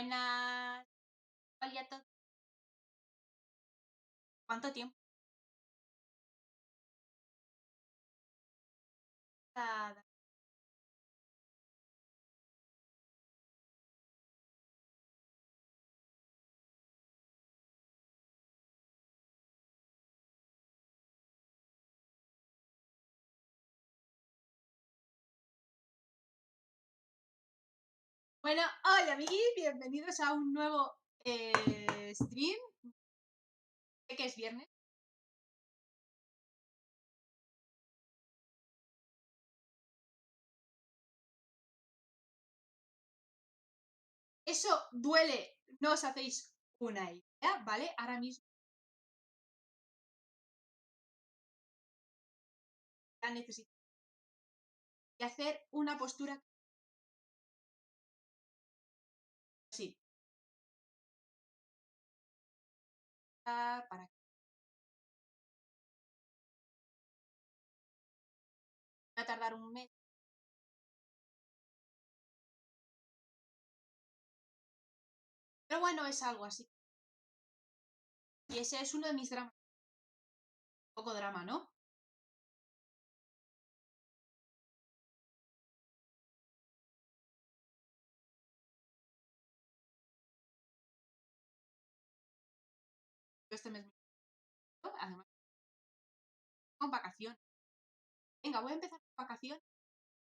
Buenas. Hola a todos. ¿Cuánto tiempo? Nada. Bueno, hola amiguis, bienvenidos a un nuevo stream. Sé que es viernes. Eso duele, no os hacéis una idea, ¿vale? Ahora mismo necesito hacer una postura así. Para que va a tardar un mes. Pero bueno, es algo así. Y ese es uno de mis dramas. Un poco drama, ¿no? Este mes, además, con vacaciones. Venga, voy a empezar con vacaciones,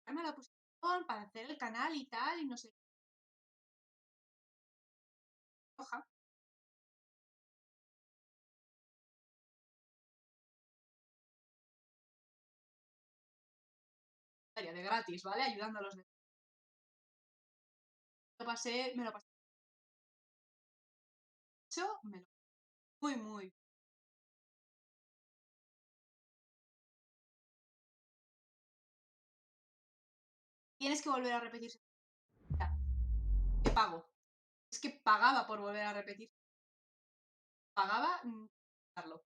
darme la posición para hacer el canal y tal, y no sé. Hoja. De gratis, ¿vale? Ayudando a los demás. Me lo pasé mucho, muy. Tienes que volver a repetirse. Te pago. Es que pagaba por volver a repetir. Pagaba darlo.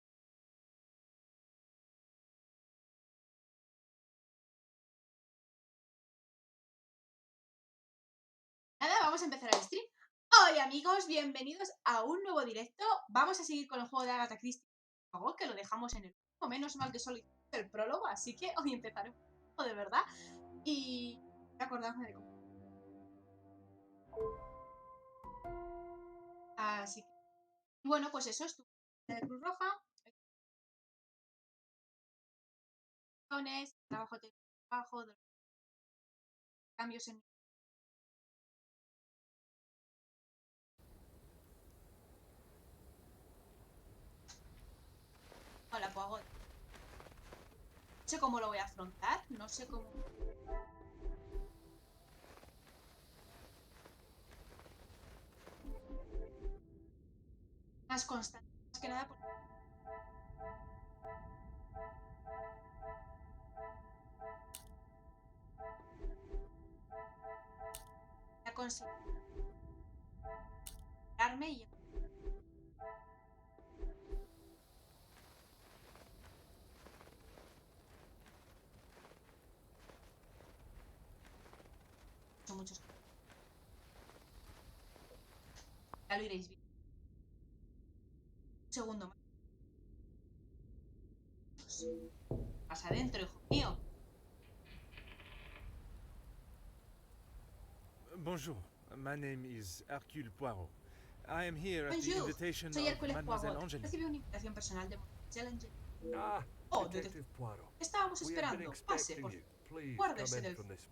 Nada, vamos a empezar el stream. Hola amigos, bienvenidos a un nuevo directo. Vamos a seguir con el juego de Agatha Christie, por favor, que lo dejamos en el último. Menos mal que solo hicimos el prólogo, así que hoy empezaremos de verdad. Y acordarme de cómo. Así que, bueno, pues eso es tu Cruz Roja, trabajo de trabajo, de cambios en. Hola, Poirot. No sé cómo lo voy a afrontar, no sé cómo. Más constante, más que nada porque voy a considerarme y son muchos. Ya lo iréis viendo. Un segundo más. Más adentro, hijo mío. Bonjour, my name is Hercules Poirot. I am here at the Bonjour, invitation soy of Hercules Mademoiselle Poirot. Angélique. Recibí una invitación personal de Mademoiselle Angélique. Ah, Oh, Detective Poirot. estábamos We have been esperando. Pase, expecting por you. favor. Please Guárdese come in del. from this.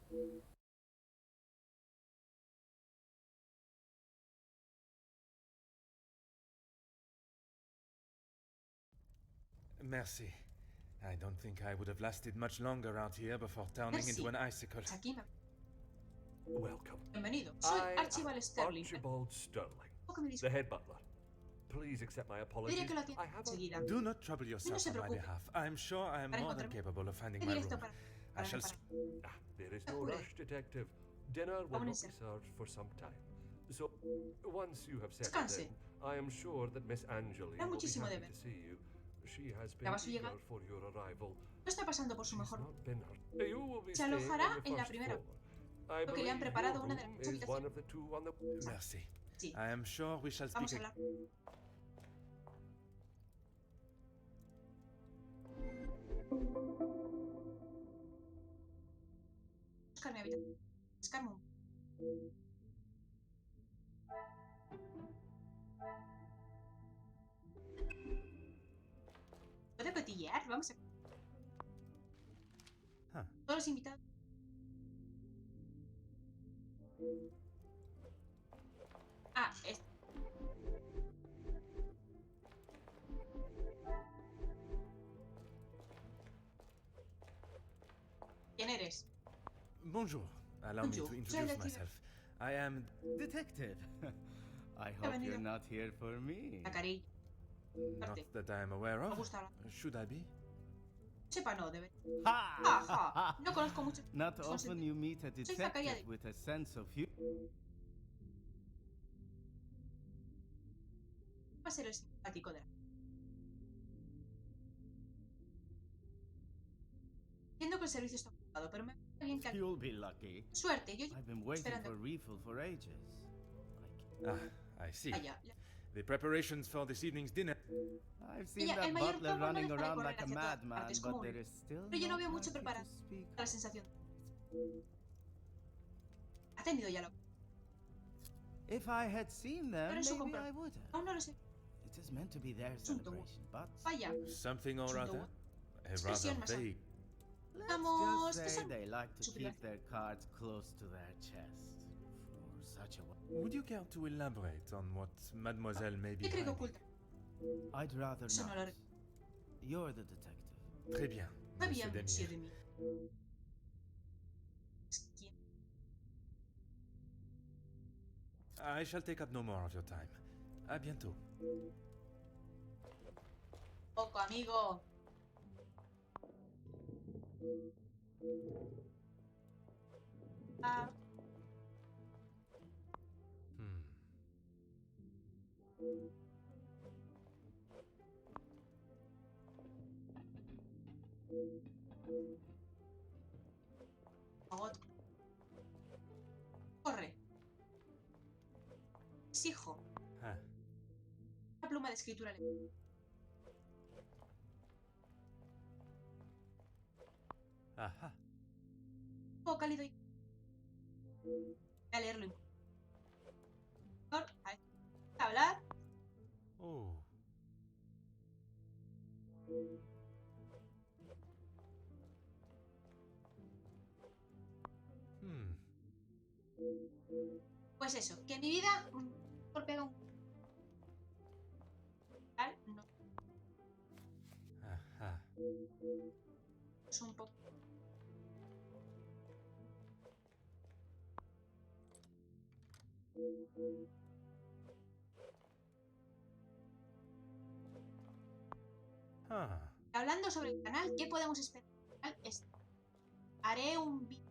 Merci. I don't think I would have lasted much longer out here before turning Merci. into an icicle. Aquí me. Welcome. Bienvenido. Soy I Archibald am Sterling. Archibald Sterling, ¿Cómo que me the disculpa? head butler. Please accept my Diré apologies. que lo atiendo I have a enseguida. Do not trouble yourself se on my preocupe. behalf. I am sure I am Para more than encontrarme. capable of finding Qué my directo room. para I shall. there is no Apure. rush, Detective. Dinner will not be served for some time. So, once you have settled Descanse. in, I am sure that Miss Angeline Da will be muchísimo happy de ver. to see you. She has Ya been va su eager llegada. for your arrival. No está pasando por su She's mejor. not been hurt. You will be Se staying alojará on the en la first primera. floor. I Creo que le han believe preparado your una de room las is one habitaciones. of the two on the. Merci. Sí. I am sure we shall Vamos a speak. hablar. Buscar mi habitación. Buscarme un... ¿Puede cotillear? Vamos a... Huh. Todos los invitados. Ah, este. ¿Quién eres? Bonjour. Allow me to Bonjour. introduce Detective. myself. I am. Detective. I hope venido. you're not here for me. La carilla. Not that I am aware Me of. gusta hablar. Should I be? Sepa, no, debe. Ha! Ajá. No conozco mucho. Not Son often you meet a Soy Zacarías detective de- with a sense of humor. Va a ser el simpático de la... Entiendo que el servicio está ocupado, pero me parece bien que... You'll be lucky. Suerte, yo I've been waiting esperando. for refill for ages. I see. Vaya. The preparations for this evening's dinner. I've seen Ella, el that mayor butler no running deja de around correr like a hacia todas madman, partes, but como there un- is still Pero yo no no veo mucho party to preparado. speak La of. sensación. Ha tenido ya la... If I had seen Pero them, en su maybe compra- I would have. Aún no lo sé. It is meant to be their Asunto. celebration, but Vaya. Something or Asunto. other. A Expresión rather más amplia. vague. let's Vamos, just que say son they like to superior. keep their cards close to their chest for such a Would you care to elaborate on what Mademoiselle may be ¿Qué cree que hiding? oculta? I'd rather Eso no lo not. You're the detective. Très bien, Très Monsieur bien, Monsieur Demir. Demi. ¿Quién? I shall take up no more of your time. À bientôt. Poco, amigo. Ah, Hmm. fagot. Corre. Exijo. Ah. Una pluma de escritura. Aha. Un poco cálido y... Voy a leerlo. A hablar. Oh. Hmm. Pues eso, que mi vida por pega un... Tal, no, Aha. es un poco... Ah. Hablando sobre el canal, ¿qué podemos esperar? Haré un vídeo.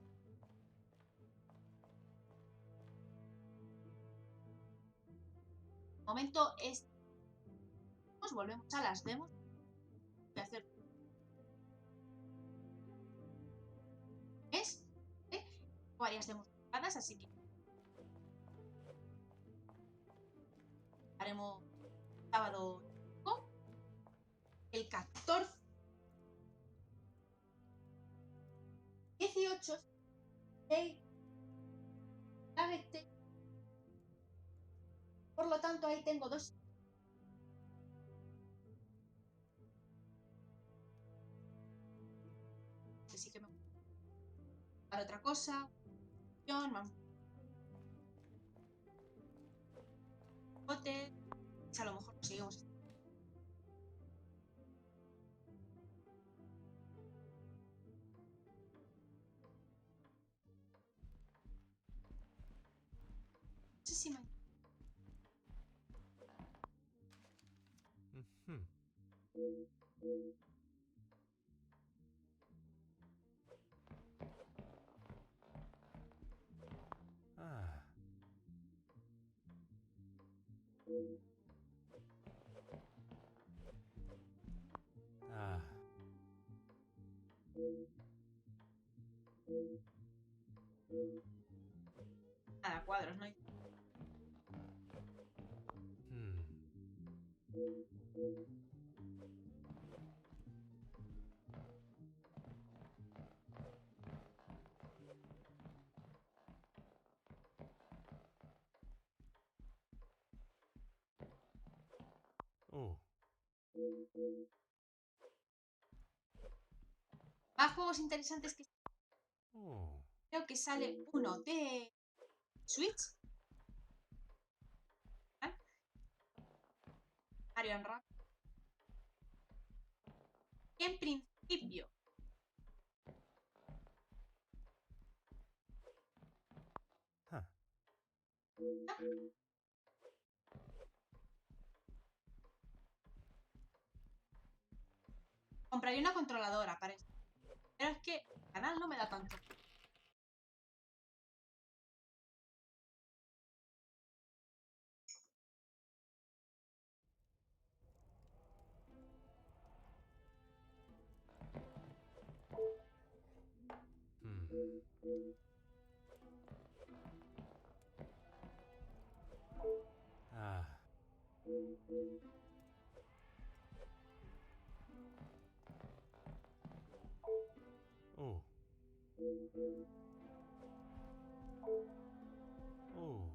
Momento es... Nos volvemos a las demos. Voy a hacer... ¿Es? Varias demos grabadas, así que... Haremos sábado... ¿no? El 14... 18 de Agatha. Por lo tanto, ahí tengo dos. Así que me para otra cosa. Bote. A lo mejor conseguimos. No sé si me... Mhm. Ah. Ah. Nada, cuadros, no hay. Oh. Más juegos interesantes que Oh. creo que sale uno de Switch. ¿Vale? Mario and Rabbids. En principio, Huh. compraría una controladora para esto. Pero es que el canal no me da tanto. Ah. Oh. Oh.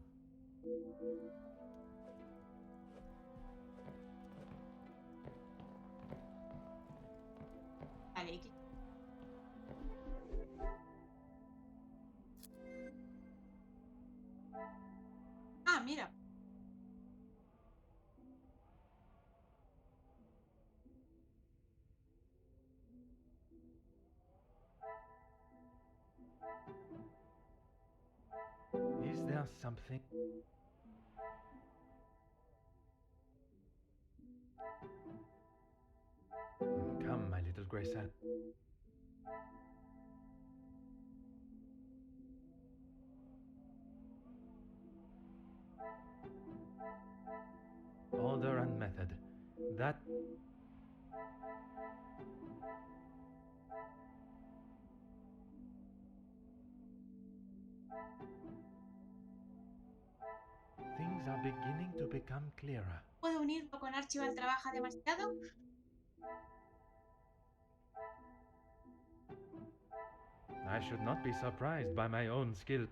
Vale, hay que... Ah, mira. Is there something? Come, my little Grace. Order and method. That... Things are beginning to become clearer. ¿Puedo unirlo con Archibald trabaja demasiado? I should not be surprised by my own skill.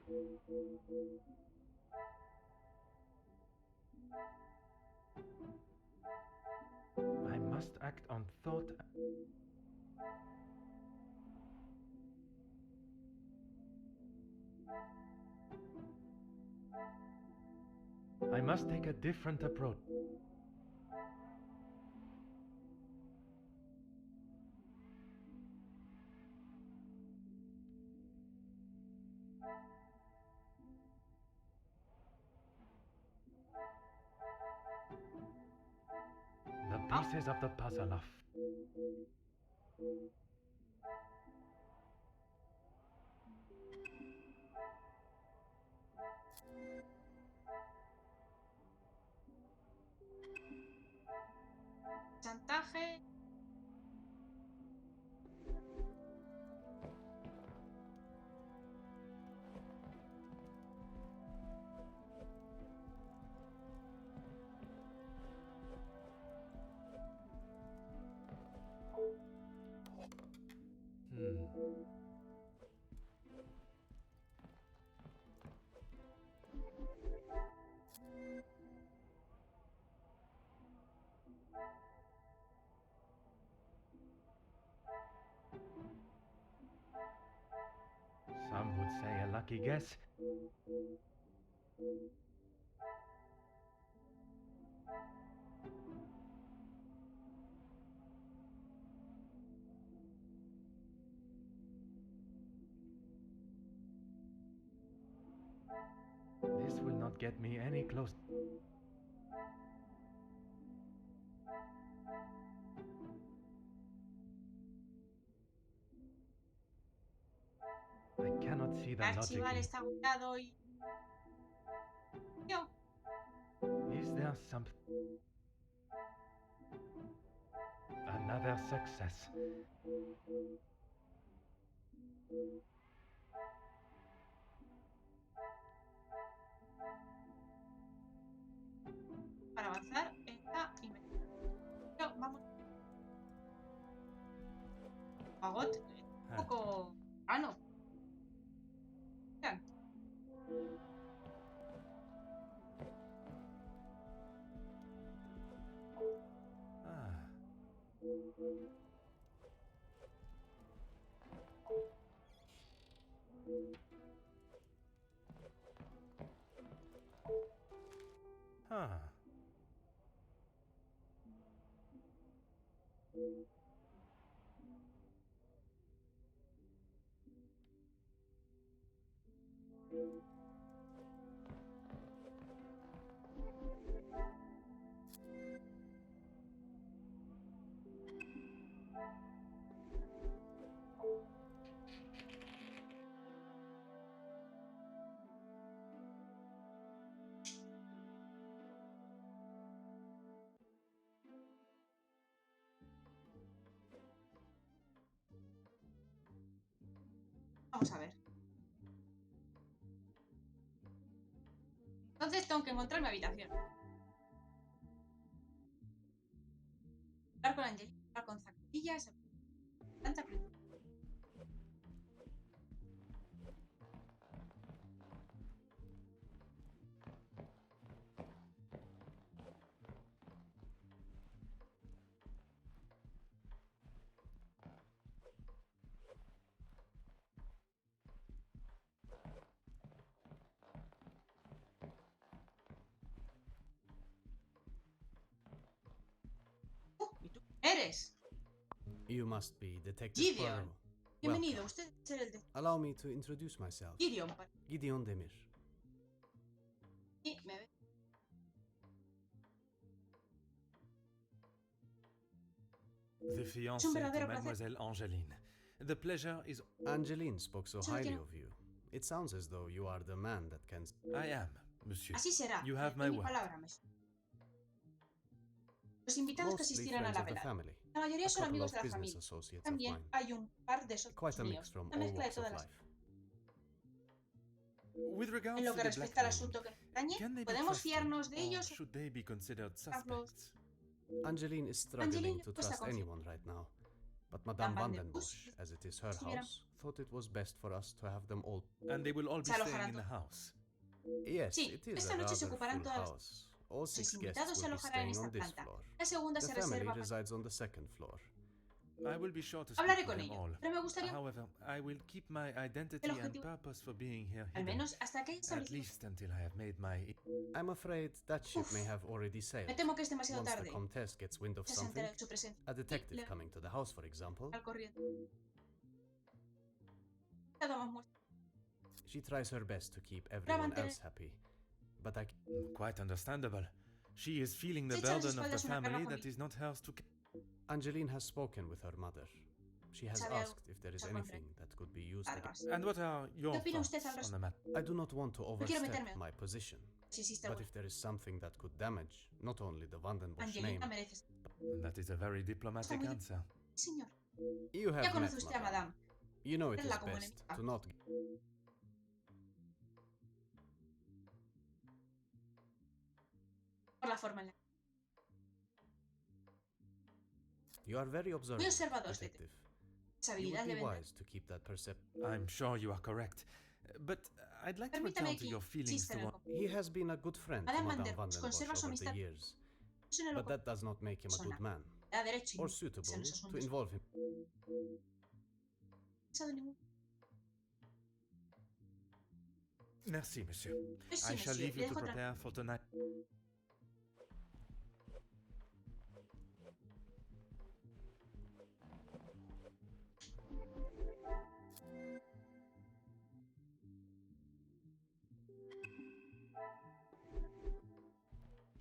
I must act on thought. I must take a different approach. The pieces of the puzzle are... Chantaje. Some would say a lucky guess. This will not get me any closer. I cannot see the logic Archibald in... está agotado y... Yo. Is there some... Another success. Para avanzar esta y meter. Poirot, un poco raro. Vean. Ah. Ah. Vamos a ver. Entonces tengo que encontrar mi habitación. Hablar con Angelina, hablar con Zacarías, tanta prisa. ¿Y tú quién eres? You must be Detective Gideon. Poirot. Bienvenido, Welcome. usted es el de Allow me to introduce myself. Gideon. Gideon Demir. Y me ve. The fiancé to verdadero placer. Mademoiselle Angeline. The pleasure is... Angeline spoke so Solo highly quiero- of you. It sounds as though you are the man that can... I am, monsieur. Así será. You have le doy my mi word. palabra, monsieur. Los invitados que Mostly asistieron a friends la of the velada. family. La mayoría A son couple amigos of de la business familia. associates of También mine. hay un par de socios Quite a mix míos. from Una all mezcla de walks of todas las... life. With regards En lo to que the respecta al blackmailing, asunto que nos atañe, can they be ¿podemos trusted, fiarnos de or ellos? should they be considered Carlos. suspects? Angeline is struggling Angeline to cuesta trust confiar. anyone right now. But Madame Van Van den den Bosch, Bosch, as it is her estuviera- house, thought it was best for us to have them all... And they will all be Se alojarán staying in the todos. house. Yes, Sí, it is esta a noche se rather ocuparán full todas las... house. All Los 6 invitados guests se will be alojarán en staying esta on this planta. floor. La segunda The se family reserva para... resides on the second floor. I will be sure to Hablaré speak con to them ellos, all. pero me gustaría, However, I will keep my identity El and objetivo- purpose for being here al hidden, menos hasta que haya at establecido... least until I have made my... I'm afraid that ship Uf. may have already sailed. Me temo que es demasiado Once the tarde. Comtesse gets wind of Se something, entera de su presencia. a detective le- coming to the house, for example, Al corriente. Hagamos muestra. she tries her best to keep everyone mantener- else happy. But I... Quite understandable. She is feeling the Se echa a las burden of the espaldas una carga family that familiar. is not hers to... Angeline has spoken with her mother. She has Sabe algo asked if there is sobre anything that could be used against... Cargas. And what are your ¿Qué opina thoughts usted al on the matter? I do not want to quiero overstep meterme. my position. Si existe But alguna... if there is something that could damage not only the Van den Bosch name... Angelina merece... That is a very diplomatic muy- answer. Sí, señor. You have Ya met conoce usted a Madame. Madame. You know it is Tenla como best enemiga. to not... Por la forma en la... You are very observant, observador, detective. Esa You habilidad would be le vendrá. wise to keep that I'm sure you are correct. But I'd like to Permítame return to que your feelings insista en el toward... He has been a good friend to Madame Van Madame der Van Bosch den Bosch conserva su over the amistad. years, Eso no lo but that does not make him a good man da derecho or y suitable en los to asuntos. involve him. Pensado ningún... Merci, monsieur. Sí, I shall monsieur. leave Le you to dejo tranquilo. prepare for tonight.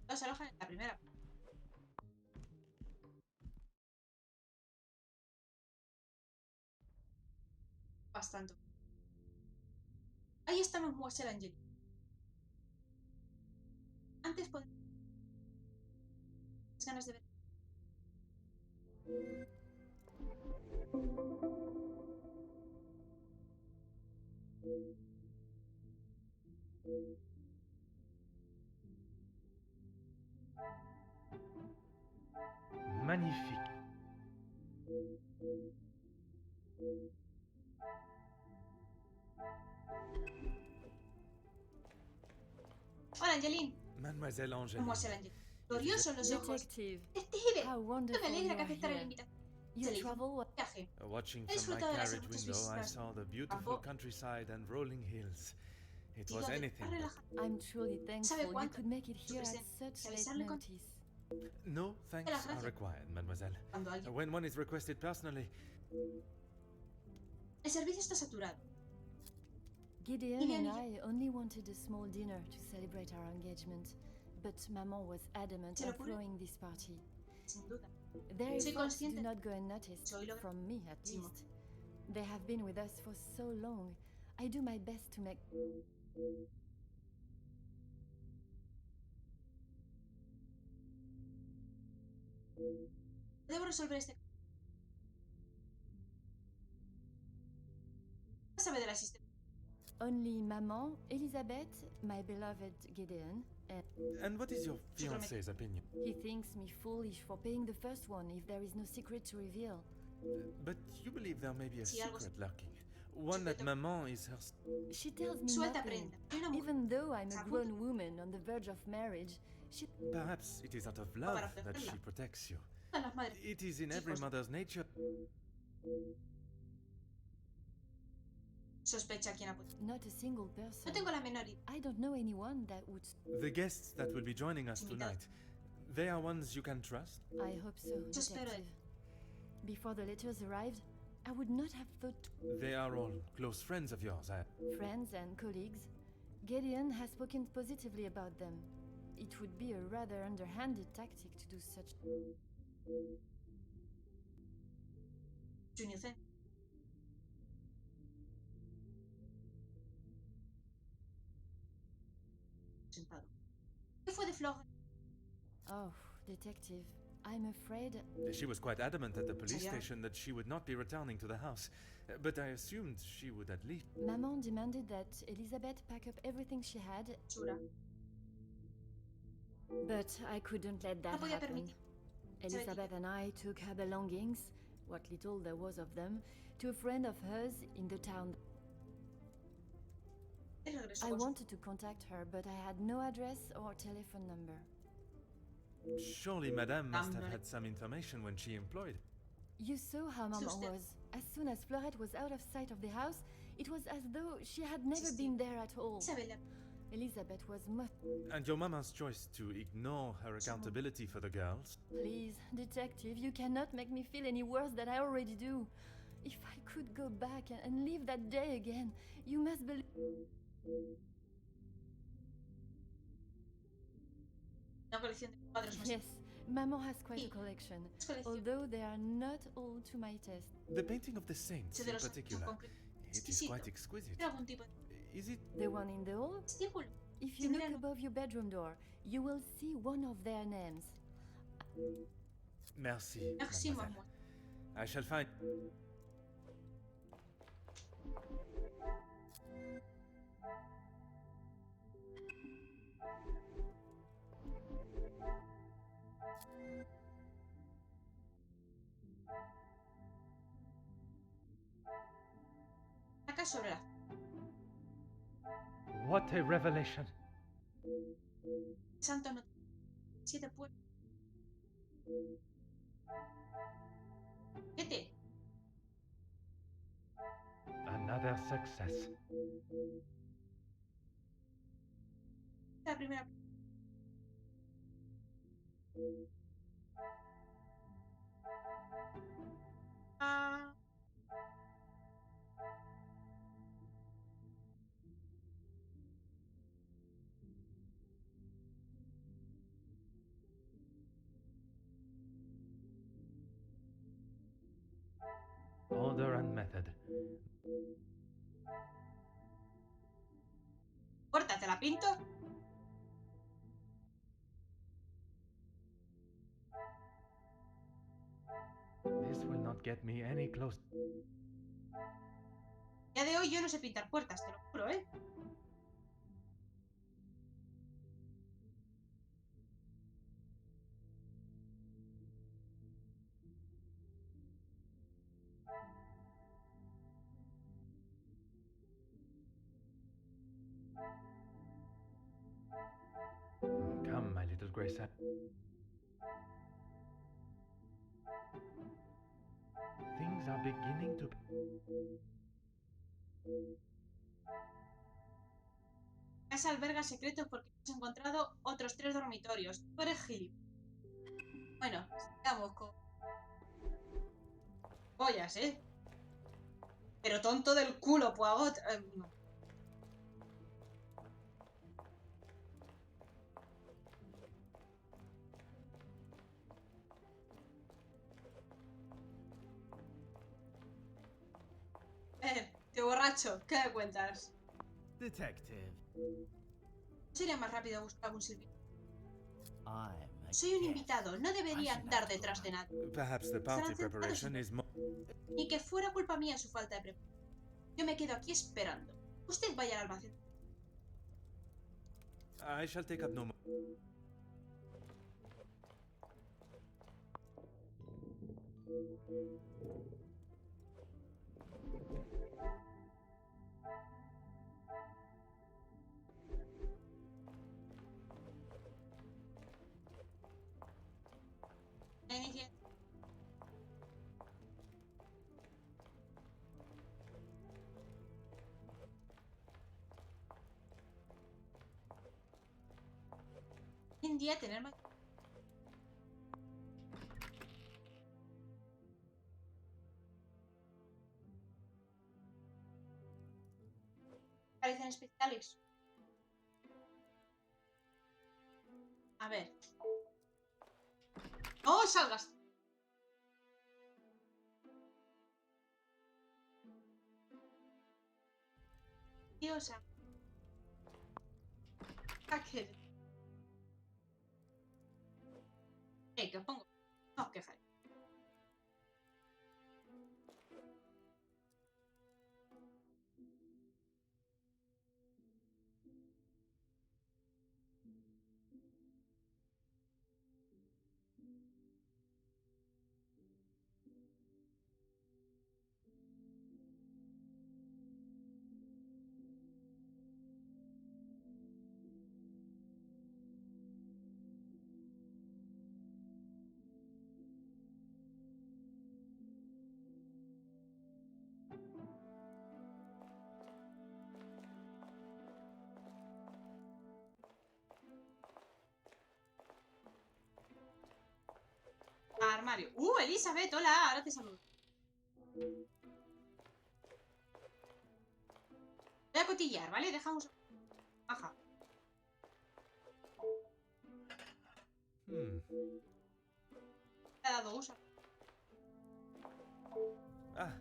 Todos se alojan en la primera. Bastante. Ahí estamos, muestra el Angel. Antes podemos... ganas de ver. Magnifique. Hola, Angeline. Mademoiselle Angèle. Mademoiselle Angeline. Gloriosos los ojos. Detective, Detective. how Me wonderful alegra you que are aceptara la here. invitación. You Se le hizo travel un viaje. Watching He from my disfrutado de las carriage muchas window, I visitas. saw the beautiful countryside and rolling hills. It was Digo, anything de but... relajado. I'm truly thankful you cuánto? could make it Su here at presencia. such Si late avisarle con- notice. No thanks las are gracias. required, mademoiselle. Cuando alguien... When one is requested personally, El servicio está saturado. Gideon Gideon and y I only wanted a small dinner to celebrate our engagement, but Maman was adamant ¿Se le on ocurre? throwing this party. Sin duda. Their Soy efforts do consciente. not go unnoticed, Soy lo- from me at Simo. least. They have been with us for so long. I do my best to make... Debo resolver este... ¿Qué sabe de la asistencia? Only Maman, Elizabeth, my beloved Gideon, and and what is your fiancé's opinion? he thinks me foolish for paying the first one if there is no secret to reveal. But you believe there may be a Si algo- secret lurking. One that Secreto. maman is her... She tells me Suelta nothing. prenda. Soy una mujer. Even though I'm a Sabuta. grown woman on the verge of marriage, she... Perhaps it is out of love para that she protegerla. protects you. Todas las madres. It is in every Hijos. mother's nature. Sospecha quién ha puesto. Not a single person. No tengo la menor idea. I don't know anyone that would... The guests that will be joining us tonight, they are ones you can trust? I hope so, Just better. detective. Before the letters arrived, I would not have thought... They are all close friends of yours. Friends and colleagues. Gideon has spoken positively about them. It would be a rather underhanded tactic to do such... Su inocencia. Sentado. ¿Qué fue de Flor? Oh, detective, I'm afraid... She was quite adamant at the police Sería- station that she would not be returning to the house. But I assumed she would at least... Maman demanded that Elizabeth pack up everything she had, Chura. but I couldn't let that No podía happen. permitir. Elizabeth and I took her belongings, what little there was of them, to a friend of hers in the town. Él regresó I con su- wanted to contact her, but I had no address or telephone number. Surely Madame must have Madame. had some information when she employed. You saw how Maman usted. was. As soon as Florette was out of sight of the house, it was as though she had never Christie. been there at all. Isabella. Elizabeth was much... And your mama's choice to ignore her accountability for the girls. Please, detective, you cannot make me feel any worse than I already do. If I could go back and live that day again, you must believe... Una colección de cuadros más. Yes, Maman has quite a Sí. collection, Colección. although they are not all to my taste. The painting of the saints Sí, de in los particular. concre- It is exquisito. quite exquisite. Tiene algún tipo de Is it? The one in the hall? estímulo. If Sí, you look míralo. above your bedroom door, you will see one of their names. Merci, Merci, mademoiselle. maman. I shall find... Acá sobre la... What a revelation! Santo no... 7 puertas. 7. Another success. La primera... Ah... Order and method. Puerta, ¿te la pinto? This will not get me any close. Ya de hoy yo no sé pintar puertas, te lo juro, ¿eh? progress. Things are beginning to. La casa alberga secretos porque hemos encontrado otros 3 dormitorios. Tú eres gilipollas. Bueno, sigamos con... pollas, ¿eh? Pero tonto del culo, Poirot. No. Tío borracho, ¿qué me cuentas? Detective, Sería más rápido buscar algún servicio. I'm a Soy un guest. invitado, no debería andar detrás de nadie. Perhaps the party preparation is more. Ni que fuera culpa mía su falta de preparación. Yo me quedo aquí esperando. Usted vaya al almacén. I shall take up no more. Hoy en día tener más... parecen especiales. A ver. ¡No salgas! Diosa. ¿Qué os pongo? No os quejáis. Armario. Elizabeth, hola, ahora te saludo. Voy a cotillar, ¿vale? Dejamos... Baja. Le he dado uso. Ah,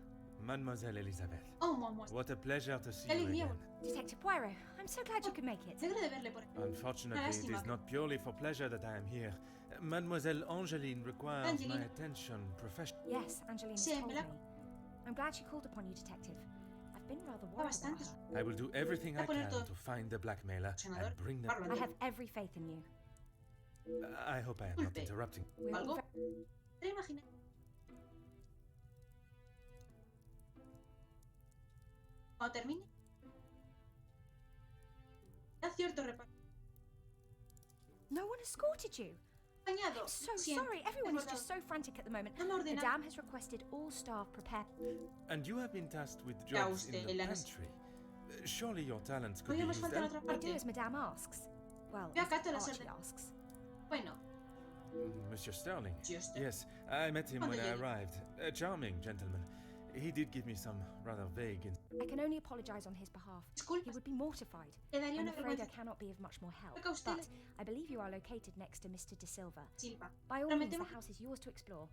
Mademoiselle Elizabeth. Oh, mamá. What a pleasure to see Qué you alegría. again. Detective Poirot, I'm so glad you could make it. Me alegro de verle por aquí. Unfortunately, it lástima. is not purely for pleasure that I am here. Mademoiselle Angeline requires my Angelina. attention professionally. Yes, Angelina Sí, told me me. la- I'm glad she called upon you, Detective. I've been rather Está worried bastante. about her. I will do everything Voy I a poner can todo. to find the blackmailer Senador, and bring them. Barba. I have every faith in you. I hope I am not Disculpe. interrupting. We'll ¿Algo? be ¿Te imaginas? Cuando termine. Da cierto reparto. No one escorted you. Bañado. I'm so Siento. sorry. Everyone is Recordado. just so frantic at the moment. No me ordena. Madame has requested all staff prepare. And you have been tasked with Ya jobs in usted, the la pantry. Surely your talents could be Podríamos used faltar a elsewhere. otra I do parte. as Madame asks. Well, Yo as acato las Archie órdenes. asks. Bueno, Monsieur Sterling. Just. Yes, I met him Cuando when I llegue. arrived. A charming gentleman. He did give me some rather vague. I can only apologise on his behalf. He Disculpa. would be mortified. Le daría I'm una afraid I vergüenza. cannot be of much more help. Creo que usted But I believe you are located next to Mr. De Silva. Silva. By all means, the Prometemos- house is yours to explore.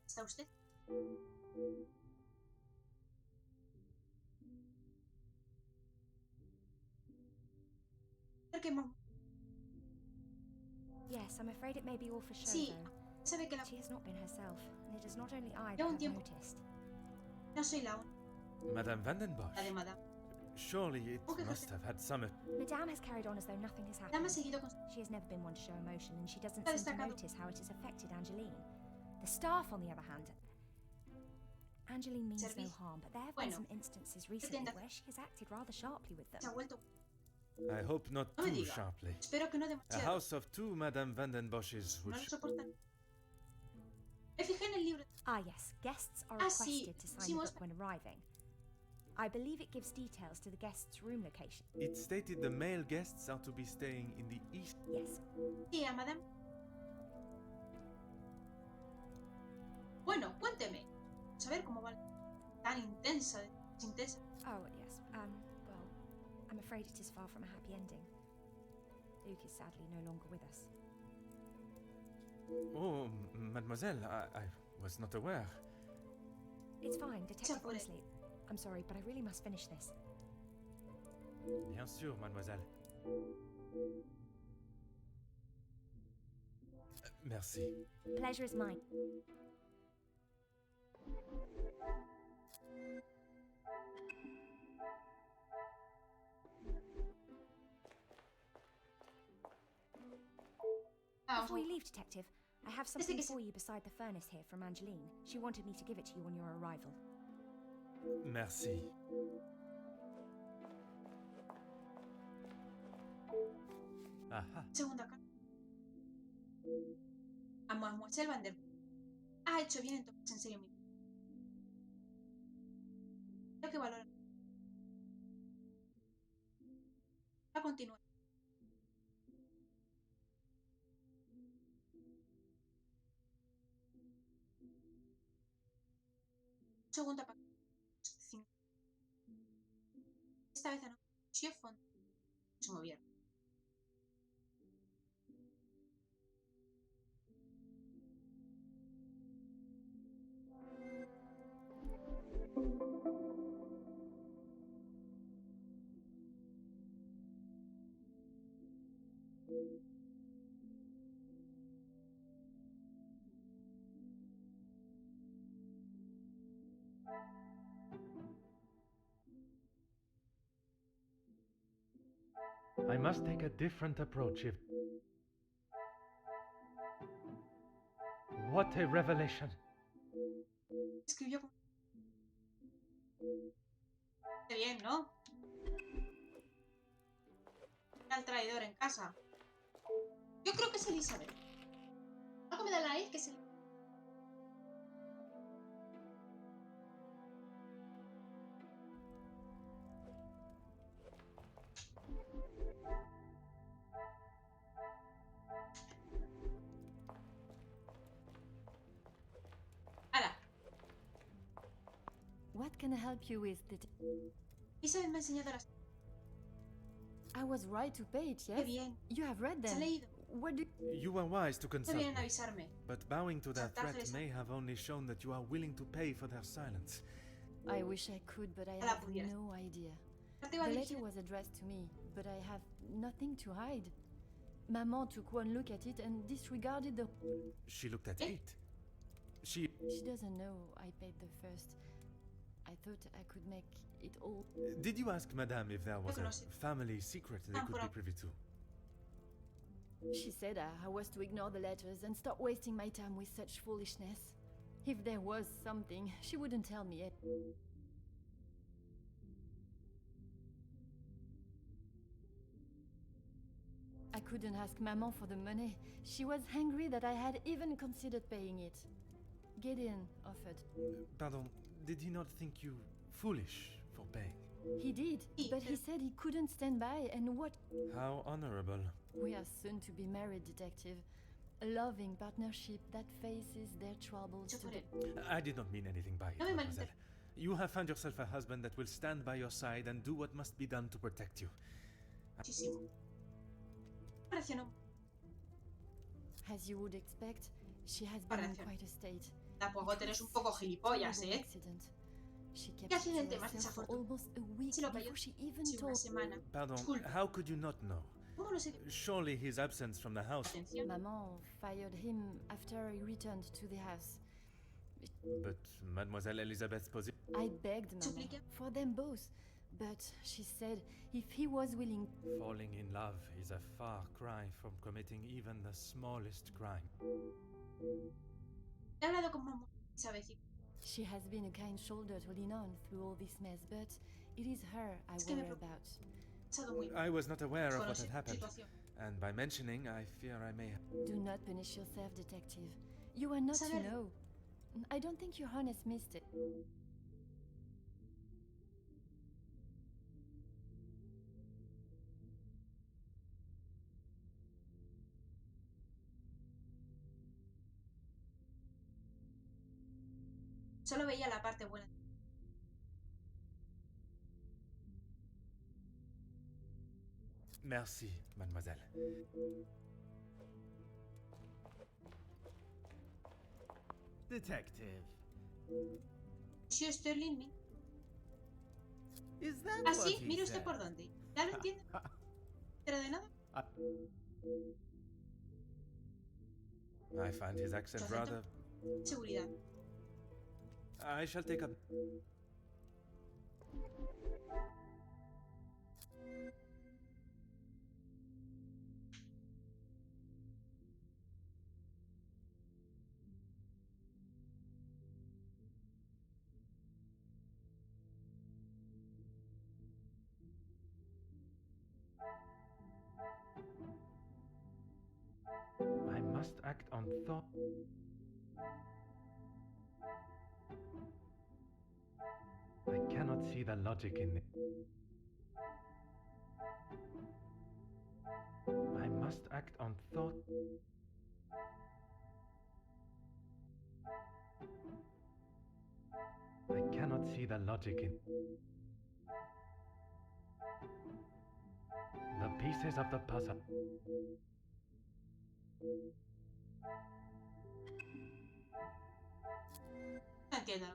¿Está usted? Creo que Yes, I'm afraid it may be all for show, Sí. though. sabe que la... She has not been herself, and it is not only I Ya that un have tiempo. noticed. no soy la única, Madame la de Vandenbosch. Madame. Surely it Okay, must have had some. Madame has carried on as though nothing has Madame happened. ha seguido con... She has never been one to show emotion, and she doesn't Está seem to destacado. notice how it has affected Angeline. The staff, on the other hand, Angeline means no Servicio. harm, but there have been Bueno. some instances recently Entiendo. where she has acted rather sharply with Se ha them. vuelto... I hope not No me too diga. sharply. Espero que no A demasiado. house of two Madame Vandenbosch's No would... lo soportan. Me fijé en el libro. Ah, yes. Guests are Ah, sí, requested to sign the pusimos- book when arriving. I believe it gives details to the guest's room location. It stated the male guests are to be staying in the east. Yes. Sí, a Madame. Bueno, cuénteme. Vamos a ver cómo va. Tan intensa. Intensa. Oh, yes. Well, I'm afraid it is far from a happy ending. Luke is sadly no longer with us. Oh, mademoiselle, I was not aware. It's fine, Detective, puede. honestly. I'm sorry, but I really must finish this. Bien sûr, mademoiselle. Merci. Pleasure is mine. Vamos. Before you leave, Detective, I have something que se- for you beside the furnace here from Angeline. She wanted me to give it to you on your arrival. Merci. Aha. Segunda carta. A Mademoiselle Van der... Ha hecho bien en tomarse en serio mi... Creo que valora. Va a continuar. Segunda parte. Esta vez no. Chiffon. Se movieron. I must take a different approach if... What a revelation! Escribió como... Qué bien, ¿no? Al traidor en casa. Yo creo que es Elizabeth. Algo me da la nariz que es Elizabeth. ¡Hala! What can I help you with? Elizabeth me ha enseñado las... I was right to pay it, Qué yes? bien. You have read Se ha them. leído. What do You were wise to No consult vienen a me, avisarme. but bowing to their threat Chantajeles. may have only shown that you are willing to pay for their silence. I wish I could, but I Ojalá have pudieras. no idea. No te The iba a letter dirigir. was addressed to me, but I have nothing to hide. Maman took one look at it and disregarded the... She looked at Eh? it. She doesn't know I paid the first. I thought I could make it all... Did you ask Madame if there was que no a sé. family secret they could be privy to? She said I was to ignore the letters and stop wasting my time with such foolishness. If there was something, she wouldn't tell me it. I couldn't ask Maman for the money. She was angry that I had even considered paying it. Gideon offered. Pardon, did he not think you foolish for paying? He did, but he said he couldn't stand by and what... How honorable. We are soon to be married, Detective. A loving partnership that faces their troubles Yo together. I did not mean anything by it, No me mademoiselle. You have found yourself a husband that will stand by your side and do what must be done to protect you. Muchísimo. Reaccionó. As you would expect, she has been in Reacción. quite a state. Tampoco It eres un was poco a gilipollas, terrible ¿eh? accident. She kept ¿Qué it to accidente más herself for desafortunado? almost a week Sí, lo cayó. before she even Sí, una told semana. Pardon, Disculpe. how could you not know? ¿Cómo no sé? Surely his absence from the house. Atención. Maman fired him after he returned to the house. But Mademoiselle Elizabeth's position... I begged Maman Supliqué. for them both, but she said if he was willing... Falling in love is a far cry from committing even the smallest crime. He hablado con mamá, Elizabeth. She has been a kind shoulder to lean on through all this mess, but it is her I Es que me worry preocupa. about. pasado muy I was not aware of what conocer had tu happened, situación. and by mentioning, I fear I may have. Do not punish yourself, detective. You are not to Saberlo. know. I don't think your honest mistake. Solo veía la parte buena. Merci, mademoiselle. Detective. Monsieur Sterling, Is that Ah, what sí, he mire usted said? por dónde. Ya lo entiendo. Pero de nada. I find his accent Su acento. rather. Seguridad. I shall take up. I must act on thought. I cannot see the logic in it. I must act on thought. I cannot see the logic in the pieces of the puzzle. No entiendo.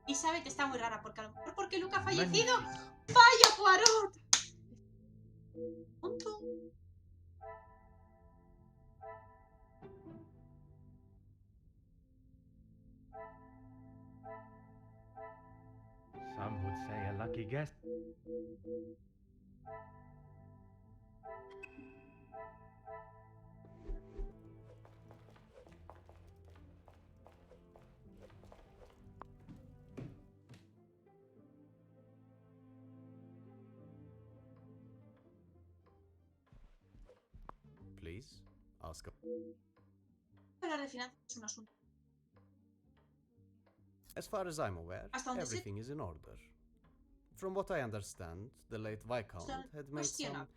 Y sabe que está muy rara, porque a lo mejor porque Luca ha fallecido. Magnifique. ¡Vaya, Poirot! Punto. Some would say a lucky guess. Please, ask a... Hablar de finanzas es un asunto. As far as I'm aware, Hasta donde sé- everything is in order. From what I understand, the late Viscount Está had made some cuestionable.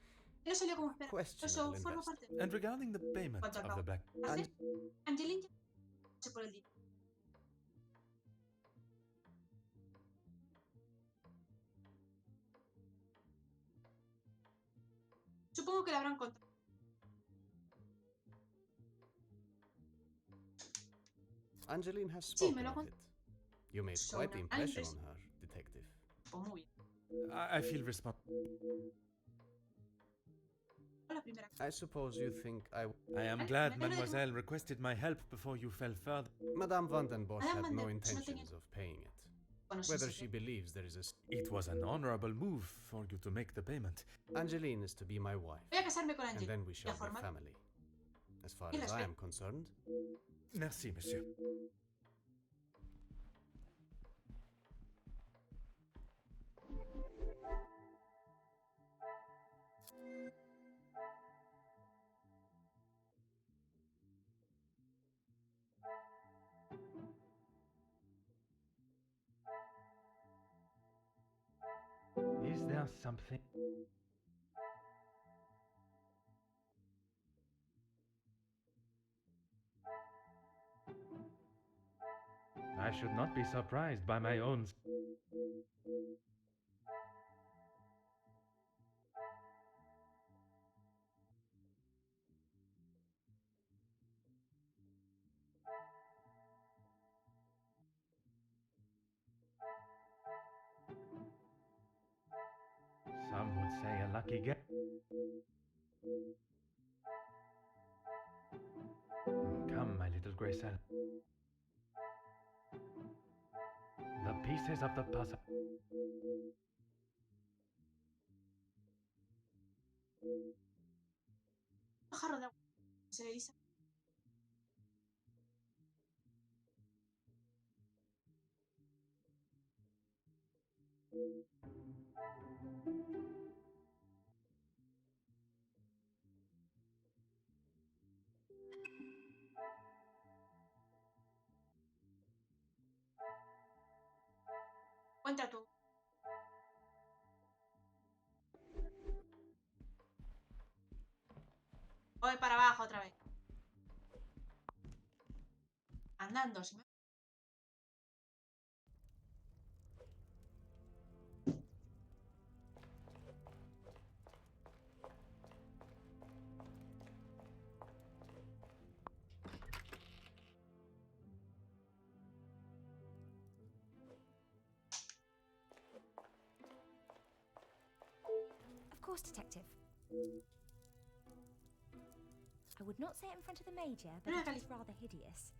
No salió como esperaba. Eso questionable forma investments. parte de And regarding the payment cuanto al of pago. the black. Hace- Angeline ya se por el dinero. Supongo que la habrán contado. Angeline has Sí, me spoken lo of con- it. You made So quite the now impression I'm on her, detective. Pues muy bien. I feel responsible. La primera. I suppose you think I... I am Vale, glad me alegro de que- Mademoiselle requested my help before you fell further. Madame Van den Bosch Madame had Van no den Bosch no tenía- intentions of paying it. Bueno, sí, Whether sí, she sí. believes there is a... It was an honorable move for you to make the payment. Angeline is to be my wife, Voy a casarme con and Angeline. then we Y shall a be formar. family. As far Y as I respeto. am concerned, Merci, monsieur. Is there something? I should not be surprised by my own. Some would say a lucky guess. Come, my little Graycell. The pieces of the puzzle. Un jarro de agua. Se le dice. Cuenta tú. Voy para abajo otra vez. Andando, si me... Of course, Detective. I would not say it in front of the Major, but it is rather hideous.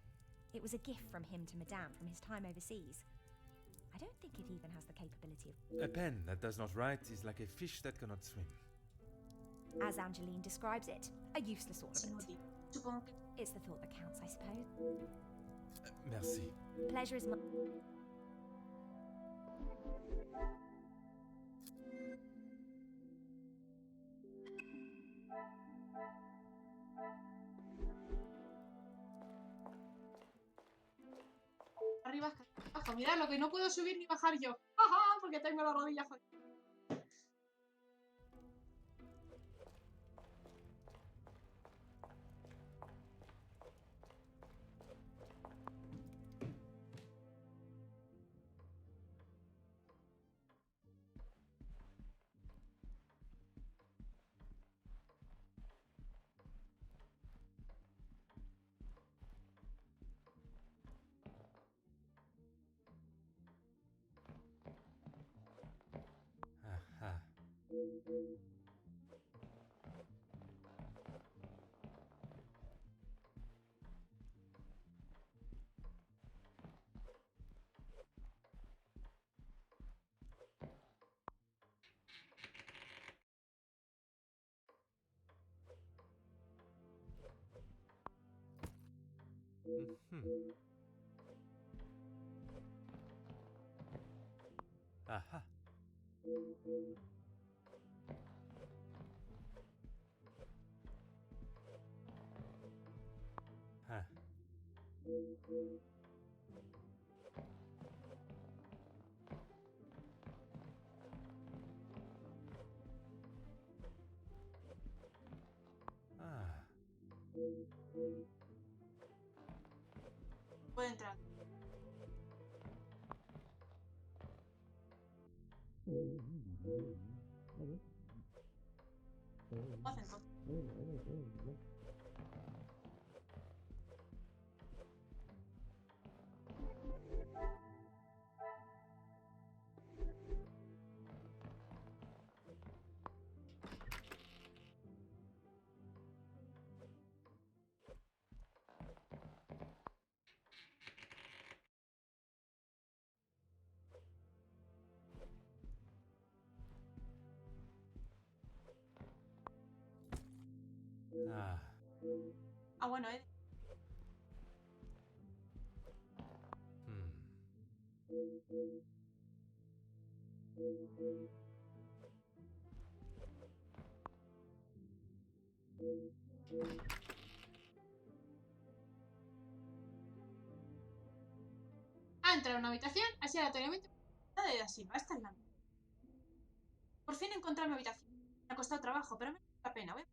It was a gift from him to Madame from his time overseas. I don't think it even has the capability of... A pen that does not write is like a fish that cannot swim. As Angeline describes it, a useless Es ornament. inútil. Supongo que... It's the thought that counts, I suppose. Merci. Pleasure is my... Arriba, abajo. Mirad lo que no puedo subir ni bajar yo. ¡Ajá! Porque tengo la rodilla jodida. Aha. Mhm. Aha. Ah. Ah. Puedo entrar. ¿Cómo hacen todo? Ah. Ah, bueno, Hmm. Ha entrado a una habitación, así aleatoriamente. De así, va a estar en la... Por fin encontré mi habitación. Me ha costado trabajo, pero me da la pena. Voy a...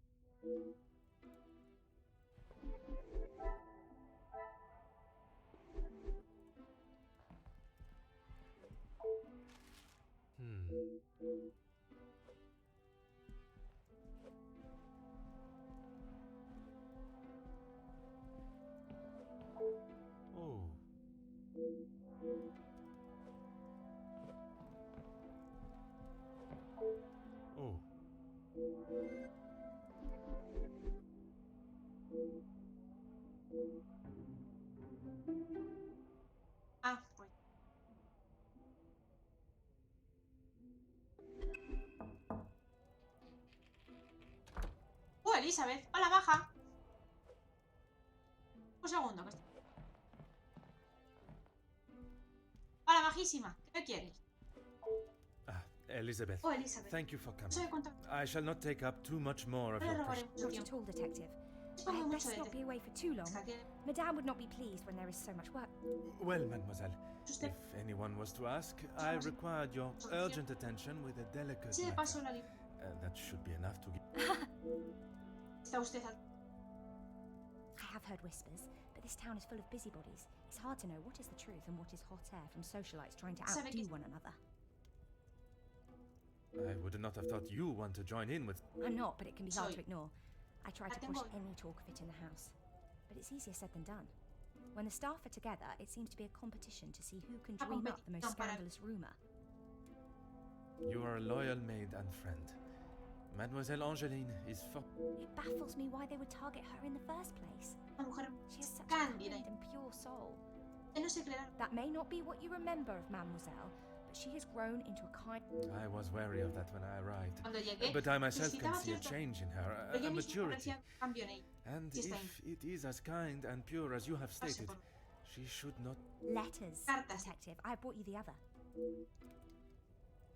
Hmm. Oh. Oh. Ah, pues... Elizabeth. Hola, baja. Un segundo. Hola, majísima. ¿Qué quieres? Elizabeth, Oh, Elizabeth. thank you for No coming. sabe cuánto. I shall not take up too much more of No le your robaré precious... mucho Not at tiempo. all, Detective. Dispongo I'd mucho best de not be away for too long. Pesca, que Madame would not be pleased when there is so much work. Well, mademoiselle, usted. if anyone was to ask, I required your urgent attention with a delicate Si de paso matter. la libro. That should be enough to give... Está usted al. I have heard whispers, but this town is full of busybodies. It's hard to know what is the truth and what is hot air from socialites trying to Sabe outdo que- one another. I would not have thought you want to join in with... I'm not, but it can be hard Soy. to ignore. I try La to push tengo- any talk of it in the house, but it's easier said than done. When the staff are together, it seems to be a competition to see who can A dream up the most competición para- scandalous rumor. You are a loyal maid and friend. Mademoiselle Angeline is for... It baffles me why they would target her in the first place. Una mujer She has such a cándida. kind and pure soul. Que no se creerá. That may not be what you remember of Mademoiselle, but she has grown into a kind... I was wary of that when I arrived. Cuando llegué, But I myself can necesitaba see a cierto- change in her, pero yo a mismo maturity. parecía un cambio en ella. And Sí está if it is as kind and pure as you have Pase stated, por- she should not... Letters, Cartas. Detective. I brought you the other.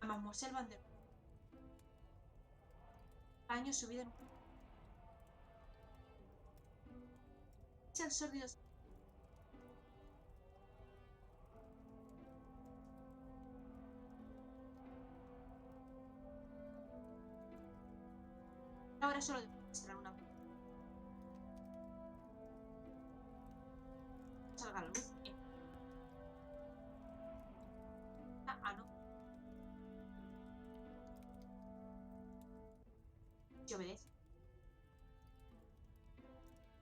A Mademoiselle Van der. Años su vida en. Es el sórdido. Ahora solo demuestra una. Salga a la luz. No. Y obedece.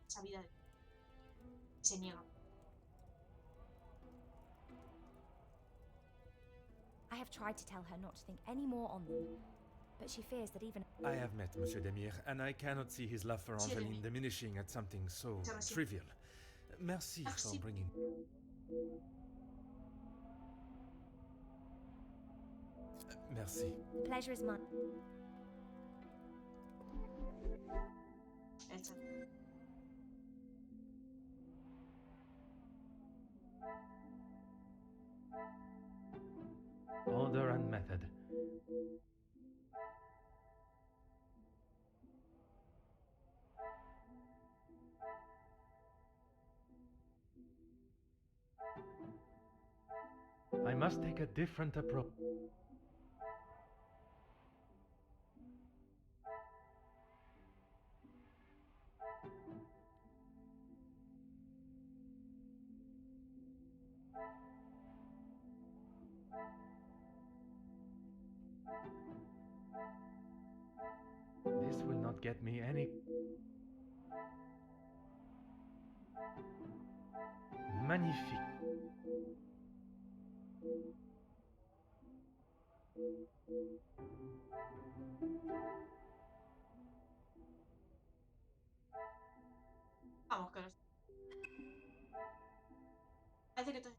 Esa vida de... se niega. I have tried to tell her not to think any more on them, but she fears that even... I have met Monsieur Demire, and I cannot see his love for Monsieur Angeline Demire. diminishing at something so Muchas gracias. trivial. Merci for Merci. bringing... Merci. Pleasure is mine. Echa. Order and method. I must take a different approach. This will not get me any... Magnifique. Vamos, que los. Parece que todo.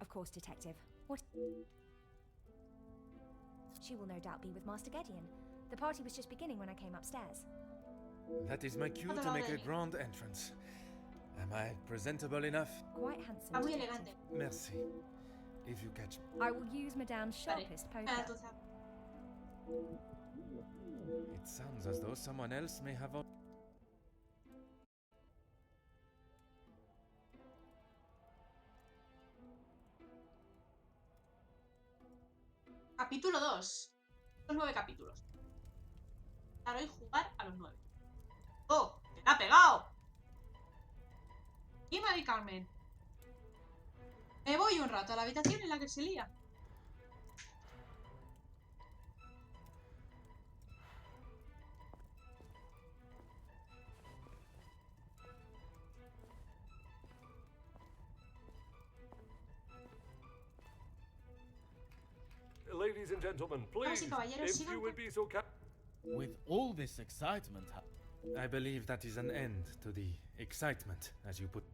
Of course, Detective. What? She will no doubt be with Master Gideon. The party was just beginning when I came upstairs. That is my cue to make a grand entrance. Am I presentable enough? Quite handsome. Está muy Detective. elegante. Merci. If you catch me. I will use Madame's Vale. sharpest Para poker. tu zap. It sounds as though someone else may have... Capítulo 2. Los 9 capítulos. Para hoy jugar a los 9. ¡Oh! ¡Te la ha pegado! Y Mari Carmen. Me voy un rato a la habitación en la que se lía. Ladies and gentlemen, please, caballeros, if sigan you would con- be so kind. With all this excitement, I believe that is an end to the excitement, as you put...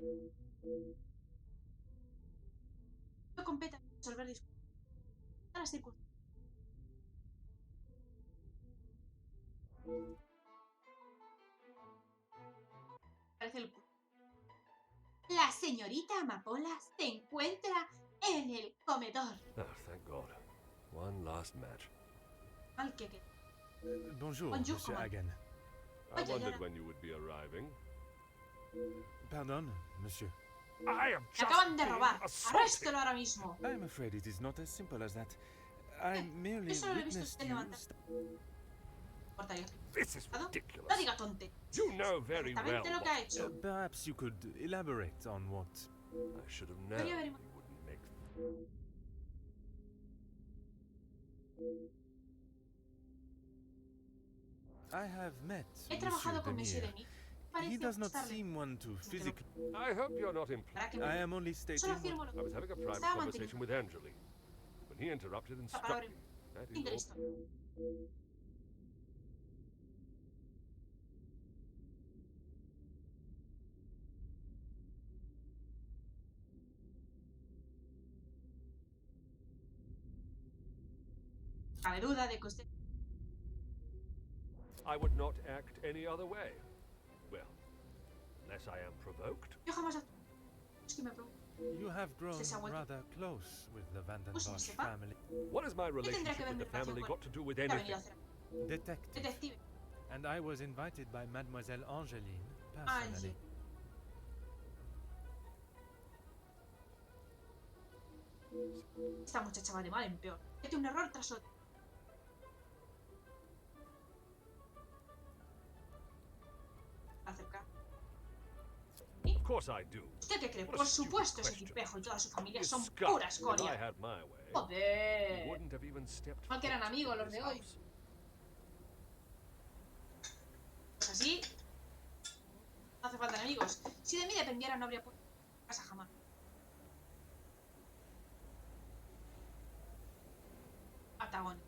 No compete a resolver discusiones. A las circunstancias. Parece el culo. La señorita Amapola se encuentra en el comedor. Oh, thank God. One last match. Al que Bonjour, Bonjour, Monsieur comment- Hagen. I Oye, wondered ya- when you would be arriving. Pardon, monsieur. I am Me just acaban de being robar. assaulted. Arréstelo ahora mismo. I am afraid it is not as simple as that. I merely yo solo he visto witnessed usted you... levantar- Corta yo. This is No ridiculous. diga tonte. You know very well Exactamente lo que ha what hecho. Perhaps you could elaborate on what... I should have known Debería haber- you wouldn't make. I have met He Monsieur trabajado con Monsieur Demir. Denis. He Parece does not gustarle. seem one to physically... I hope you're not implying. ¿Para qué I me- am only stating Solo what... afirmo lo I was having a private Estaba conversation with Angeline when he interrupted and La struck palabra me. That fin de la is all. historia. Cabe duda de que usted I would not act any other way. Well, unless I am provoked. yo jamás actúo. Es que me pregunto. You have grown se ha vuelto- rather close with the Van den Pues no Bosch sepa. family. What has my tendrá que relationship ver with mi the relación family con- got to do with ¿Qué ha venido a anything? hacer? Detective. Detective. And I was invited by Mademoiselle Angeline Angie. personally. Esta muchacha va de mal en peor. Comete un error tras otro. Acerca. Of course I do. ¿Usted qué cree? What a Por stupid supuesto, ese question. tipejo y toda su familia You son scum. pura If I escoria. had my way, you Joder. wouldn't have even stepped Igual que eran foot amigos in los this de hoy. house. Pues así. No hace falta enemigos. Si de mí dependiera, no habría puesto casa jamás. Patagón.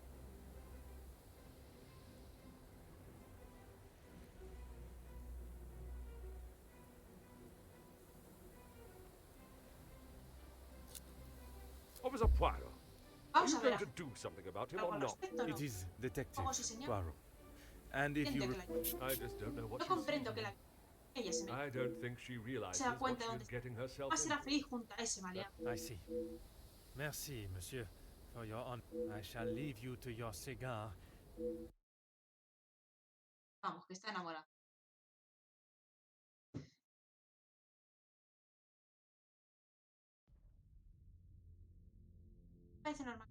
Officer Poirot, are Vamos you a ver. going to do something about him ¿Algo or al not? respecto o no? It is Detective Oh, sí, señor. Poirot. And if you... Gente que la... I just don't know what Yo she's comprendo que thinking. la... Ella se me... I don't think she realizes se da what cuenta de she's dónde getting herself Va a ser into. feliz junto a ese maleante. I see. Merci, monsieur, for your honor. I shall leave you to your cigar. Vamos, que está enamorado. Parece normal.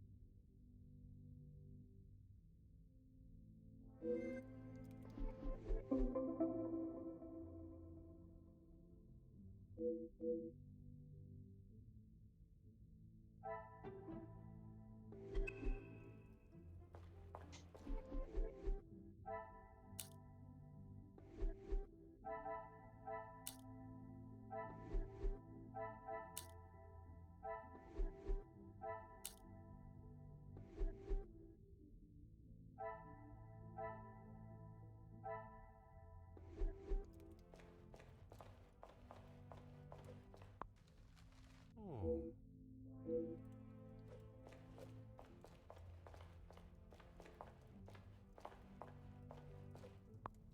Oh.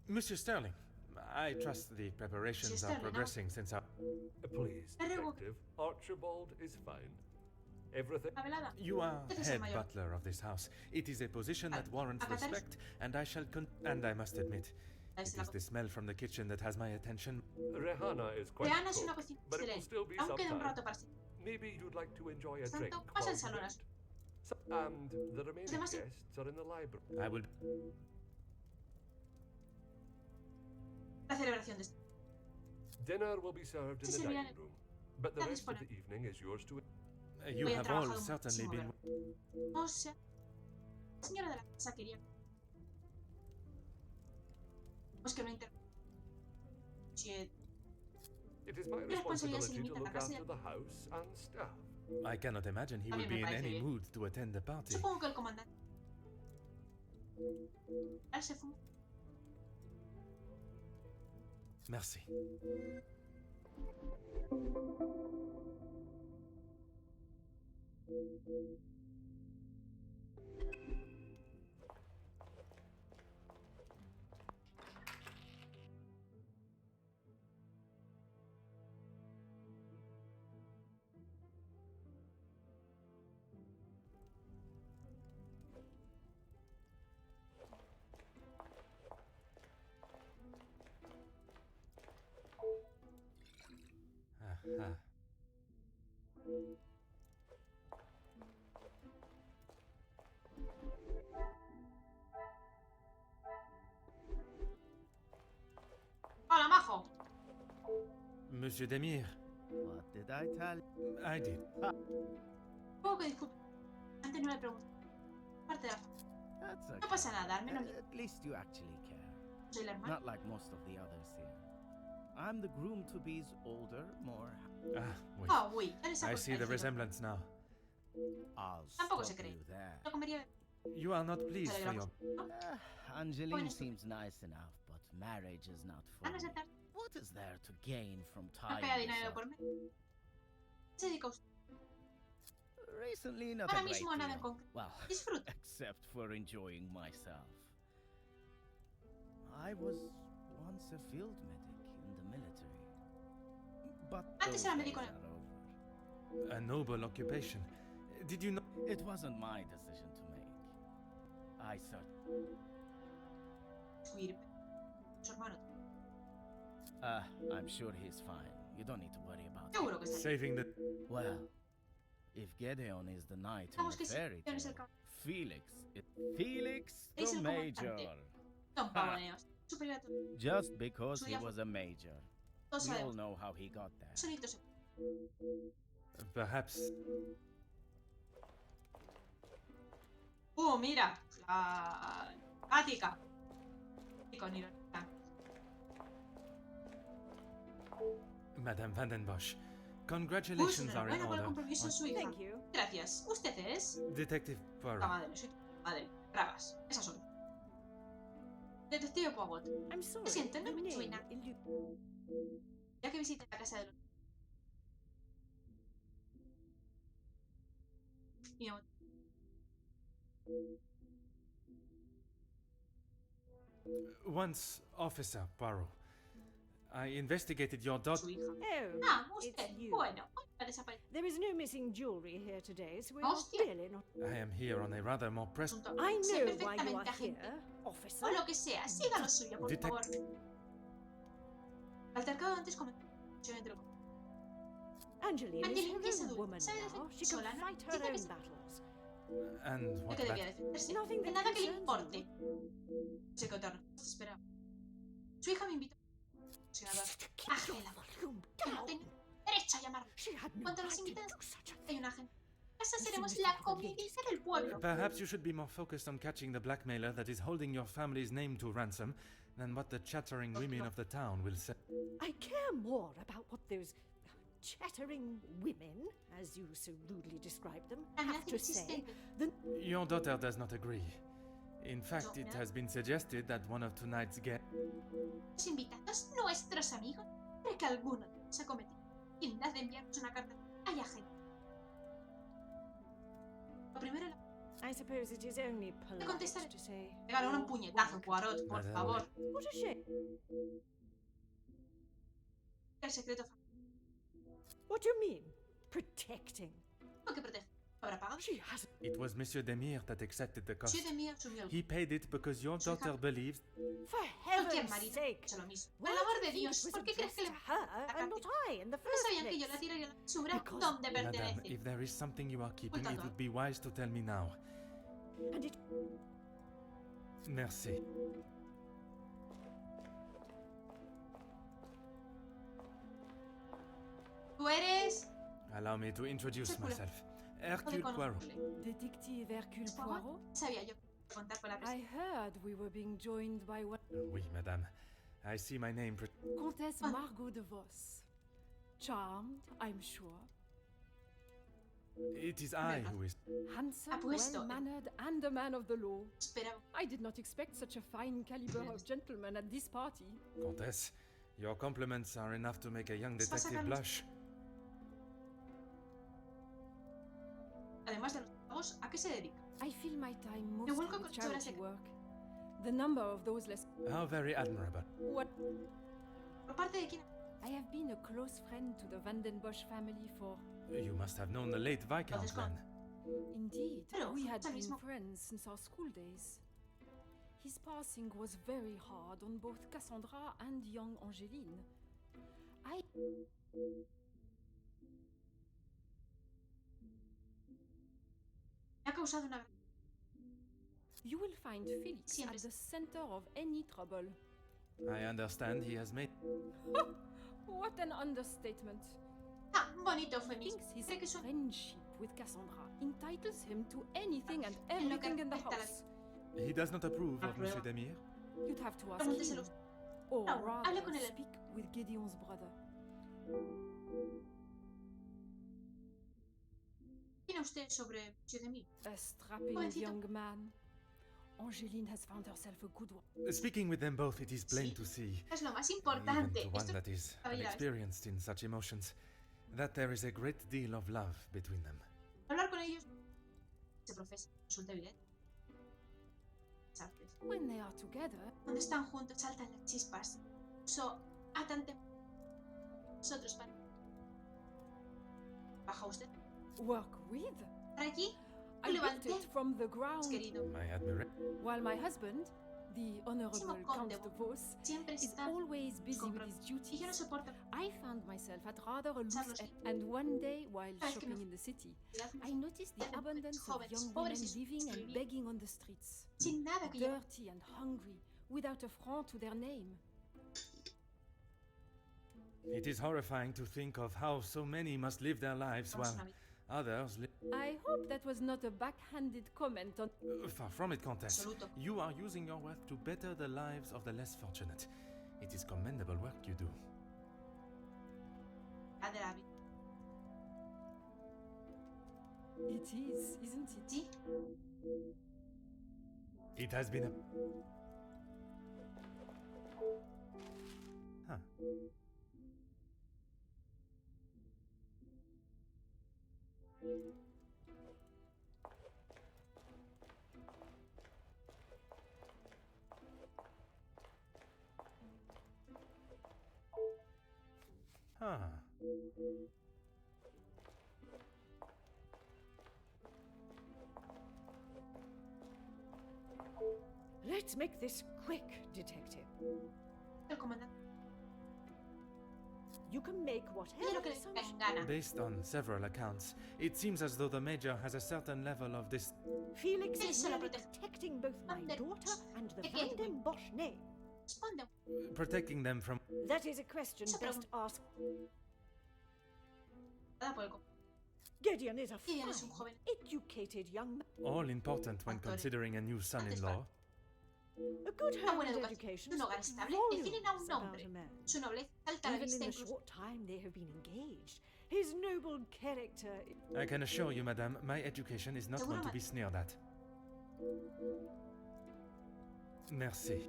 Monsieur Sterling, I trust the preparations Sterling, are no? progressing since our... Please, Le ruego- detective, Archibald is fine. Everything. La velada. You are Usted es el head mayor. butler of this house. It is a position that warrants Agatha, respect, and I shall and I must admit, Es it la is the smell from the kitchen that has my attention. Rehana is quite Reana es una cook, cocina but it will excelente. still be Aún some queda un time. rato para sí. Maybe you'd like to enjoy a Santo, drink pasa while el you salón, wait. And the remaining Además, guests are in the library. I will... La celebración de este. Dinner will be served in Sí, the sí, mira, dining room, but the está rest of the disponible. evening is yours to. You Hoy han have all trabajado certainly muchísimo, been... ¿verdad? O sea, la señora de la casa quería. Pues que no interrumpa. Si It is my Mi responsabilidad se responsibility to limita a la look casa y after the house and staff. I cannot imagine he A mí would me be in parece any bien. mood to attend the party. Supongo que el comandante. Él se fuma. Merci. Ah. Hola, majo. Monsieur Demir, What did I tell you? I did. Supongo que disculpe. Antes no le pregunté. Parte de la familia. That's No okay. pasa nada, al menos At least you actually care. soy la hermana. Not like most of the others here. I'm the groom-to-be's older, more... Ah, wait. Oh, uy, ya les ha I puesto see the el giro. resemblance now. I'll Tampoco stop se cree. you there. No comería. You are not pleased Se for alegramos. your... ¿No? Angeline Bueno, seems nice enough, but marriage is not for Van a me. aceptar. What is there to gain from No tying pega dinero yourself? por medio. ¿Qué se dedica usted? Recently, not Ahora a great mismo nada en deal. concreto. Well, Disfruta. except for enjoying myself. I was once a field medic in the military. But Antes those era days médico en are over. A noble occupation. Did you know... It wasn't my decision to make. I certainly... Subir. Su hermano. I'm sure he's fine. You don't need to worry about it. Seguro que está bien. Saving the... Well, if Gedeon is the knight in Vamos the que sí, fairy Gedeon es tale, el caballero. Felix Es the el Major. comandante. Son pavoneos. Superior a todo. Just because Su he hija- was a major. Todos We all sabemos. know how he got there. Solito se. Perhaps... Mira. La. Ática. Y con ironía. Madame Vandenbosch, congratulations are in Enhorabuena por el order. compromiso de su hija. Thank you. Gracias. Usted es. Detective La Poirot. madre, soy tu madre. Bragas. Esas son. Detective Poirot. I'm sorry. Lo siento, no your me name suena. Ya que visite la casa de los. Mi amor. Once Officer Poirot, I investigated your daughter. Su hija. Oh, Ah, it's usted. you. Bueno, hoy ha desaparecido. There is no missing jewelry here today, so we're Hostia. really not... I am here on a rather more pressing... Asunto. I Sé know why you perfectamente, are agente. here, officer. O lo que sea, siga lo suyo, por Detect- favor. Altercado antes comenzó entre los. Angeline Angeline is es her own adulta, woman sabe now. defenderse She can sola, ¿no? fight her Siempre que own se- battles. And De what que debía that... defenderse. Nothing De that nada que le concerns importe. you. No sé qué otra respuesta esperaba. Su hija me invitó. Senador. Ángela. Que no tenía derecho a llamarme. She had no Cuanto a right los to invitantes, do such a hay thing. una agente. En casa seremos la comidilla del pueblo. Perhaps you should be more focused on catching the blackmailer that is holding your family's name to ransom than what the chattering women of the town will say. I care more about what those chattering women, as you so rudely describe them, La have amenaza to say inexistente. than Your daughter does not agree. In fact, it has been suggested that one of tonight's guests... Los invitados, nuestros amigos, cree que alguno de ellos ha cometido en vez de enviarnos una carta. Hay agente. Lo primero era I suppose it is only polite contestaré. to say. pegar un "Oh, puñetazo, welcome." Poirot, por Madame. favor. What a shame. El secreto What do you mean? Protecting. que protege. ¿Habrá pagado? She has. It was Monsieur Demir that accepted the cost. Monsieur de mí asumió el He paid it because your Su hija- daughter believes... For Cualquier heaven's marido sake. ha hecho lo mismo. Why Por el amor do de you think Dios, it was ¿por qué crees que le addressed to her and not I in the no first sabían que yo la place? tiraría a la basura? Because- ¿Dónde Madame, pertenece? if there is something you are keeping, it Ocultando. would be wise to tell me now. And it. Merci. Tú eres. Allow me to introduce Circula. myself. No Hercules te Poirot. conozco. Detective Hercules Poirot. Poirot? Sabía yo contar con la I presencia. heard we were being joined by what? Oui, madame. I see my name... Comtesse Ah. Margot de Vos. Charmed, I'm sure. It is I who is... Handsome, Apuesto. well-mannered, and a man of the law. Esperaba. I did not expect such a fine caliber of gentleman at this party. Comtesse, your compliments are enough to make a young Vas a detective sacarnos- blush. Además de los pagos, ¿a qué se dedica? I fill my time Me mostly vuelco con with las horas charity de- work. The number of those less... How very admirable. What? ¿Por parte de quién? I have been a close friend to the Vandenbosch family for... You must have known the late Viscount Entonces, then. Indeed, Pero, we had al been mismo- friends since our school days. His passing was very hard on both Cassandra and young Angeline. causado una... You will find Felix Siempre at the center of any trouble. I understand he has made... What an understatement. Ah, bonito He eufemismo. thinks his Cree que es un... friendship with Cassandra entitles him to anything and En lo que everything in the respecta a la house. He does not approve of Monsieur Aprueba. Demir? You'd have to ask Pregúnteselo him. usted. Or No, hable rather, con él. speak with Gideon's brother. ¿Qué opina usted sobre Monsieur Demir? A strapping Jovencito. young man. Angeline has found herself a good one. Speaking with them both, it is plain Sí. to see, Es lo más even importante. to one Esto that is sabía esto. inexperienced in such emotions, that there is a great deal of love between them. Hablar con ellos se profesa. Resulta evidente. ¿Sabes? When they are together, Cuando están juntos saltan las chispas. Eso atan nosotros para... Baja usted. work with. Para aquí. I built Levanté. it from the ground. Querido. My admiration. While my husband, the Honorable Count de Vos, Siempre is está... always busy with his Y yo duties, no soporto... I found myself at rather a loose Charles, end. And one day, while Sabes que shopping me- in the city, Cuidado, I noticed the Jóvenes, abundance of jóvenes, young pobres women y living and vivir begging on the streets, sin nada que llevar. dirty and hungry, without a franc to their name. It is horrifying to think of how so many must live their lives Vamos while una vez. others live. I hope that was not a backhanded comment on. Far from it, Countess. Absoluto. You are using your wealth to better the lives of the less fortunate. It is commendable work you do. La de la vida. It is, isn't it? Sí. It has been a... Huh. Huh. Let's make this quick, Detective. El comandante. You can make Hace whatever lo que le assumption. venga gana. Based on several accounts, it seems as though the Major has a certain level of this... Felix Él is solo merely protege. protecting both my Van der daughter Bosch. and the ¿Qué Van quiere? den Bosch name. Responde. protecting them from... That is a question Esa best asked. Nada por el comandante. Gideon is a Gideon es un fine, joven. educated young man. All important when Actores. considering a new son-in-law. A good Una home buena and educación, education un hogar speak estable, definen a un volumes about hombre. a man. Su nobleza salta a la Even vista in the incluso. short time they have been engaged, his noble character. I can assure you, madame, my education is not one to be sneered at. Merci.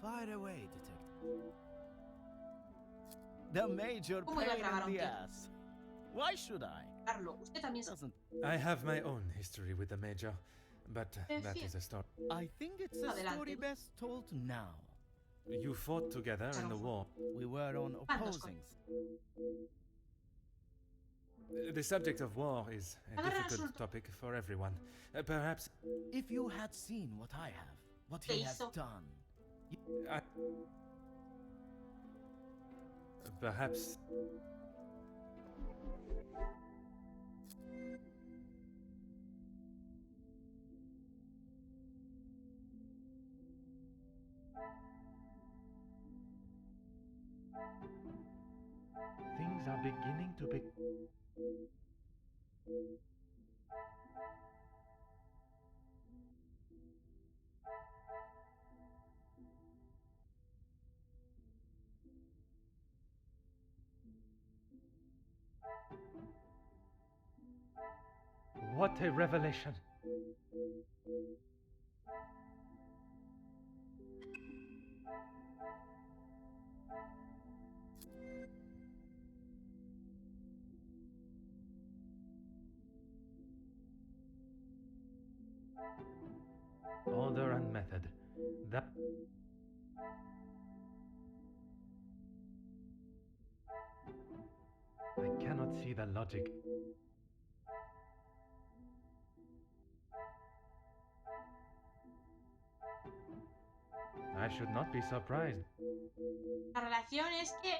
Fire away, detective. The major ¿Cómo iba a pain tragar a un in the tío? ass. Why should I? Carlo, usted también se... Doesn't. I have my own history with the Major, but En that fin. is a story. I think it's a Adelante. story best told now. You fought together in the war. We were on Bandos opposing. The subject of war is a Agarra difficult asunto. topic for everyone. Perhaps If you had seen what I have, what ¿Qué he has hizo? done, I... Perhaps... Things are beginning to be... What a revelation! Order and method. That... I cannot see the logic. I should not be surprised. La relación es que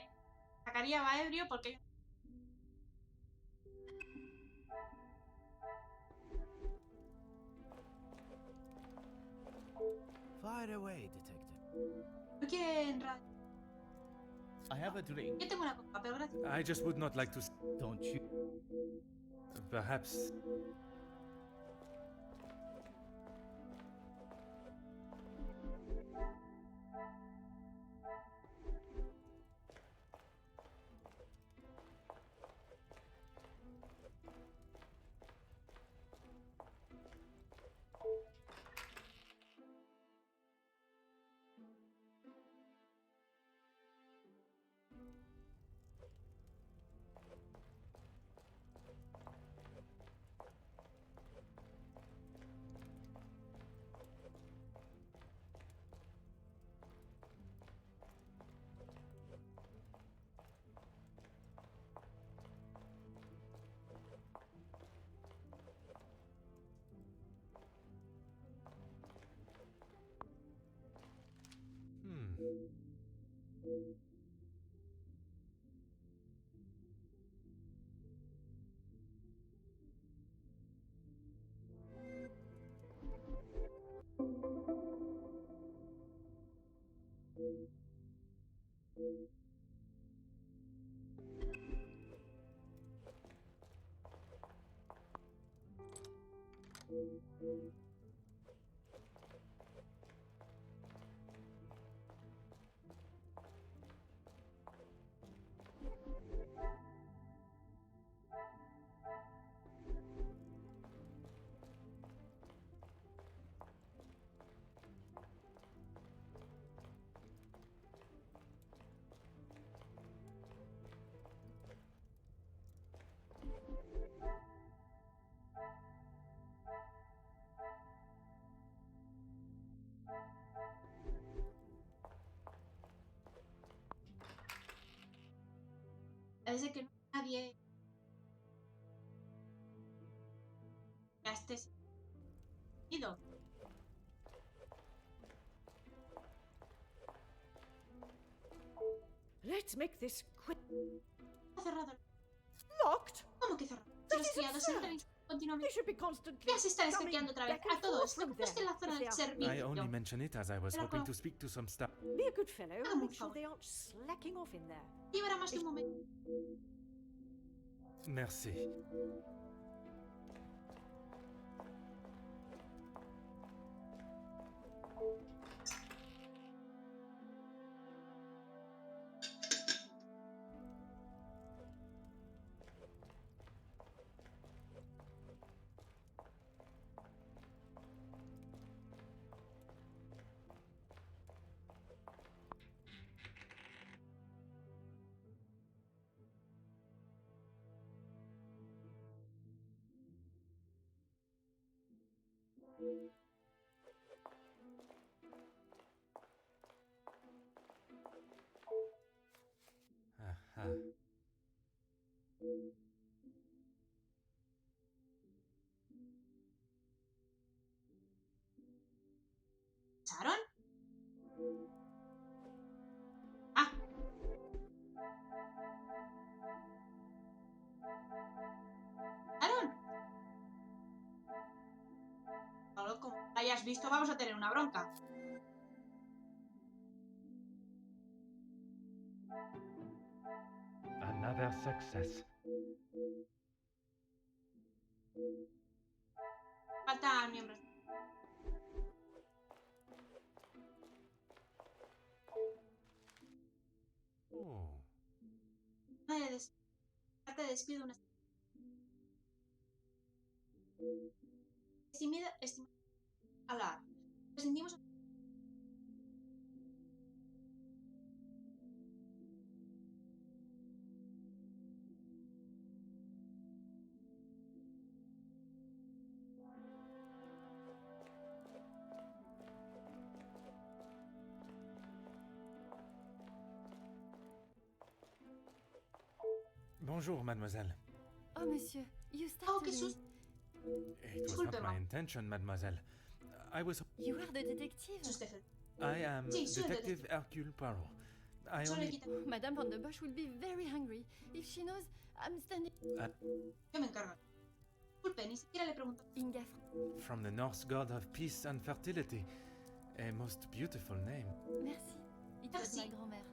sacaría va ebrio porque Fire away, detective. No quieren radio. I have a drink. Yo tengo una copa, pero gracias. I just would not like to. Don't you? Perhaps. Parece que nadie ya esté ido. Let's make this quick. Está cerrado. Locked? ¿Cómo que cerrado? Si That los is criados entran absurd. continuamente. They should be constantly Ya se están coming escaqueando otra vez. back A and todo forth esto. from ¿Cómo está en la zona there del if they are- I servicio? only mention it as I was Pero hoping como- to speak to some staff. Be a good fellow Hágame and un make sure favor. they aren't slacking off in there. Llevará más de un momento. Merci. Ajá. ¿Sharon? Ah. ¿Sharon? Solo como la hayas visto vamos a tener una bronca. Another success. Faltan miembros. Oh. Te despido una. Estimada. Hola. Presentimos. Bonjour, mademoiselle. Oh, monsieur, you Oh, startled qué me. susto. It was not Disculpe-moi. my intention, mademoiselle. I was. You are the detective. Usted. I am Sí, soy el Detective Hercules Poirot. I Solo only. quita. Madame Van der Bosch will be very hungry if she knows I'm standing. Yo me encargo. Disculpe, ni siquiera le pregunto. Inga. From the Norse god of peace and fertility. A most beautiful name. Merci. It was Merci. my grand-mère.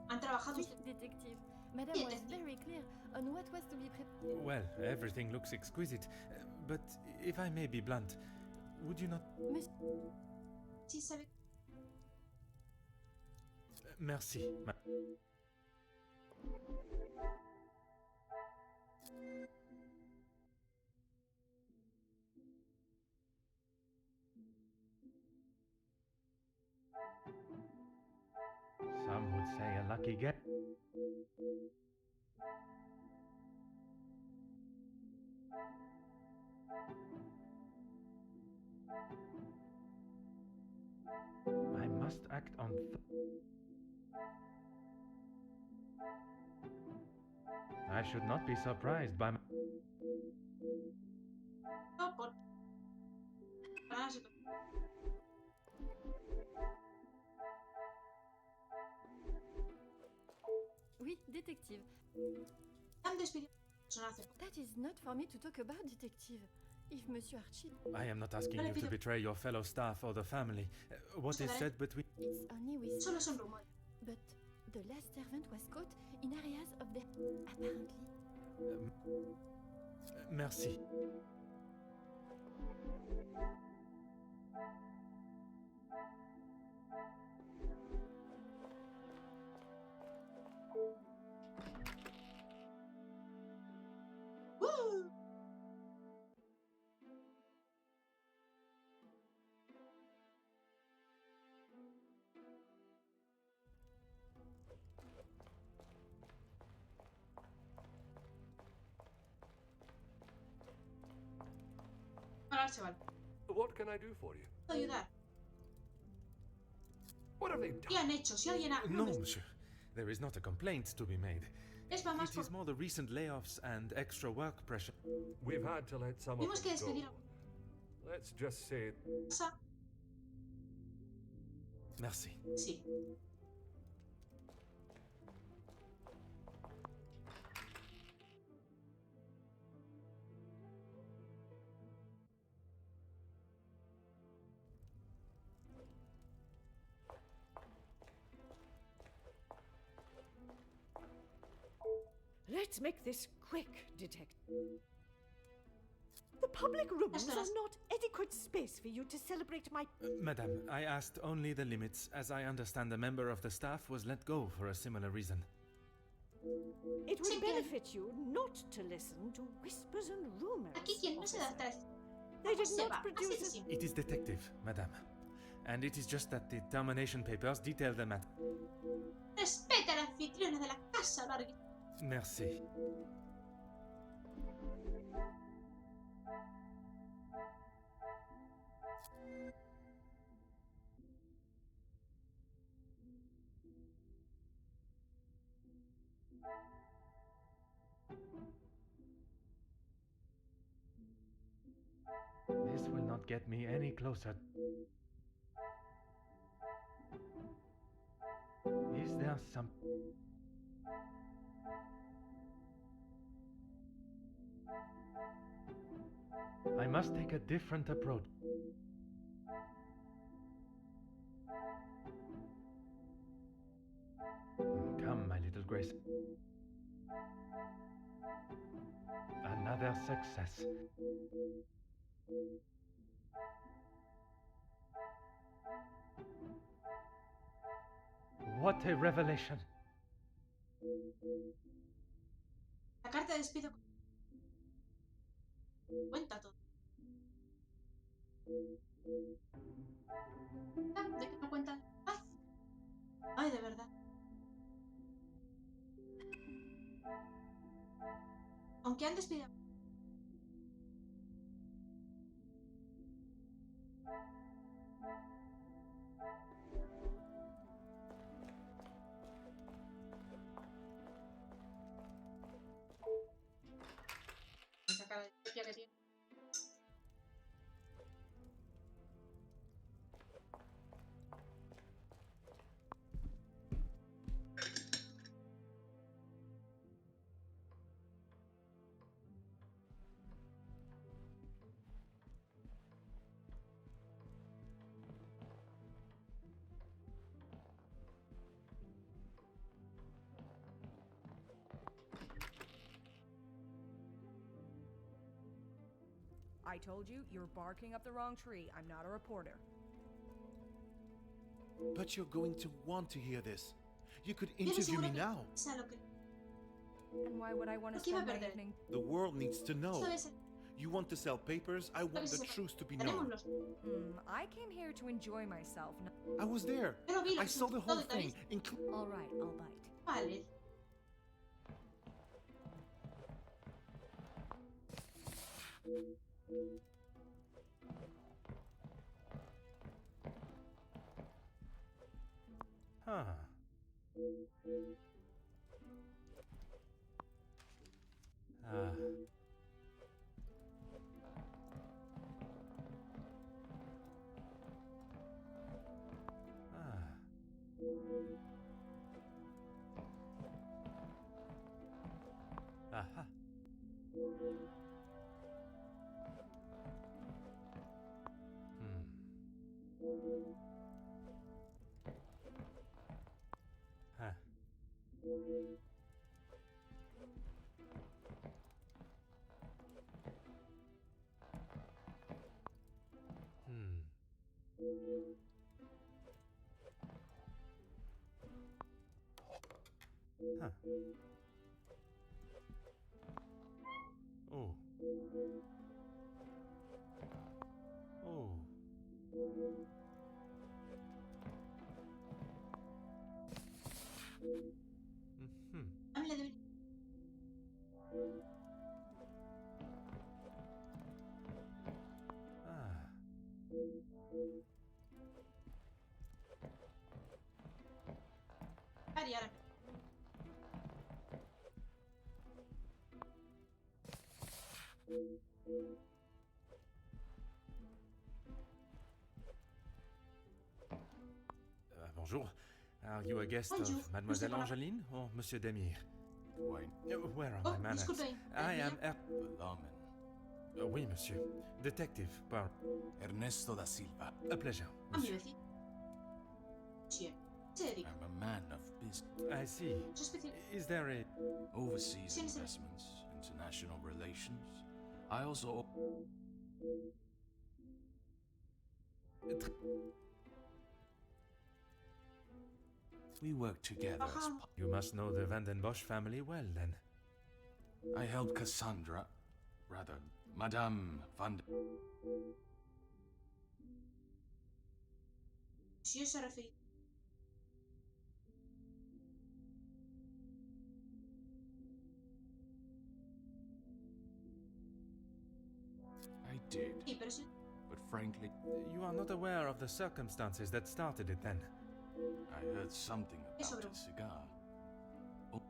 Han trabajado Oui, ustedes. detective. Madame was Detective. very clear on what was to be prepared. Well, everything looks exquisite. But if I may be blunt, would you not... Monsieur, Sí, sabe. Merci. Some would say a lucky get. I must act on. I should not be surprised by. No, por. Ah, se- oui, detective. Han despedido a un personaje. That is not for me to talk about, detective. If Monsieur Archie, I am not asking you to betray your fellow staff or the family. What is said between... it's only with. Solo son rumores. But the last servant was caught in areas of the. Apparently. Merci. ¡Uh! Ahora se va. What can I do for you? Puedo ayudar. What have they ¿Qué done? han hecho? Si alguien ha. No, monsieur. There is not a complaint to be made. Es va más It por. is more the recent layoffs and extra work pressure. We've had to let some of Tuvimos que them go. despedir a Let's just say casa. Merci. Sí. Let's make this quick, detective. The public rooms are not adequate space for you to celebrate my. Madame, I asked only the limits, as I understand a member of the staff was let go for a similar reason. It would benefit you not to listen to whispers and rumors. Aquí quien no se da officer. tras. They did Se va. not Así de produce. simple. It is detective, madame. And it is just that the termination papers detail the matter. Respeta a la anfitriona de la casa, Larry. Merci. This will not get me any closer. Is there some... I must take a different approach. Come, my little Grace. Another success. What a revelation! La carta de despido. Cuenta todo. ¿De qué me cuentan? ¡Paz! Ay, de verdad. Aunque han despedido. Esa cara de bestia que tiene. I told you, you're barking up the wrong tree. I'm not a reporter. But you're going to want to hear this. You could interview me now. And why would I want to spend my evening? The world needs to know. You want to sell papers? I want the truth to be known. I came here to enjoy myself. I was there. I saw the whole thing. All right, I'll bite. Vale. Huh. Aha. Huh. Huh. Oh. Oh. Bonjour. Are you a guest of Mademoiselle Angeline or Monsieur Demir? Where are my manners? I am oui, monsieur. Detective Poirot. Ernesto da Silva. A pleasure, monsieur. I'm a man of business. I see. Is there a... Overseas investments, international relations. I also... We work together as... You must know the Van den Bosch family well, then. I helped Cassandra... Rather, Madame Van den... I did. But frankly... You are not aware of the circumstances that started it, then? I heard something about a cigar. Oh,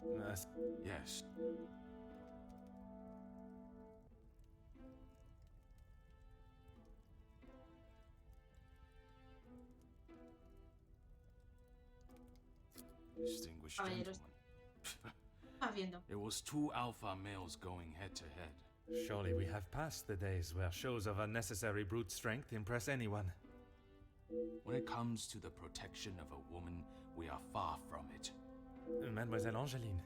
yes. Distinguished gentleman. It was two alpha males going head to head. Surely we have passed the days where shows of unnecessary brute strength impress anyone. When it comes to the protection of a woman, we are far from it. Mademoiselle Angeline,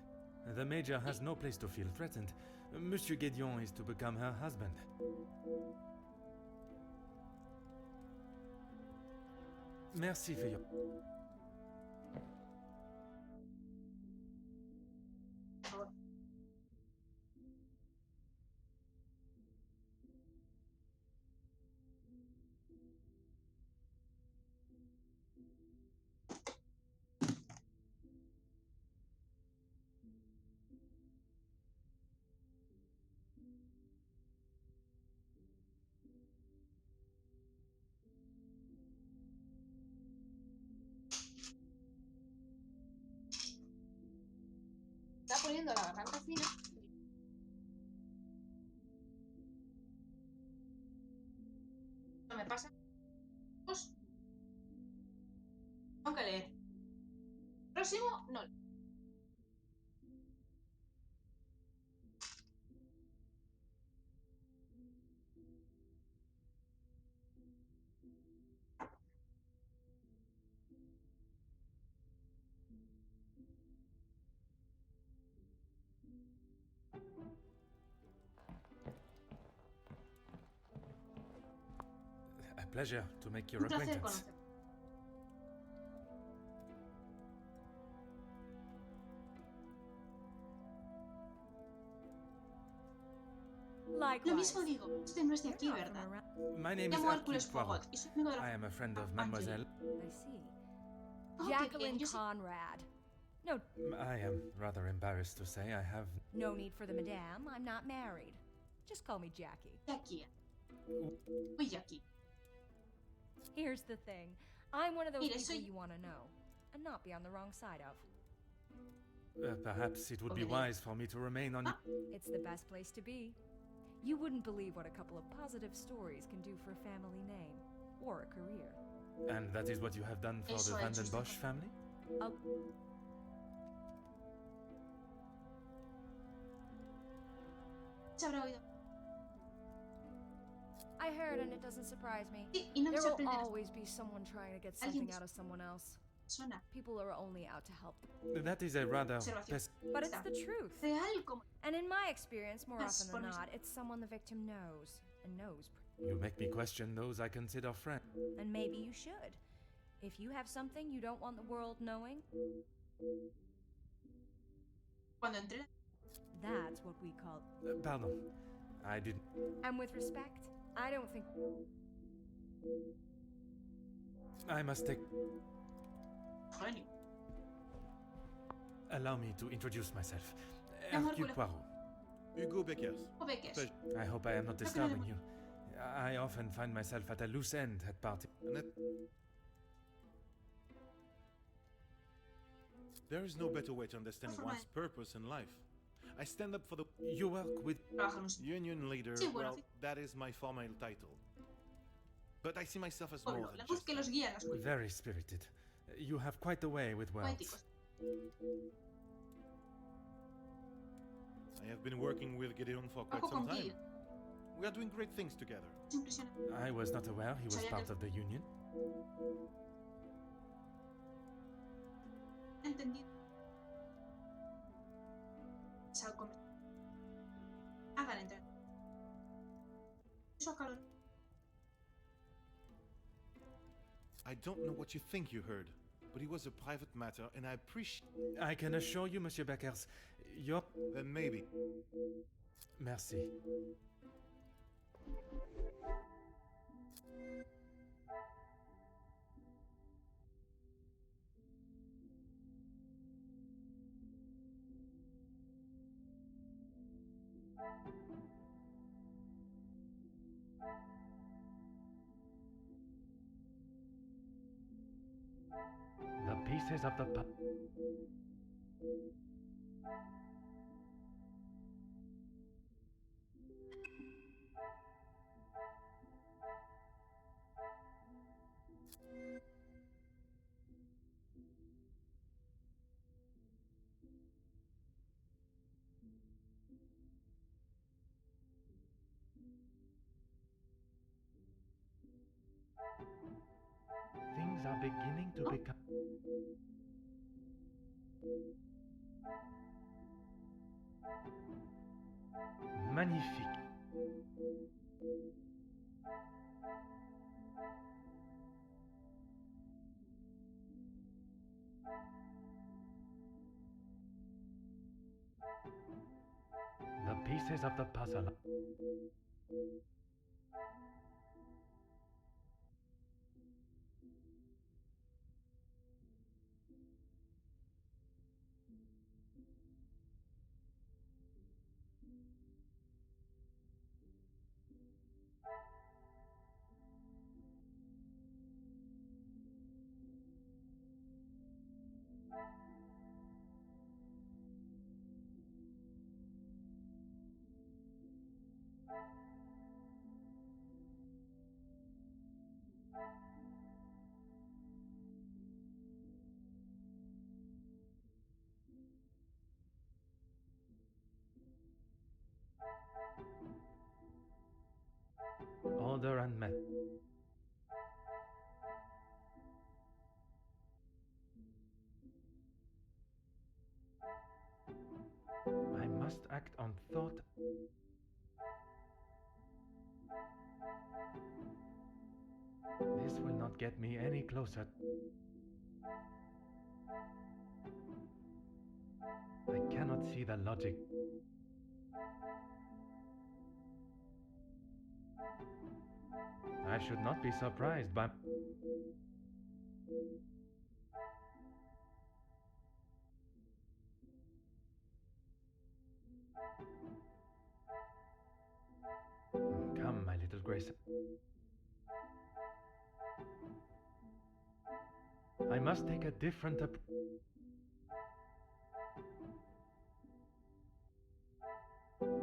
the Major has no place to feel threatened. Monsieur Gédion is to become her husband. Merci for your... Está poniendo la garganta fina. No me pasa. Tengo que leer. Próximo, no. pleasure to make your Un placer acquaintance. conocer. Lo Likewise. mismo digo, usted no es de aquí, You're not ¿verdad? from around- My name Me is llamo Hercules Hercules Poirot Poirot. y soy amigo de la I am a friend of familia Mademoiselle. I see. Oh, qué Jacqueline bien, yo soy- Conrad. No, I am rather embarrassed to say I have... no need for the madame. I'm not married. Just call me Jackie. Jackie. Uy, Jackie. Here's the thing. I'm one of those Mire, people soy- you want to know and not be on the wrong side of. Perhaps it would be Okay. wise for me to remain on... It's the best place to be. You wouldn't believe what a couple of positive stories can do for a family name or a career. And that is what you have done for Eso the ha hecho Van den usted Bosch family? Oh, Se habrá oído. I heard, and it doesn't surprise me. Sí, y no me There will sorprende. always be someone trying to get Alguien something out of someone else. Suena. People are only out to help them. That is a rather... Observación. but it's the truth. Real como... And in my experience, more Yes, often than por not, it's someone the victim knows, and knows. You make me question those I consider friends. And maybe you should. If you have something you don't want the world knowing, Cuando entré... that's what we call. Pardon. I didn't... And with respect, I don't think. I must take... Genio. Allow me to introduce myself. Llamo Hercule Hercule. Poirot. Hugo Beckers. O Beckers. Pleasure. I hope I am not disturbing you. I often find myself at a loose end at parties. There is no better way to understand For one's my- purpose in life. I stand up for the You work with... Trabaja en un sitio. union leader. Sí, bueno, Well, sí. that is my formal title. But I see myself as more Pueblo. than La luz just que los guía a las culturas. Very spirited. You have quite the way with words. Poéticos. I have been working with Gideon for quite Trabajo some con time. Gideon. We are doing great things together. Es impresionante. I was not aware he was Sabía part que- of the union. Entendido. Esa conversación. Hagan entrar. Eso calor. I don't know what you think you heard, but it was a private matter, and I appreciate. I can assure you, Monsieur Beckers, your... Then maybe. Merci. The pieces of the things are beginning to become magnifique. The pieces of the puzzle. Order and method. I must act on thought. This will not get me any closer. I cannot see the logic. I should not be surprised by... Come, my little Grace. I must take a different approach.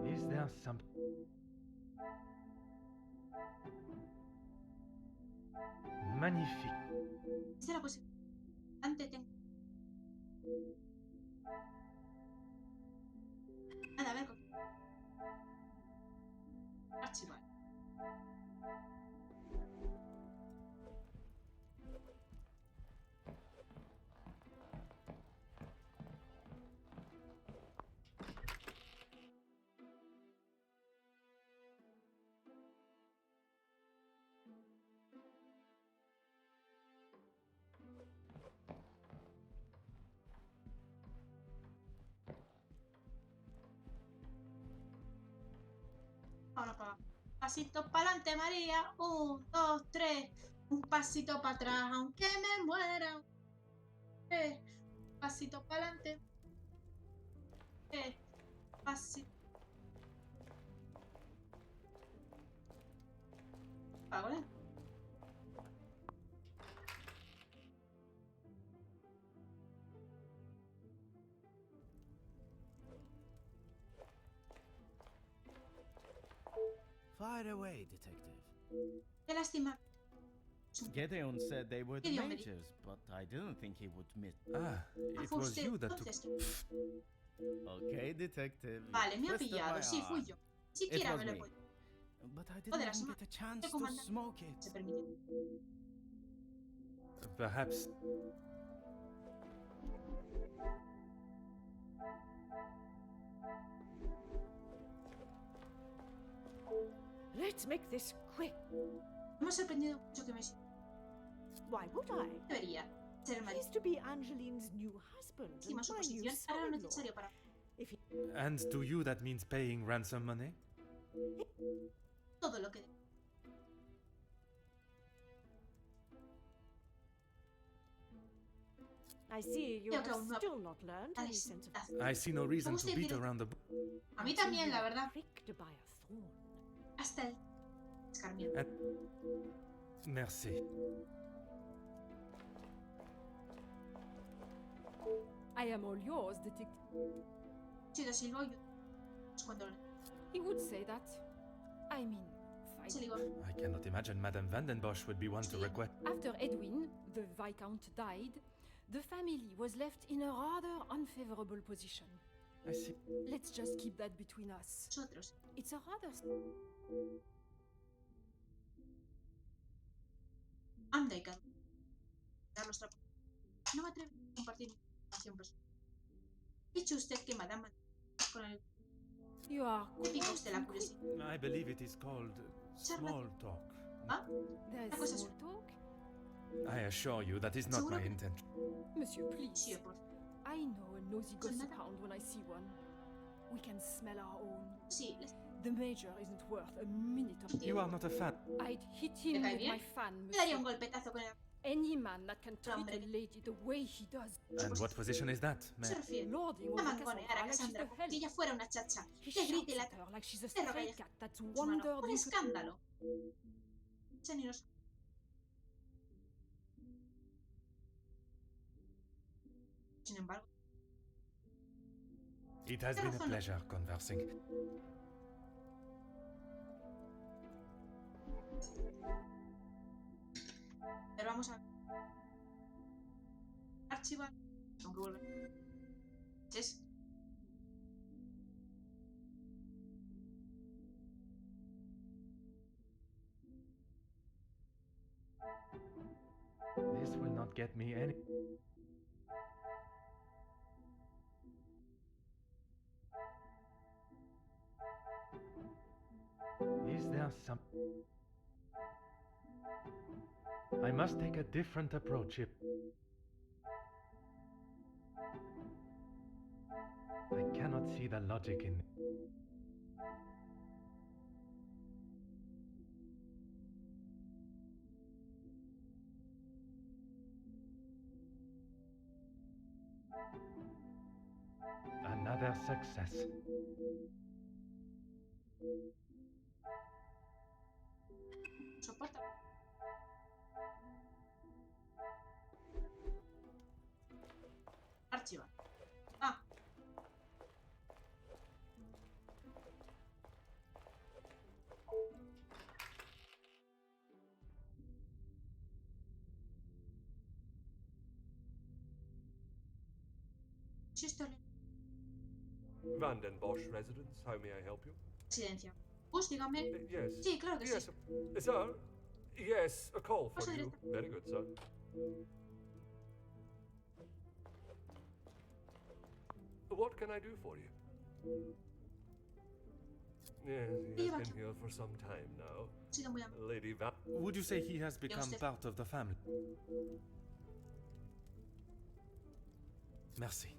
Is there some... Magnifique. Esa era posible. Ante tengo. Nada, a ver. Archivar. Ahora para pasito para adelante, María. 1, 2, 3. Un pasito para atrás, aunque me muera. Pasito para adelante. Pasito. ¿Ahora? Fire away, detective. Qué lástima. Gedeon said they were the Gideon, majors, but I didn't think he would miss. Ah, it was you that took... Okay, detective. Vale, me ha Twisted pillado. my Sí, fui arm. yo. Siquiera It me lo he was me. podido. But I Joder, didn't even get a chance to comandante. smoke it. Se permite. Perhaps... Let's make this quick. Me ha sorprendido mucho que me... Why would I? Debería ser el marido. He's to be Angeline's new husband and Encima su my new posición hará lo son-in-law. necesario para... If he... And to you that means paying ransom money? Todo lo que... I see you Creo have que aún no... still not learned any sense of I see no reason to beat around the bush. A mí también, la verdad. pricked by a thorn. Hasta el... escarmiento. Merci. I am all yours, detective. Chido Silvo, yo... Cuando... He would say that. I mean, Se fine. digo... I cannot imagine Madame Vandenbosch would be one to regret. After Edwin, the Viscount, died, the family was left in a rather unfavorable position. I see. Let's just keep that between us. Nosotros. It's a rather... Anda y cada... Dar los trapos. No me atrevo a compartir información personal. Dicho usted que Madame... Con el... You are Típico de la curiosidad. I believe it is called small talk. ¿Ah? There's La cosa es... small talk. I assure you that is not Seguro my que- intention. Monsieur, please. Sí, por... I know a nosy gossip nada. hound when I see one. We can smell our own. Sí, les... The Major isn't worth a minute of You are not a fan. I'd hit him cae with bien? my fan, Le daría monsieur. un golpetazo con el... Any man that can treat Hombre. a lady the way he does, And what position is that, Se ma'am? refiere lording a over mangonear a Cassandra like she's Cassandra the como hell. si ella fuera una chacha. He Que grite shouts la... at her like she's a Perro stray callejero. cat that's Su mano. wandered Un into... escándalo. Ese ni los... Sin embargo... It has been a pleasure conversing. Pero vamos a... Archivar... Aunque vuelva... Es... This will not get me any... Is there some... I must take a different approach if... I cannot see the logic in... Another success. Soporta. Archiva. Ah. Van den Bosch residence, how may I help you? Residencia. Pues dígame. Yes. Sí, claro que Yes, sí. sir. Yes, a call for Paso you. directo. Very good, sir. What can I do for you? Yes, he has been here for some time now. Lady Van... Would you say he has become part of the family? Merci.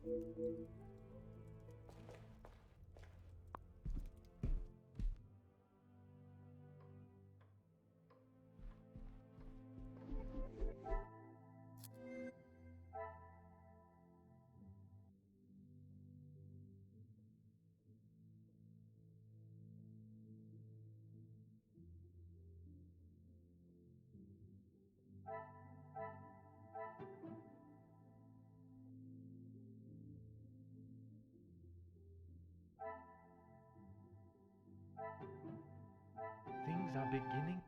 Things are beginning...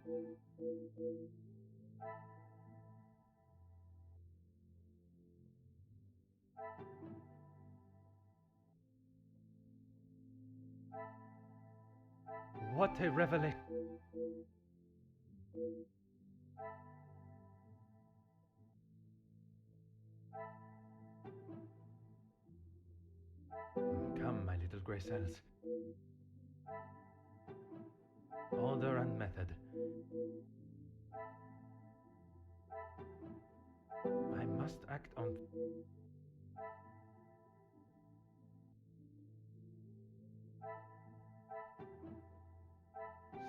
What a revelation! Come, my little grey cells. Order and method. I must act on...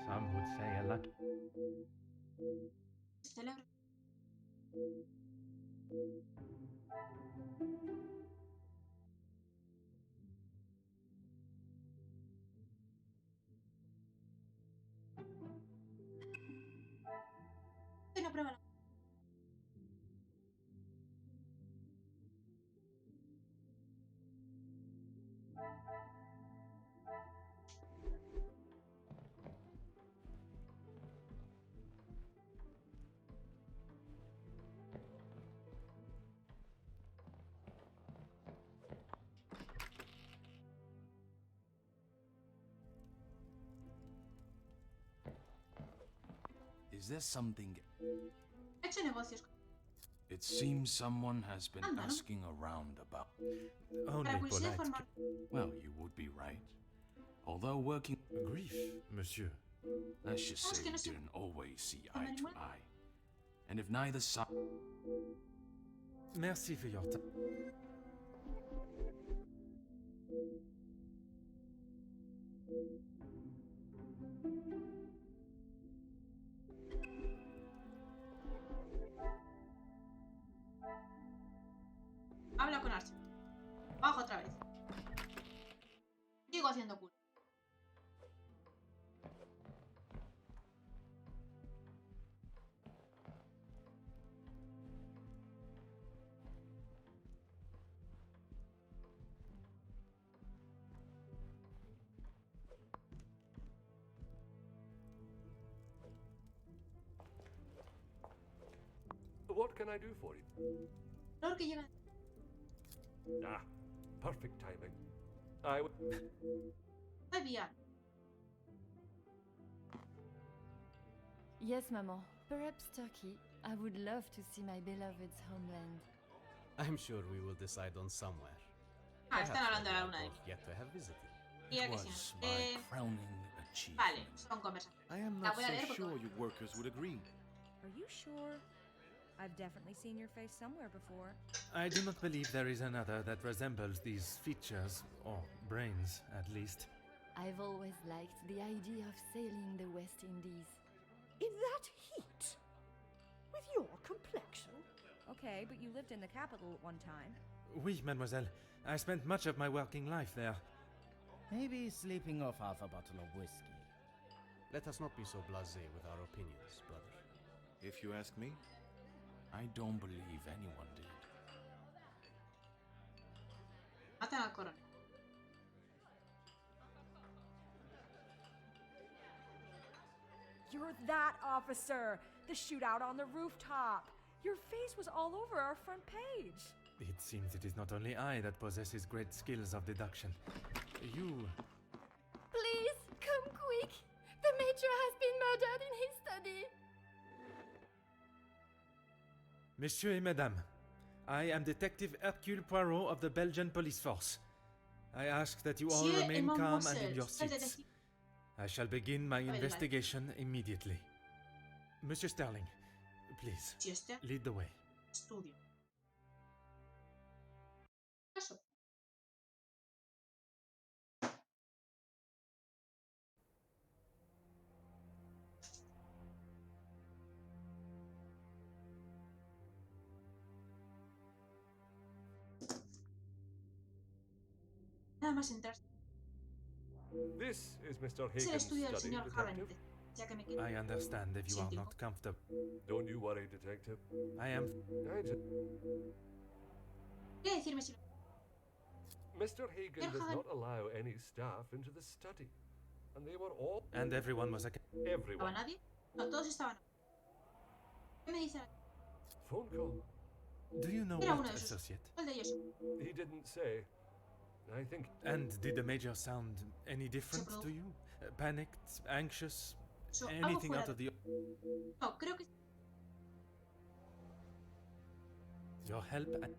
Some would say a lucky... No, pruébalo. Is there something... He hecho negocios. It seems someone has been asking around about... Only polite. Well, you would be right. Although working... Grief, monsieur. Let's just say we didn't always see eye to eye. And if neither side... Merci for your time. Habla con Archie. Bajo otra vez. Sigo haciendo culo. What can I do for you? Flor que llega. Ah, perfect timing. I would... Muy bien. Yes, Maman. Perhaps Turkey. I would love to see my beloved's homeland. I'm sure we will decide on somewhere. Están hablando de la luna de miel. Yet to have visited. Diga que sí. Vale, son conversaciones. I am not so sure you workers would agree. Are you sure? I've definitely seen your face somewhere before. I do not believe there is another that resembles these features, or brains, at least. I've always liked the idea of sailing the West Indies. In that heat? With your complexion? Okay, but you lived in the capital at one time. Oui, mademoiselle. I spent much of my working life there. Maybe sleeping off half a bottle of whiskey. Let us not be so blasé with our opinions, brother. If you ask me, I don't believe anyone did. Matan al coronel. You're that officer! The shootout on the rooftop! Your face was all over our front page! It seems it is not only I that possesses great skills of deduction. You... Please, come quick! The Major has been murdered in his study! Messieurs et Mesdames, I am Detective Hercules Poirot of the Belgian police force. I ask that you all remain calm and in your seats. I shall begin my investigation immediately. Monsieur Sterling, please, lead the way. Estudio. Eso. Nada más entrar. This is Mr. Es el Hagen's estudio del study, señor Detective. Harrington, ya que me quedo. I understand if you are not comfortable. Don't you worry, Detective. I am... ¿Qué decirme si... Mr. Hagen does not allow any staff into the study. And they were all... And everyone was... Everyone. ¿Estaba nadie? No, todos estaban... ¿Qué me dice? Phone call. Do you know Era uno what, de esos. associate? ¿Cuál de ellos? He didn't say. I think... And did the Major sound any different to you? Panicked, anxious, anything out of the... No, creo que... Your help and...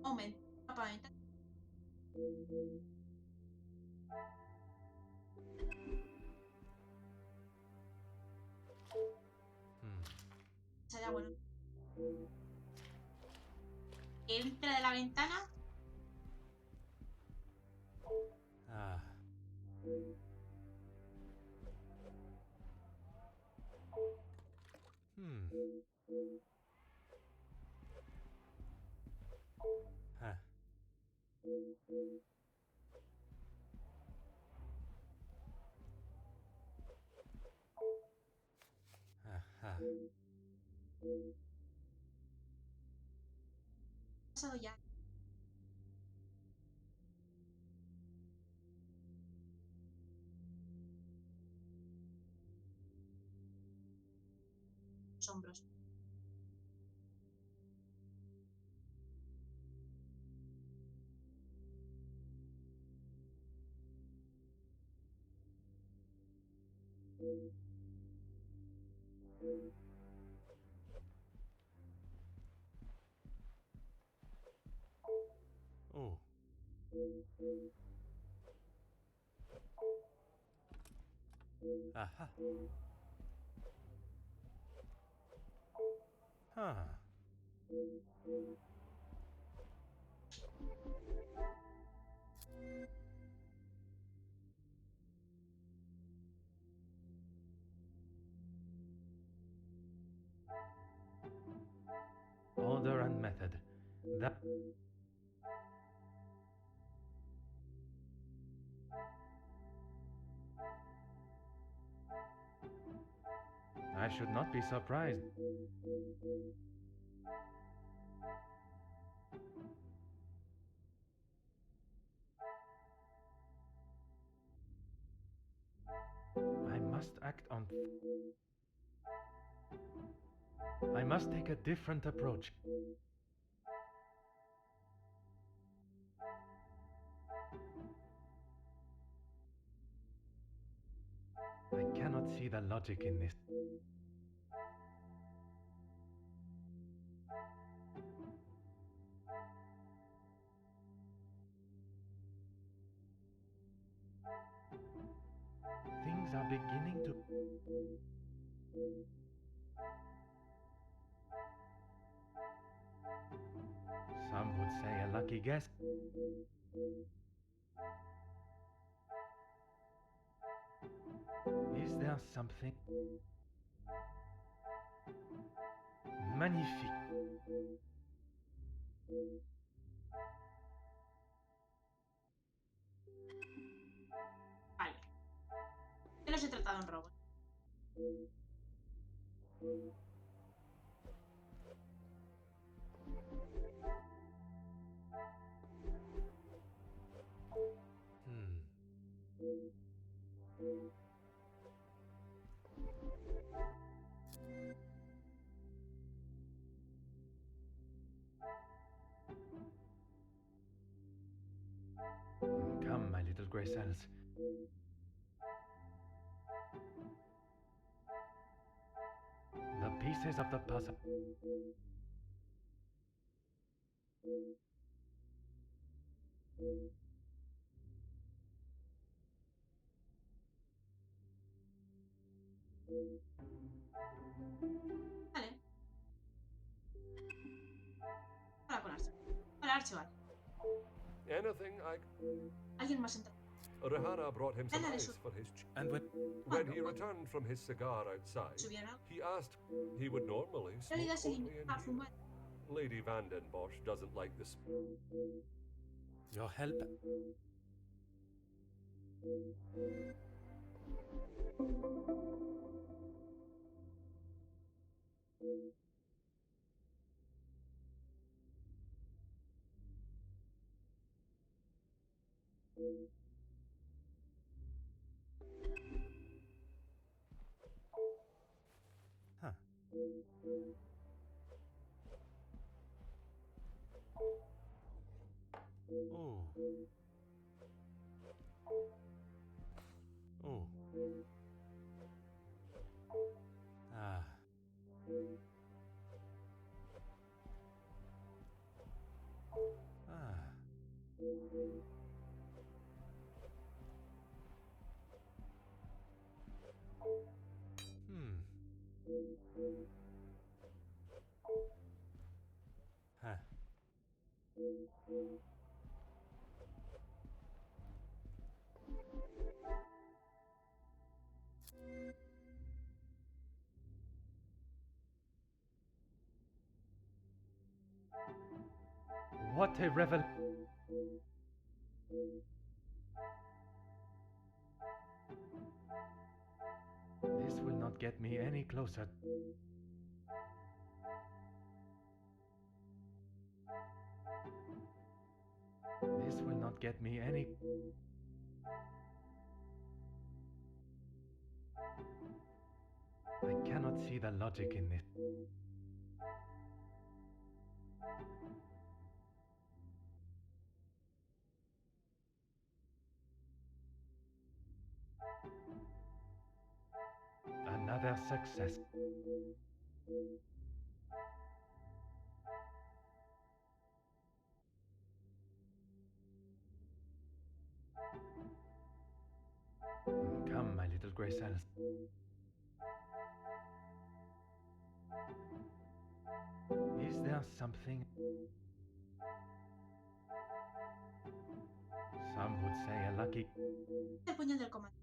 Momento. Apagamiento. Sería bueno. Entra de la ventana. Ah. Huh. Ajá. Pasado ya. Hombros. Oh. Aha. Huh. Order and method. That... I should not be surprised. must act on... I must take a different approach. I cannot see the logic in this. Things are beginning to... Some would say a lucky guess. Is there something magnifique? Vale. Yo los he tratado en robo. Come, my little grey cells. The pieces of the puzzle. Vale. Hola con Archie. Hola Archibald. Anything I... Alguien más entra. Rihana brought him some ice for his... And when he returned from his cigar outside, he asked he would normally smoke only in here. Lady Vandenbosch doesn't like this. Your help? Huh. Oh. Oh. Ah. Ah. Huh. What a revel... This will not get me any closer. This will not get me any... I cannot see the logic in this. Another success. Come, my little grey cells. Is there something? Some would say a lucky... El puñal del comando.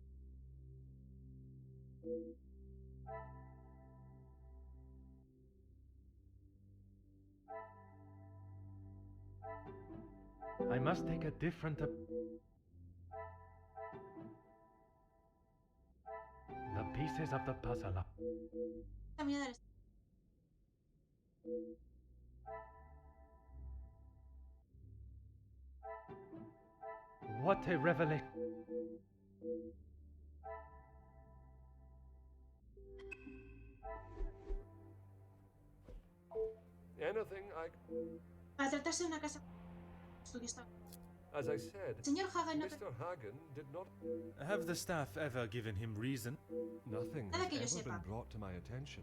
I must take a different... The pieces of the puzzle are... What a revelation! Anything I... Para tratarse de una casa... Estudio está... As I said, Señor Hagen no... Mr. Hagen did not... Have the staff ever given him reason? Nothing Nada que yo has ever sepa. been brought to my attention.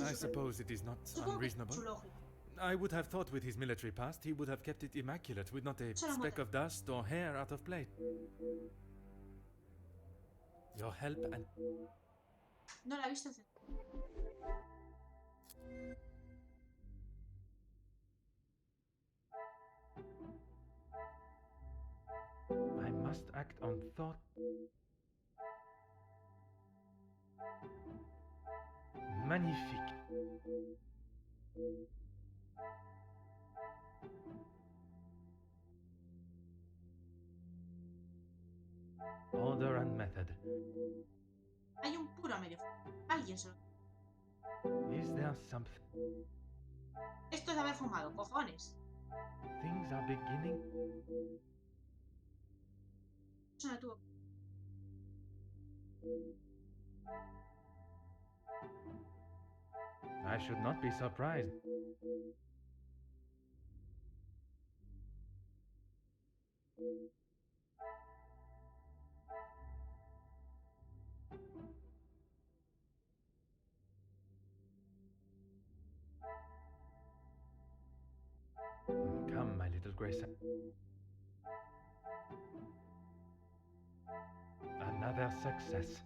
I suppose it is not Supongo que es unreasonable. su lógica. I would have thought with his military past he would have kept it immaculate with not a Solo speck muerte. of dust or hair out of place. Your help and... No la he visto. I must act on thought. Magnifique. Order and method. Hay un puro a medio. Alguien solo. Is there something? Esto es de haber fumado, cojones. Things are beginning. Eso no tuvo. I should not be surprised. Come, my little Grace. Another success.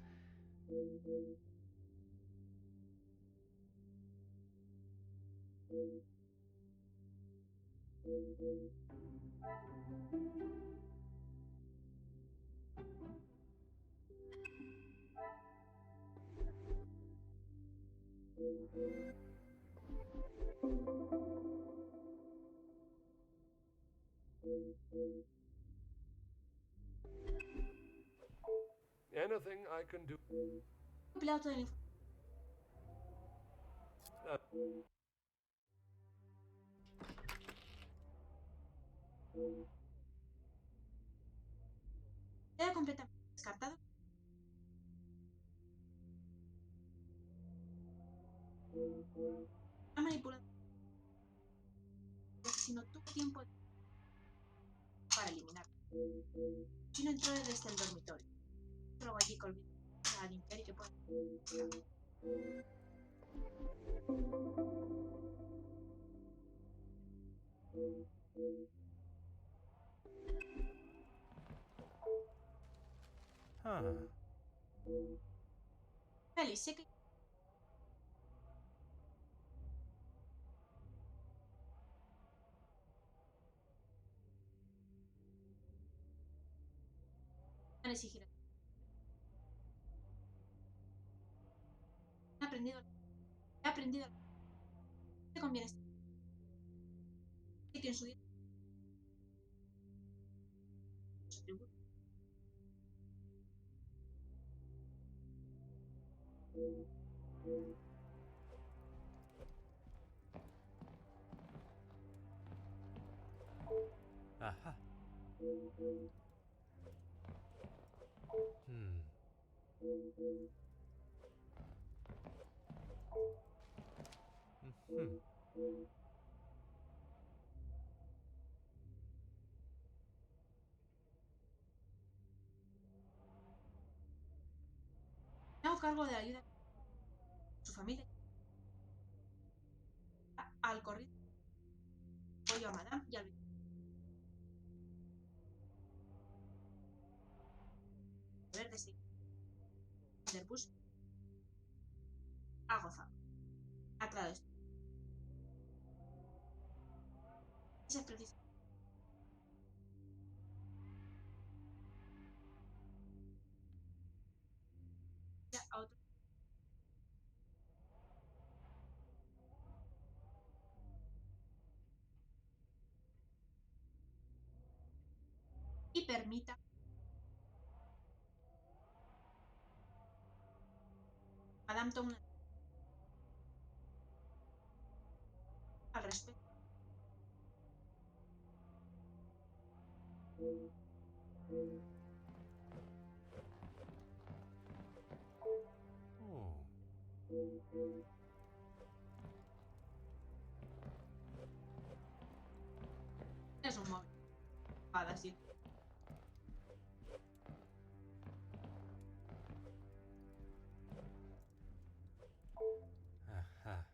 Anything I can do... Compilado todo el informe. Queda completamente descartado. Ha manipulado. Si no tuvo tiempo para eliminar. Si no entró desde el dormitorio. Luego allí con a limpiar y que pueda. Feliz, sé que... Van a exigir. He aprendido. Te conviene estar. Que en su día. Los atributos. Aha. Me hago cargo de la ayuda de su familia. Al corrido. Voy a Madame y al... Verde sí. Del bus. Ha gozado. Ha aclarado esto. Eso es preciso. Ya, a otro. Y permita Madame toma al respecto. Es un móvil. Nada, sí. Ajá.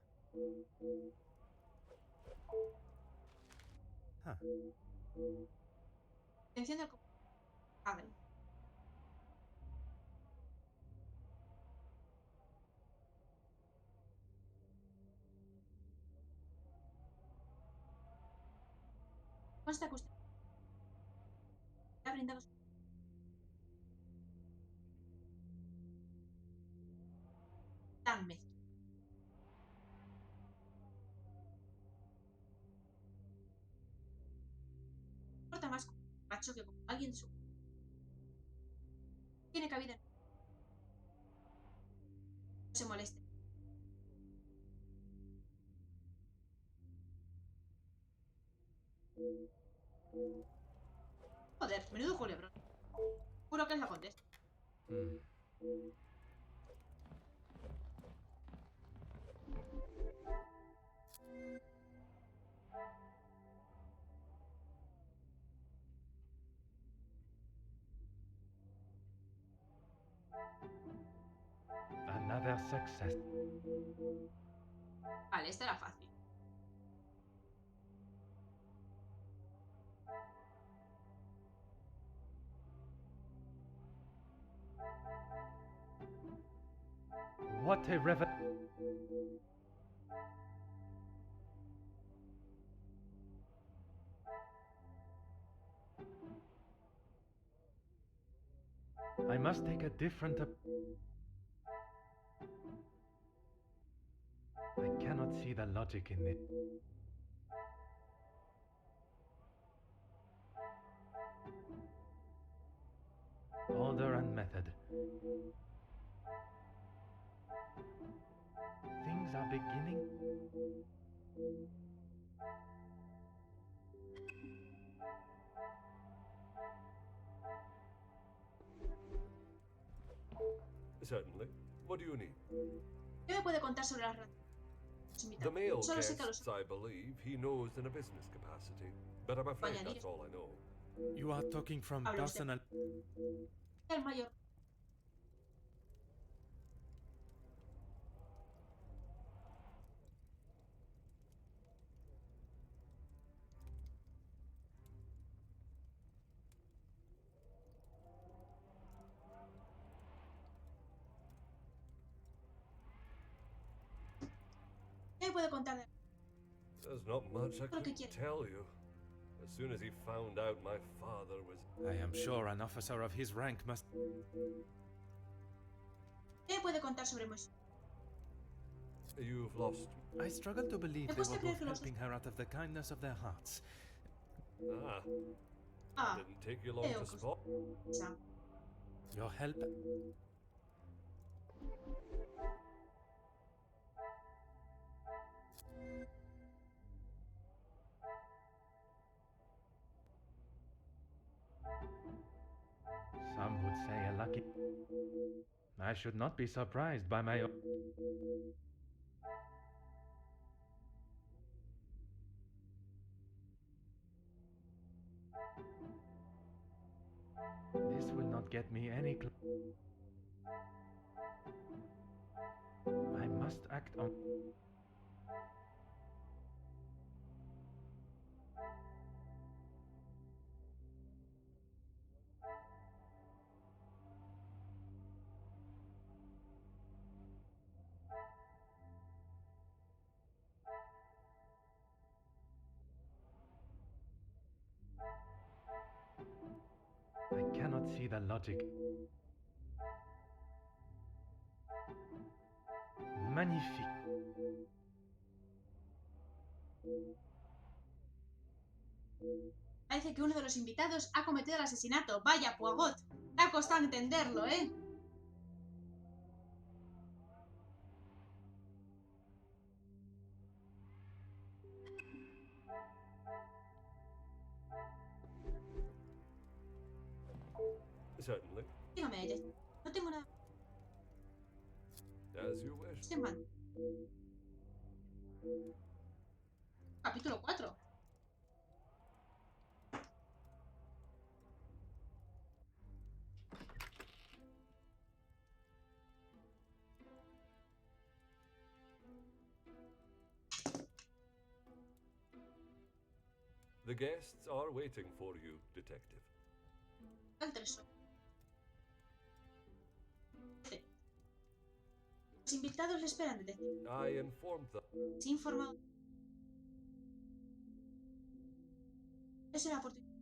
Ah. Enciende el abre. Consta que usted ha brindado tan mezcla. No importa más como macho que como alguien su. Tiene cabida. No se moleste. Joder, menudo culebrón. Juro que es la condesa. Another success. Vale, esta era fácil. What a revel... I must take a different... I cannot see the logic in it. Order and method. Things are beginning... Certainly. What do you need? ¿Qué me puede contar sobre las ratas? The male Solo sé que los... guests, I believe, he knows in a business capacity, but I'm afraid that's all I know. You are talking from personal... El mayor. ¿Qué me puede contar de... There's not much I can tell you. As soon as he found out my father was... I am sure an officer of his rank must... ¿Qué me puede contar sobre Moisés? You've lost... I struggle to believe they were both helping her out of the kindness of their hearts. Didn't take you long to spot. Your help... Some would say a lucky... I should not be surprised by my... This will not get me any... I must act on... I cannot see the logic. Magnifique. Parece que uno de los invitados ha cometido el asesinato. Vaya, Poirot. Te ha costado entenderlo, ¿eh? Certainly. Dígame, ella. No tengo nada. As you wish. Este man. Capítulo 4. The guests are waiting for you, detective. Los invitados le esperan, detective. I informed them. Se informado. Es una oportunidad.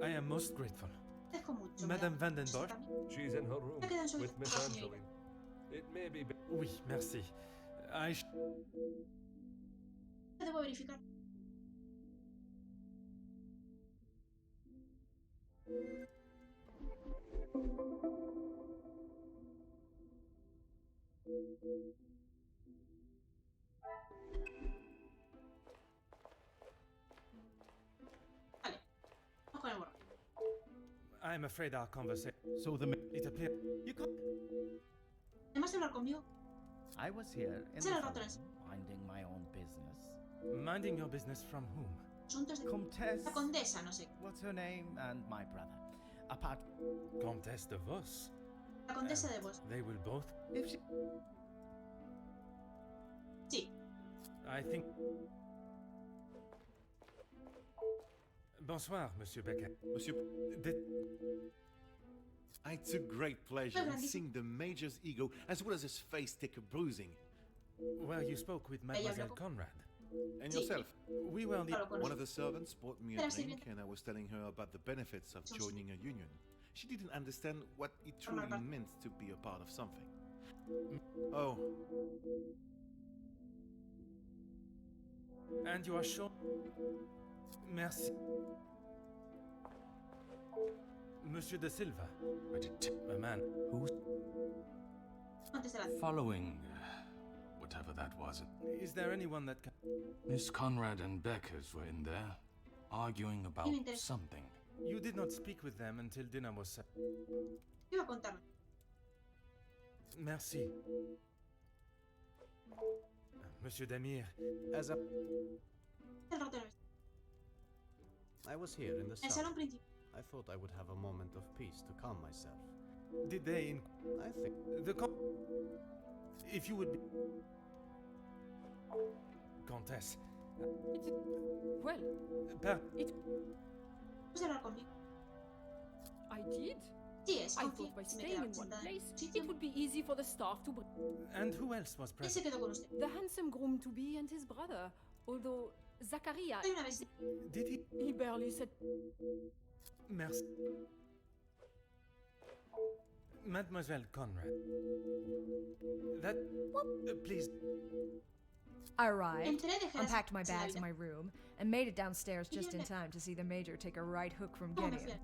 I am most grateful. Mucho, Madame Vandenborg? She's in her room with Miss Angeline. It may be... Oui, merci. Debo verificar. Vale. Vamos con el borro. I'm afraid our conversation... So it appears... You can't... Además de hablar conmigo. I was here in the phone, minding my own business. Minding your business from whom? Comtesse. La condesa, no sé. What's her name? And my brother. Apart. Comtesse de Vos. La condesa de Vos. They will both. If she... Sí. I think. Bonsoir, Monsieur Becker. Monsieur. It's a great pleasure in seeing the Major's ego as well as his face take a bruising. Well, you spoke with Mademoiselle Conrad. And yourself? We were the... One of the servants brought me a drink and I was telling her about the benefits of joining a union. She didn't understand what it truly meant to be a part of something. Oh. And you are sure? Merci. Monsieur de Silva. A man who's... Following... whatever that was. Is there anyone that can... Miss Conrad and Beckers were in there, arguing about something. You did not speak with them until dinner was set. Iba a contarme. Merci. Monsieur Damir, as a... I was here in the salon. I thought I would have a moment of peace to calm myself. Did they... I think... If you would be... Comtesse. Well... It... I did? Yes, I thought by staying in one place, it would be easy for the staff to... And who else was present? The handsome groom-to-be and his brother. Although, Zachariah... Did he? He barely said... Merci. Mademoiselle Conrad. That... please... I arrived, unpacked my bags in my room, and made it downstairs just in time to see the Major take a right hook from Gideon.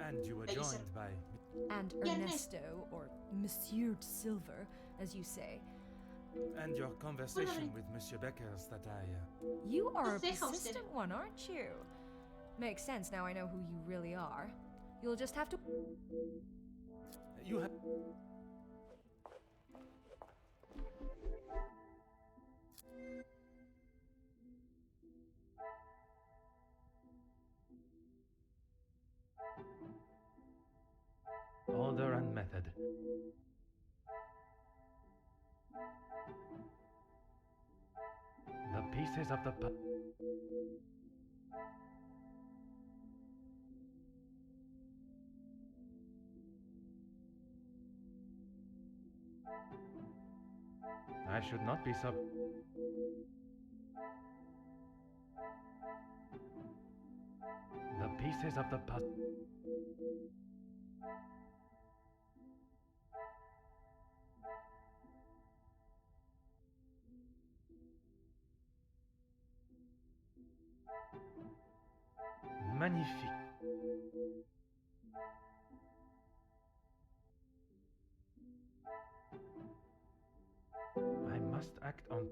And you were joined by... And Ernesto, or Monsieur Silver, as you say. And your conversation with Monsieur Beckers that I... You are a persistent one, aren't you? Makes sense now I know who you really are. You'll just have to... You have... Order and method. The pieces of the I should not be The pieces of the puzzle. Magnifique. I must act on...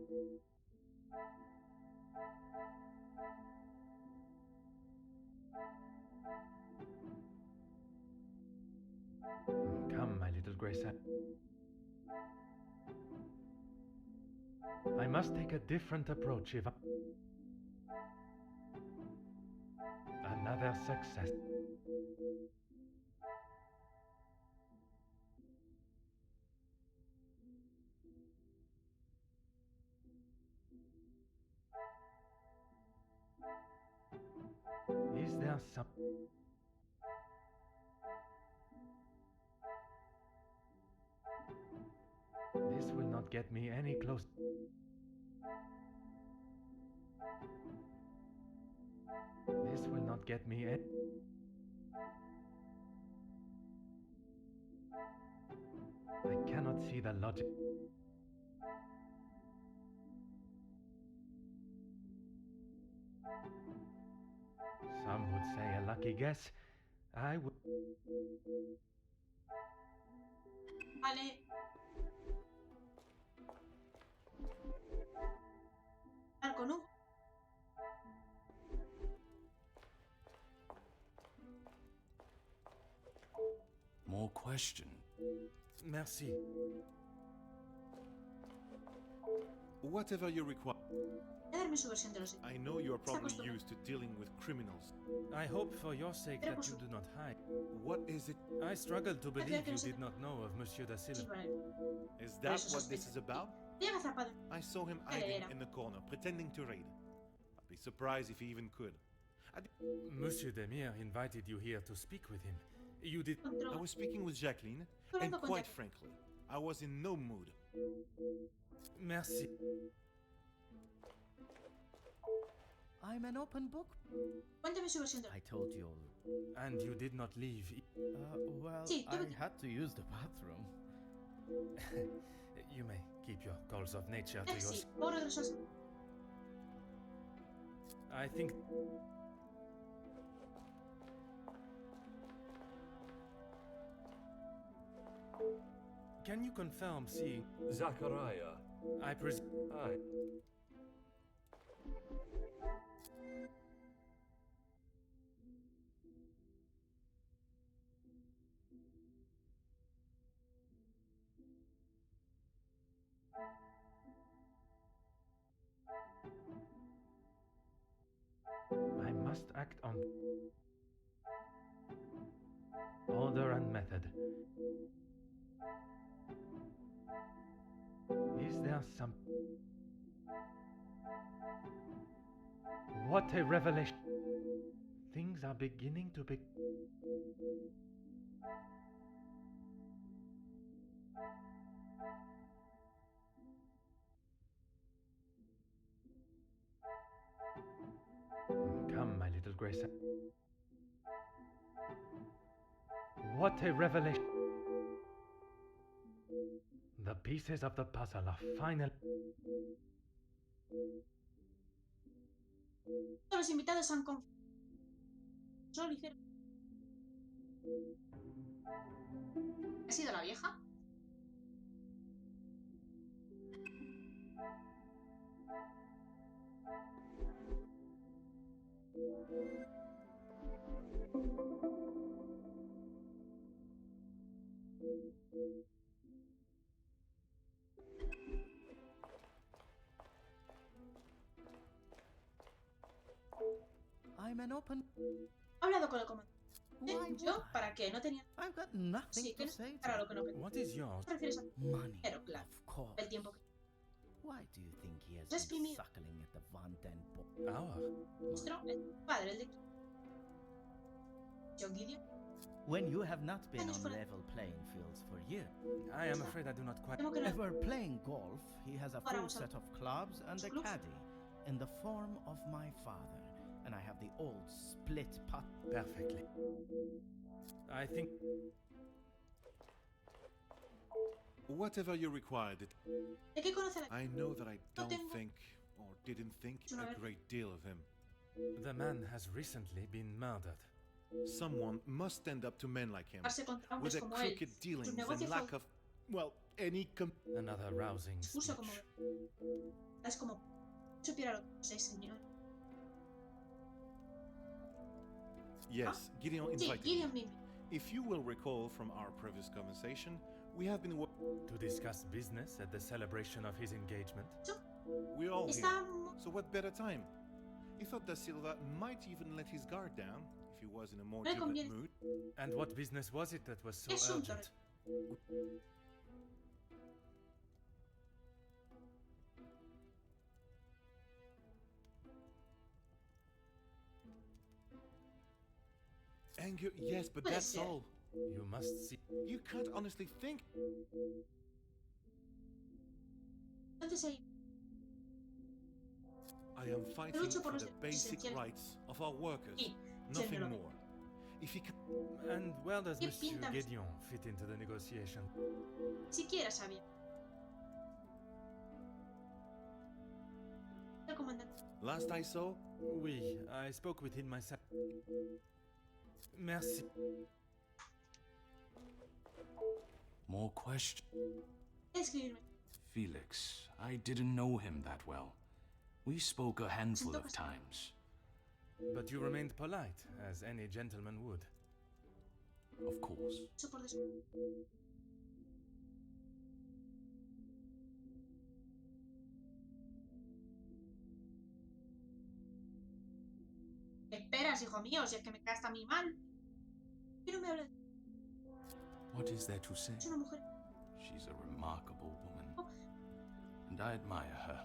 Come, my little Grace. I must take a different approach if I... Another success. there some... This will not get me any closer. This will not get me any... I cannot see the logic. Some would say a lucky guess. I would... Vale. Con un... More question. Merci. Whatever you require. Darme su versión de los... I know you are probably used to dealing with criminals. I hope for your sake that you do not hide. What is it? I struggle to believe you did not know of Monsieur da Silva. Is that what this is about? I saw him hiding in the corner, pretending to read. I'd be surprised if he even could. Monsieur Demire invited you here to speak with him. You did... I was speaking with Jacqueline, and quite frankly, I was in no mood. Merci. I'm an open book. I told you all. And you did not leave. Well, I had to use the bathroom. You may keep your calls of nature to yourself. I think... Can you confirm seeing... Zachariah? I presume... Aye. I must act on order and method. Is there some... What a revelation! Things are beginning to be... Come, my little Grace. What a revelation! The pieces of the puzzle are final. Los invitados han confiado. Solo ligero. ¿Ha sido la vieja? I'm an open... He hablado con el comandante. ¿Yo? ¿Para qué? No tenía... I've got nothing Sí, que to no say para lo to que no... What is yours? ¿Te refieres a...? money. Pero claro, Of course. el tiempo que... Why do you think he has Just been be me. suckling at the Van Den Bosch? Nuestro padre, el de... John Gideon. When you have not been on level playing fields for years. I am afraid I do not quite... Ever playing golf, he has a full set of clubs and a caddy in the form of my father. And I have the old split putt. Perfectly. I think... Whatever you required it. I know that I don't think, or didn't think, a great deal of him. The man has recently been murdered. Someone must stand up to men like him, with their crooked dealings and lack of, well, any Another rousing speech. Es como... Supiera lo que sé, señor. Yes, Gideon invited Gideon me. If you will recall from our previous conversation, we have been to discuss business at the celebration of his engagement. We're all here, so what better time? He thought Da Silva might even let his guard down if he was in a more jubilant mood. And what business was it that was so urgent? Anger, yes, but Puede that's ser. all. You must see. You can't honestly think. Entonces ahí I am fighting lucho por for los the derechos basic esenciales. rights of our workers. Sí, Nothing señor. more. If you can... And where does ¿Qué Monsieur pinta? Gédéon fit into the negotiation? Siquiera sabía. El comandante. Last I saw, Oui, I spoke with him myself. Merci. More questions? Escribirme. Felix, I didn't know him that well. We spoke a handful of times. But you remained polite, as any gentleman would. Of course. Eso por des- ¿Qué esperas, hijo mío? Si es que me caes a mí mal. Pero me hablas. What is there to say? Es una mujer. She's a remarkable woman. And I admire her.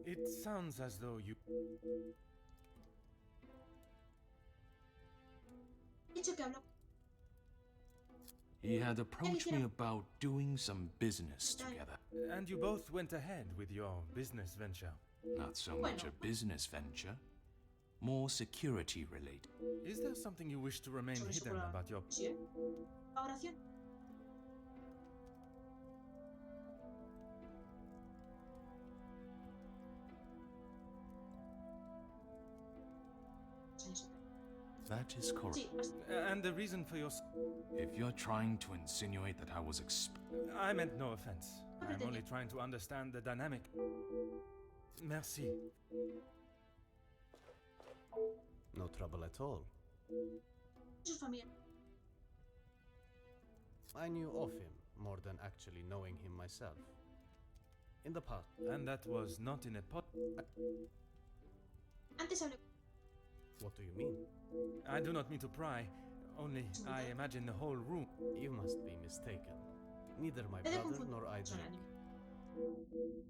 It sounds as though you... He dicho que habló. He had approached me about doing some business together. And you both went ahead with your business venture. Not so much a business venture, more security related. Is there something you wish to remain Sobre su hidden about your... colaboración. La oración. That is correct. Sí, así. And the reason for your... If you're trying to insinuate that I was I meant no offense. I'm only trying to understand the dynamic. Merci. No trouble at all. Su familia. I knew of him more than actually knowing him myself. In the past. And that was not in a pot... Antes hablé. What do you mean? I do not mean to pry, only I imagine the whole room... You must be mistaken. Neither my He de brother confundir. nor I Son drink. anime.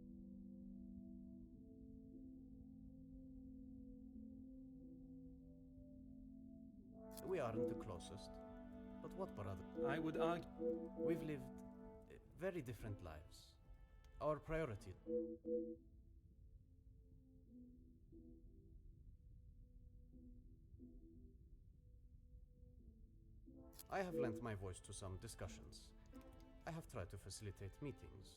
We aren't the closest. But what brother? I would argue... We've lived very different lives. Our priority... I have lent my voice to some discussions. I have tried to facilitate meetings.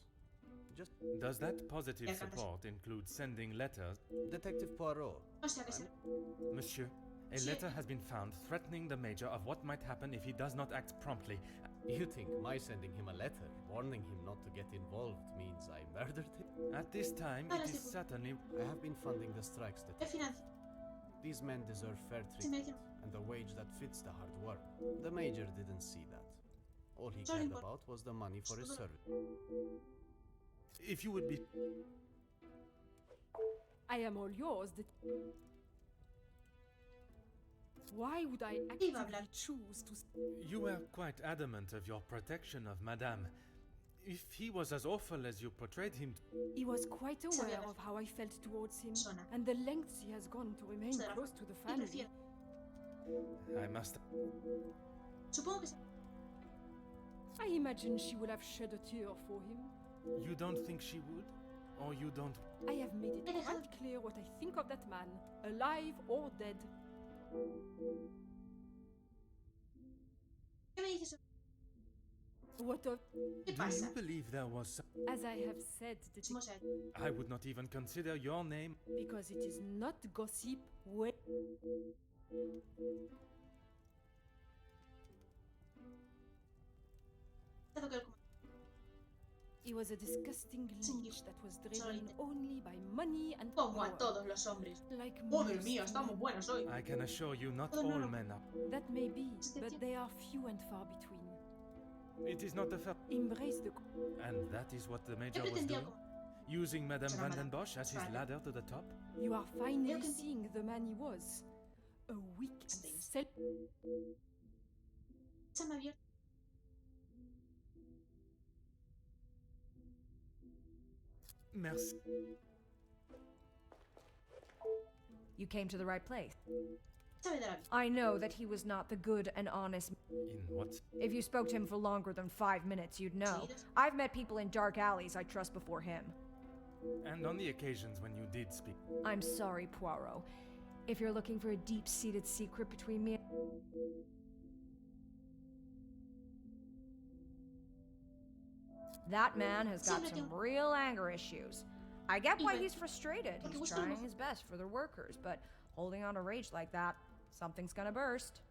Just... Does that positive support include sending letters? Detective Poirot. O sea que se... Monsieur, a letter has been found threatening the Major of what might happen if he does not act promptly. You think my sending him a letter, warning him not to get involved, means I murdered him? At this time, it is certainly... I have been funding the strikes El detective. financiero. These men deserve fair Se me treatment dice- and a wage that fits the hard work. The Major didn't see that. All he Solo cared import- about was the money for his Solo- service. If you would be... I am all yours. Why would I actively choose to... You were quite adamant of your protection of Madame. If he was as awful as you portrayed him... He was quite aware of how I felt towards him, and the lengths he has gone to remain close to the family. I must... Supongo que se... I imagine she would have shed a tear for him. You don't think she would? Or you don't... I have made it quite clear what I think of that man, alive or dead. ¿Qué me dices? What of... ¿Qué Do pasa? you believe there was... some- As I have said, Somos a- I would not even consider your name... because it is not gossip. Dado que el comandante- He was a disgusting leech that was driven only by money and Como a power. todos los hombres. Like Madre most mía, estamos men. buenos hoy. I can assure you not No, no, all no. men are... That may be, but they are few and far between. It is not a fair... Embrace the... And that is what the Major Yo was pretendía doing? Using Madame Será Van den Madame Bosch as his Vale. ladder to the top? You are finally Creo que- seeing the man he was. A weak and self... Se me ha abierto. Merci. You came to the right place. I know that he was not the good and honest. In what? If you spoke to him for longer than 5 minutes, you'd know. I've met people in dark alleys I trust before him. And on the occasions when you did speak. I'm sorry, Poirot. If you're looking for a deep-seated secret between me and... That man has got some real anger issues. I get why he's frustrated. He's trying his best for the workers, but holding on to rage like that, something's gonna burst.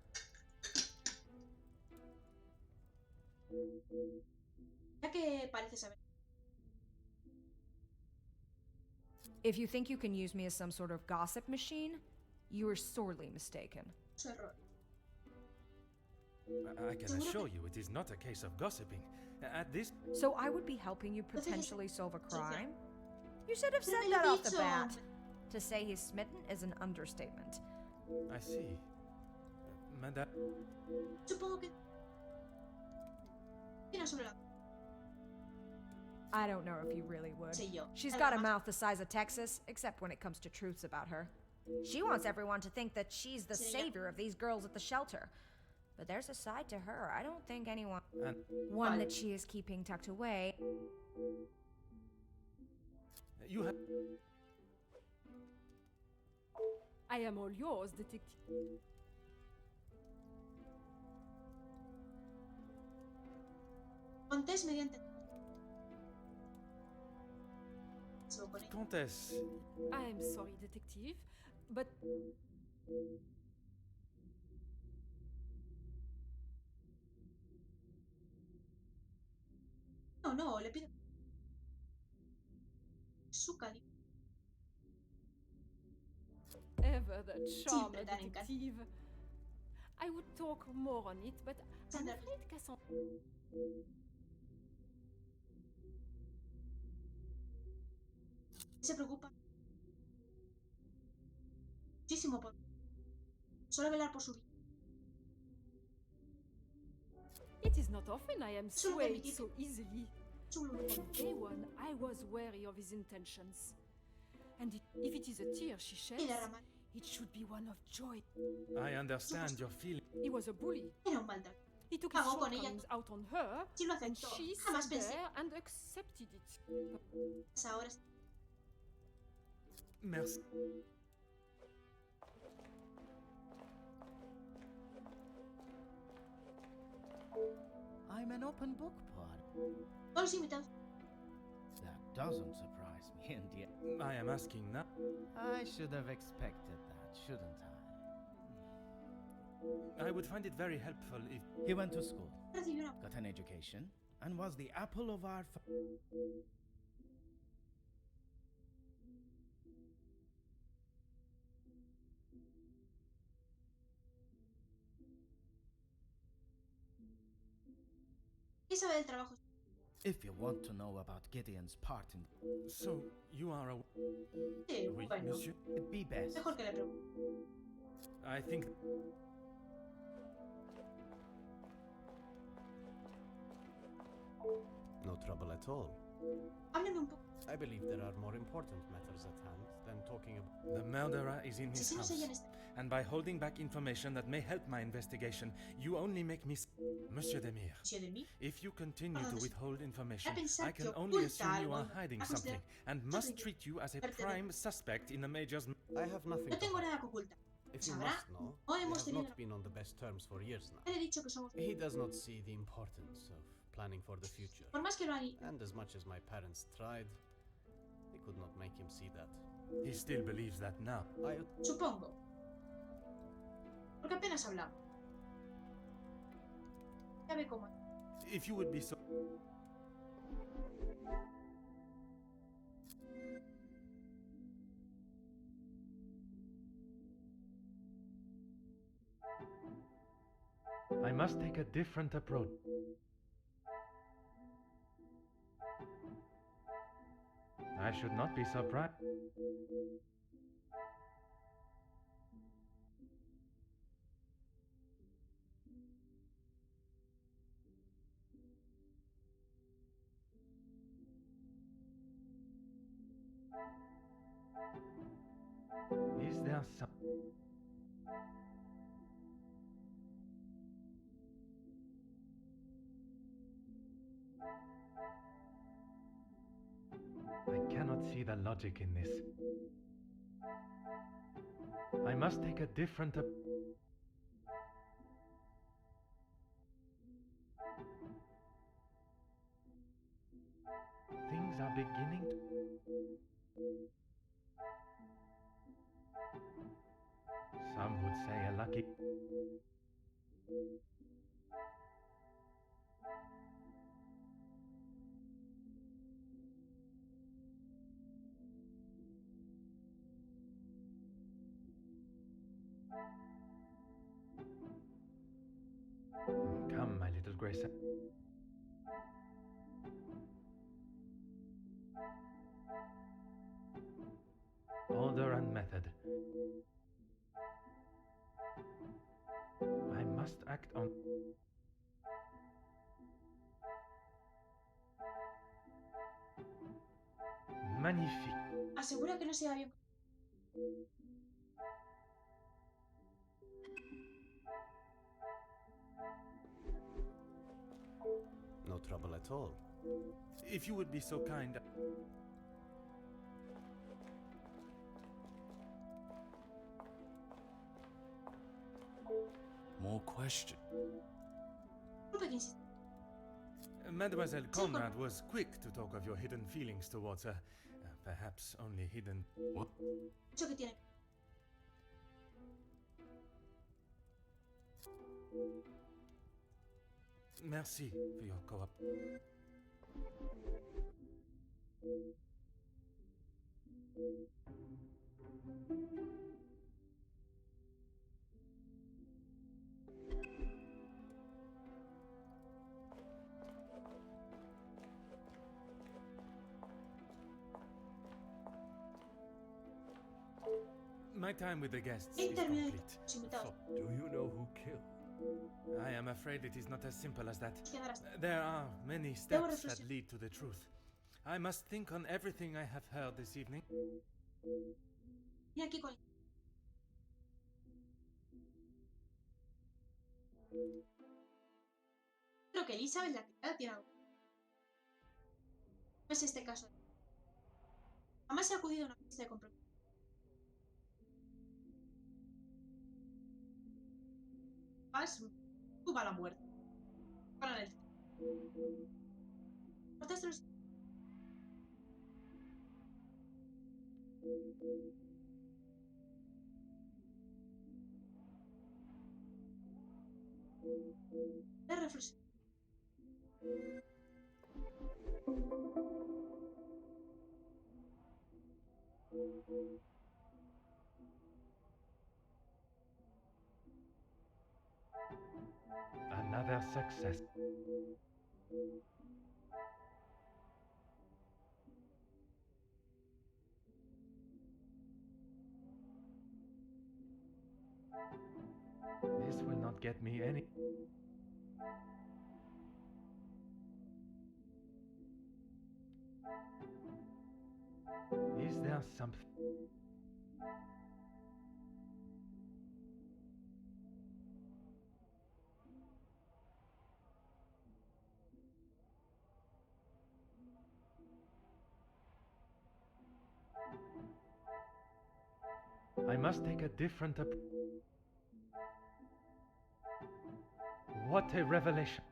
If you think you can use me as some sort of gossip machine, you are sorely mistaken. I can assure you it is not a case of gossiping. At this... So I would be helping you potentially solve a crime? You should have said that off the bat. To say he's smitten is an understatement. I see. Madame... I don't know if you really would. She's got a mouth the size of Texas, except when it comes to truths about her. She wants everyone to think that she's the savior of these girls at the shelter. But there's a side to her I don't think anyone... One that she is keeping tucked away. You have... I am all yours, detective. Comtesse. I'm sorry, detective, but... No, le pido... Su cali... Ever that charmer, detective. I would talk more on it, but I'm afraid Cassandra... Se preocupa muchísimo por... Solo velar por su vida. It is not often I am swayed so easily. From day one, I was wary of his intentions. And if it is a tear she sheds, it should be one of joy. I understand your feeling. He was a bully. He took his shortcomings out on her, and she sat there and accepted it. Merci. I'm an open book, Poirot. That doesn't surprise me, indeed. I am asking now. I should have expected that, shouldn't I? I would find it very helpful if... He went to school, got an education, and was the apple of our... If you want to know about Gideon's part in... So, you are a... Oui, monsieur? It'd be best. I think... No trouble at all. I believe there are more important matters at hand than talking about... The murderer is in his house, and by holding back information that may help my investigation, you only make me... Monsieur Demir, if you continue to withhold information, I can only assume you are hiding something, and must treat you as a prime suspect in the Major's... I have nothing to hide. If you must know, we have not been on the best terms for years now. He does not see the importance of planning for the future. And as much as my parents tried, they could not make him see that. He still believes that now. Supongo. Porque apenas hablamos. Ya ve cómo. If you would be so... I must take a different approach. I should not be surprised. Is there some... I cannot see the logic in this. I must take a different Things are beginning to... Some would say a lucky... Come, my little Grace. Order and method. I must act on... Magnifique. Asegura que no sea bien. No trouble at all. If you would be so kind... More question. Mademoiselle Conrad was quick to talk of your hidden feelings towards her. Perhaps only hidden... What? Merci for your co-op. My time with the guests is complete. Do you know who killed? I am afraid it is not as simple as that. There are many steps that lead to the truth. I must think on everything I have heard this evening. Creo que Elizabeth la criada tiene algo. No es este caso. Jamás se ha acudido a una fiesta de compromiso. Tú va a la muerte. Para el... reflexión. Another success. This will not get me any... Is there something... I must take a different approach. What a revelation!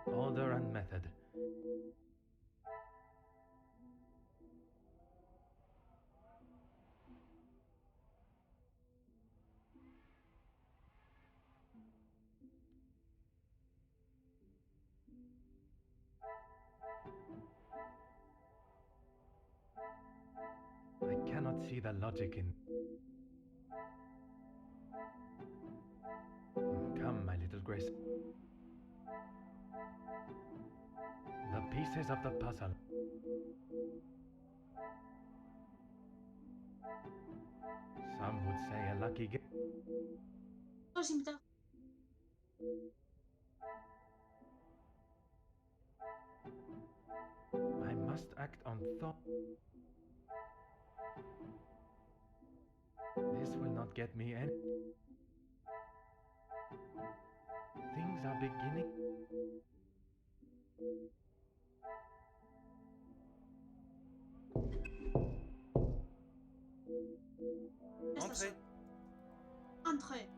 Order and method. I cannot see the logic in... Come, my little Grace. The pieces of the puzzle. Some would say a lucky guess. Los invitados. I must act on thought. This will not get me any. Things are beginning. Entrez. Entrez.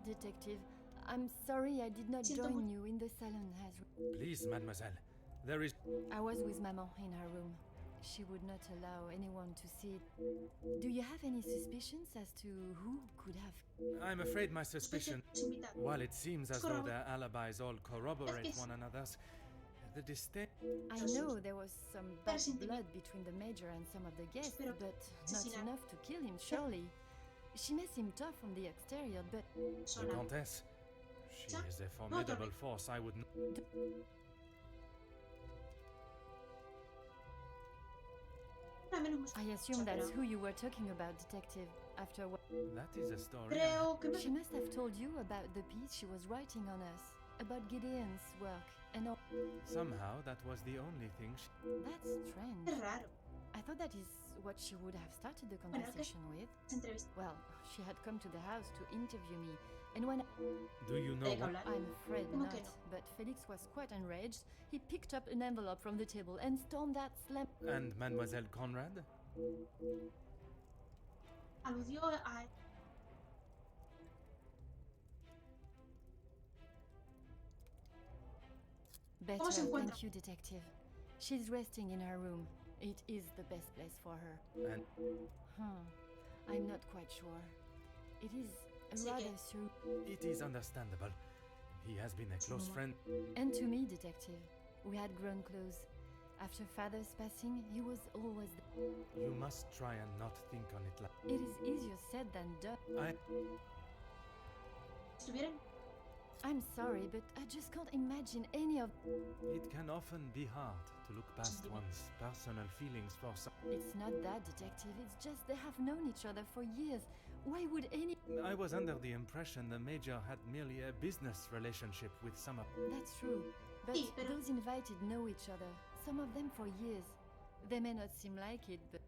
Detective, I'm sorry I did not join you in the salon as... Please, mademoiselle. There is... I was with Maman in her room. She would not allow anyone to see it. Do you have any suspicions as to who could have... I'm afraid my suspicion... While it seems as though their alibis all corroborate one another's, the distinct... I know there was some bad blood between the Major and some of the guests, but not enough to kill him, surely. She may seem tough from the exterior, but... The Countess? She is a formidable force, I would not... I assume that's who you were talking about, Detective. After what... That is a story. She must have told you about the piece she was writing on us, about Gideon's work, and all... Somehow, that was the only thing she... That's strange. I thought that is what she would have started the conversation with. Well, she had come to the house to interview me, and when... Do you know what? I'm afraid not, but Felix was quite enraged. He picked up an envelope from the table and stormed that slam... And Mademoiselle Conrad? Aludió a... Better, thank you, Detective. She's resting in her room. It is the best place for her. And... I'm not quite sure. It is rather It is understandable. He has been a close friend. And to me, Detective, we had grown close. After Father's passing, he was always... You must try and not think on it like... It is easier said than done. I'm sorry, but I just can't imagine any of... It can often be hard to look past one's personal feelings for some... It's not that, Detective. It's just they have known each other for years. Why would any... I was under the impression the Major had merely a business relationship with some of... That's true. But those invited know each other. Some of them for years. They may not seem like it, but...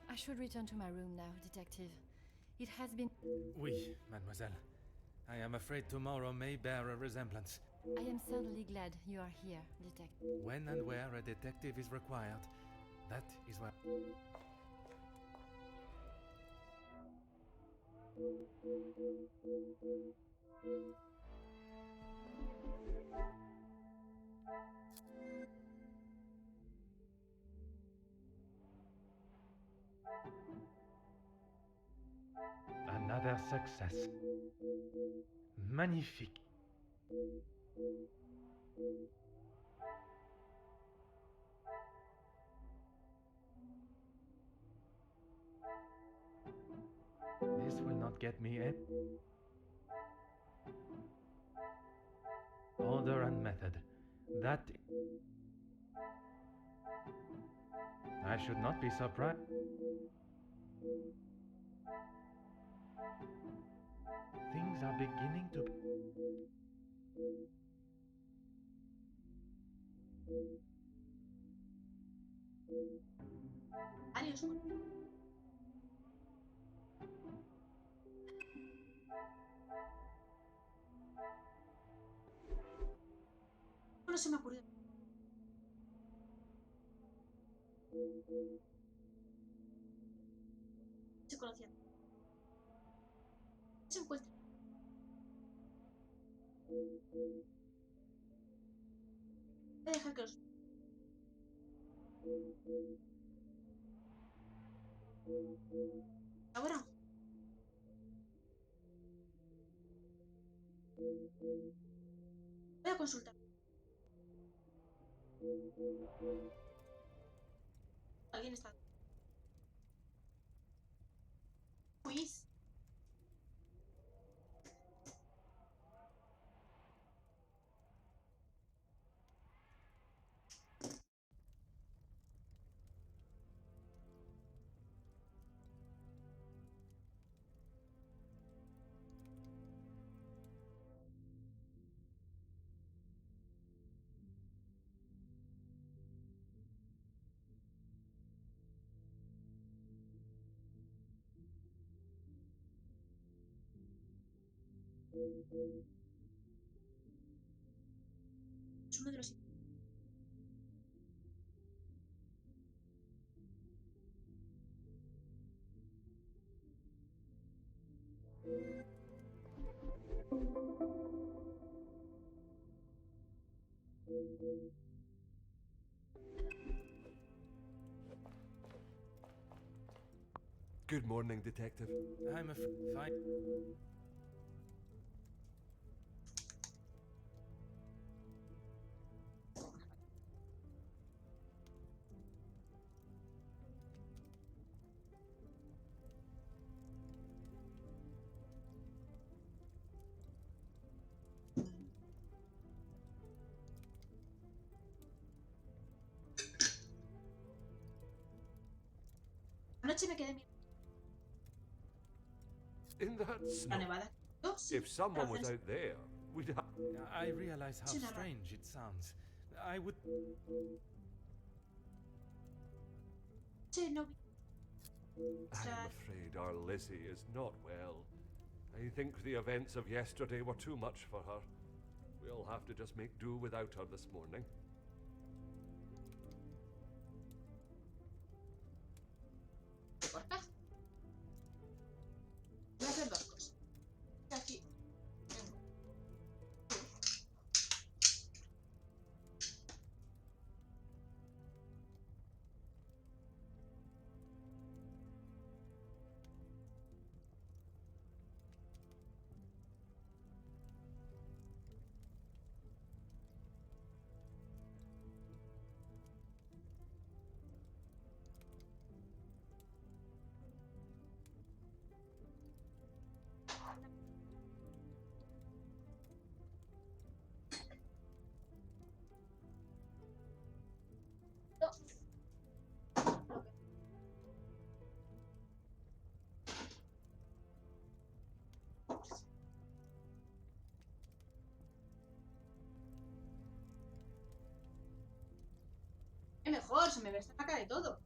I should return to my room now, Detective. It has been... Oui, mademoiselle. I am afraid tomorrow may bear a resemblance. I am certainly glad you are here, Detective. When and where a detective is required, that is where... Another success. Magnifique. This will not get me in. Order and method. That... I should not be surprised. Things are beginning to... Adiós. No se me ocurrió. Se conocían. Se encuentran. Voy a dejar que los... Ahora. Voy a consultar. Alguien está... Luis. Es uno de los... Good morning, Detective. I'm fine. Anoche me quedé mirando In that la snow, nevada. Oh, sí. if someone was out there, we'd have... I realize how strange it sounds. I would... Sí, no. I'm afraid our Lizzie is not well. I think the events of yesterday were too much for her. We'll have to just make do without her this morning. Corta. Voy a hacer dos cosas. Aquí. Es mejor, se me ve la cara de todo.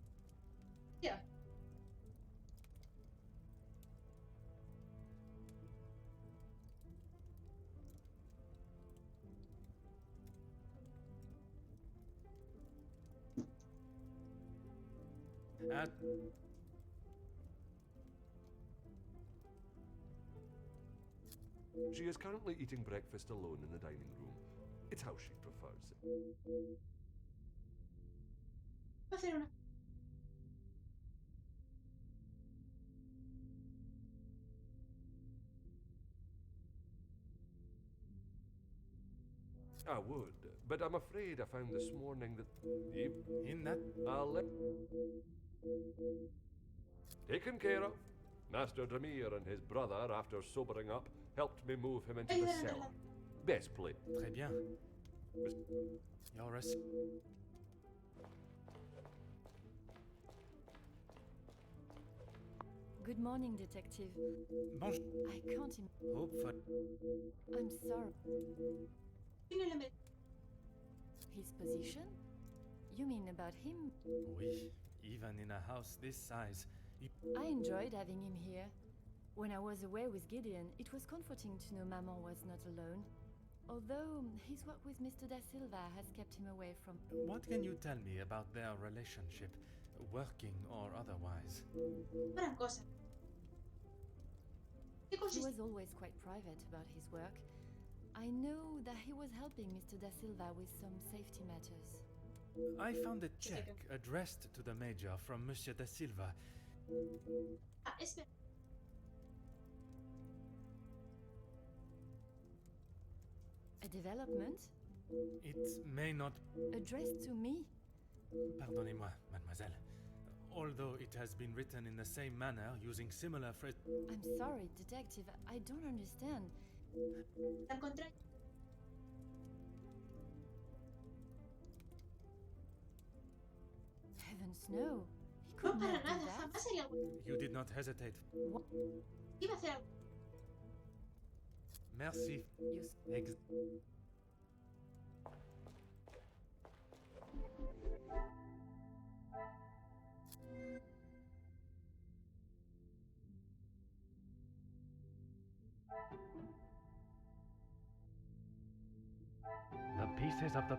Tía. She is currently eating breakfast alone in the dining room. It's how she prefers it. Voy a hacer una. I would, but I'm afraid I found this morning that... Yep. In that... I'll let... Taken care of. Master Demir and his brother, after sobering up, helped me move him into the cellar. Best place. Très bien. You're a... Good morning, Detective. Bonjour. I can't Hope for... I'm sorry. His position? You mean about him? Oui, even in a house this size. I enjoyed having him here. When I was away with Gideon, it was comforting to know Maman was not alone. Although his work with Mr. Da Silva has kept him away from... What can you tell me about their relationship, working or otherwise? Una cosa. He was always quite private about his work. I know that he was helping Mr. Da Silva with some safety matters. I found a check addressed to the Major from Monsieur Da Silva. Ah, espera. A development? It may not... Addressed to me? Pardonnez-moi, mademoiselle. Although it has been written in the same manner, using similar phrases... I'm sorry, Detective, I don't understand. Heavens no. He could No, para not do nada, that. jamás haría algo. You did not hesitate. What? Iba a hacer algo. Merci. pieces of the...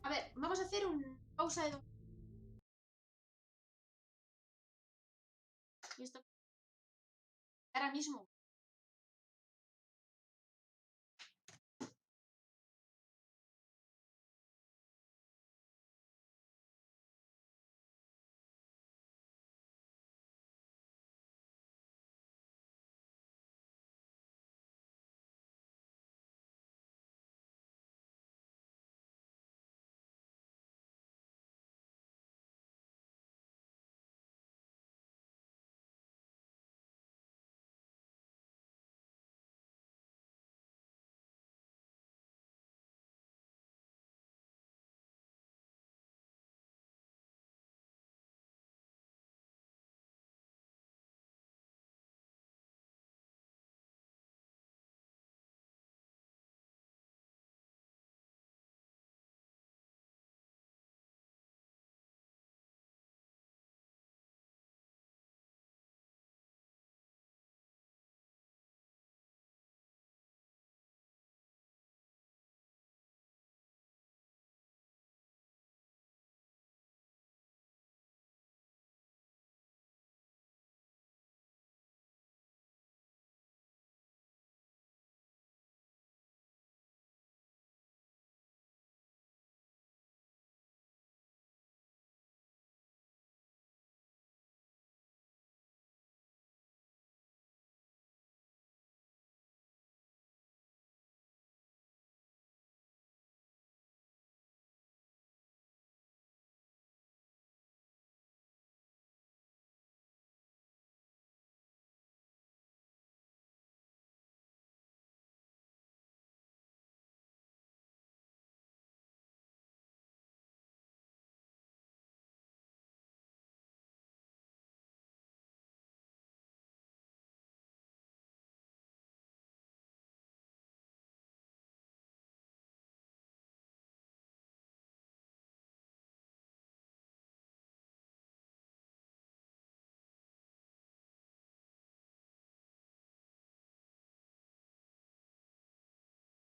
A ver, vamos a hacer una pausa de... Y esto... Ahora mismo.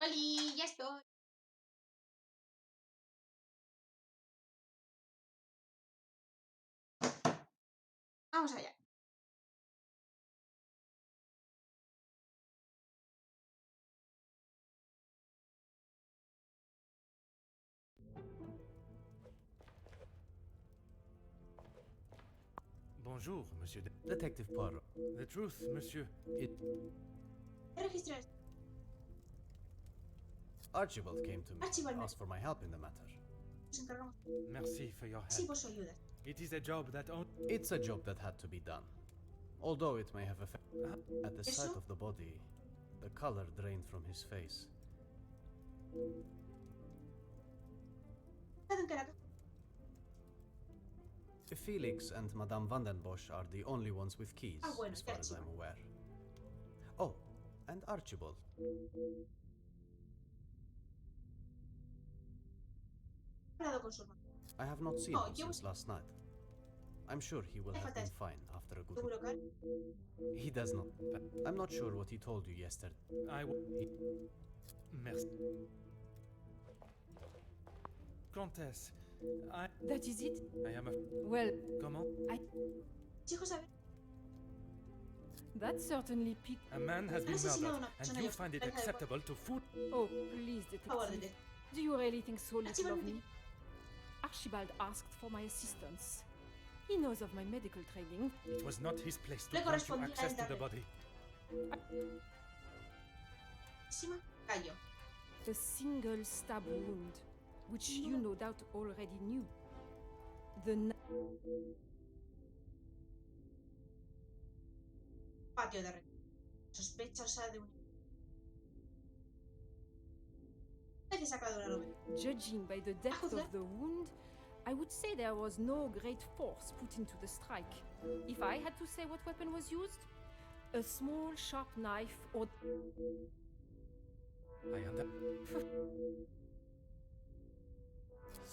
¡Oli! ¡Ya estoy! Vamos allá. Bonjour, Monsieur Detective Poirot. The truth, Monsieur. Registrar. Archibald came to me and asked for my help in the matter. Merci for your Sí, help. por su ayuda. It is a job that It's a job that had to be done. Although it may have affected... At the sight of the body, the color drained from his face. Felix and Madame Vandenbosch are the only ones with keys, as far as I'm aware. Oh, and Archibald. I have not seen him since last night. I'm sure he will have been fine after a good... He does not. I'm not sure what he told you yesterday. Merci. Countess, That is it? I am a... Well, Comment? That certainly piqued... A man has been murdered, and you find it acceptable to foot... Oh, please, detective. Do you really think so little of me? Archibald asked for my assistance. He knows of my medical training. It was not his place to grant you access to the body. The single stab wound, which you no doubt already knew. The... Patio de sospechosa de un... Judging by the depth of the wound, I would say there was no great force put into the strike. If I had to say what weapon was used, a small sharp knife or...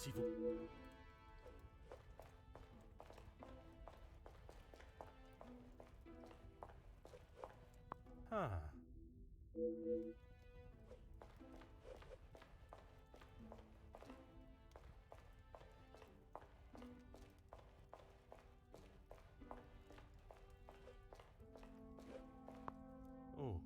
s'il vous... Ah. Oh.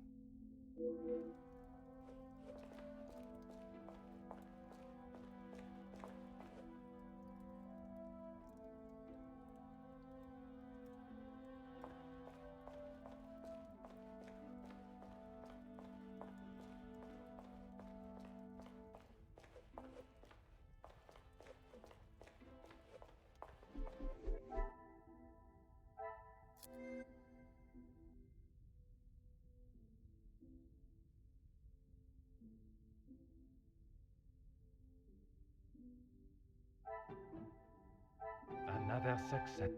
Another success.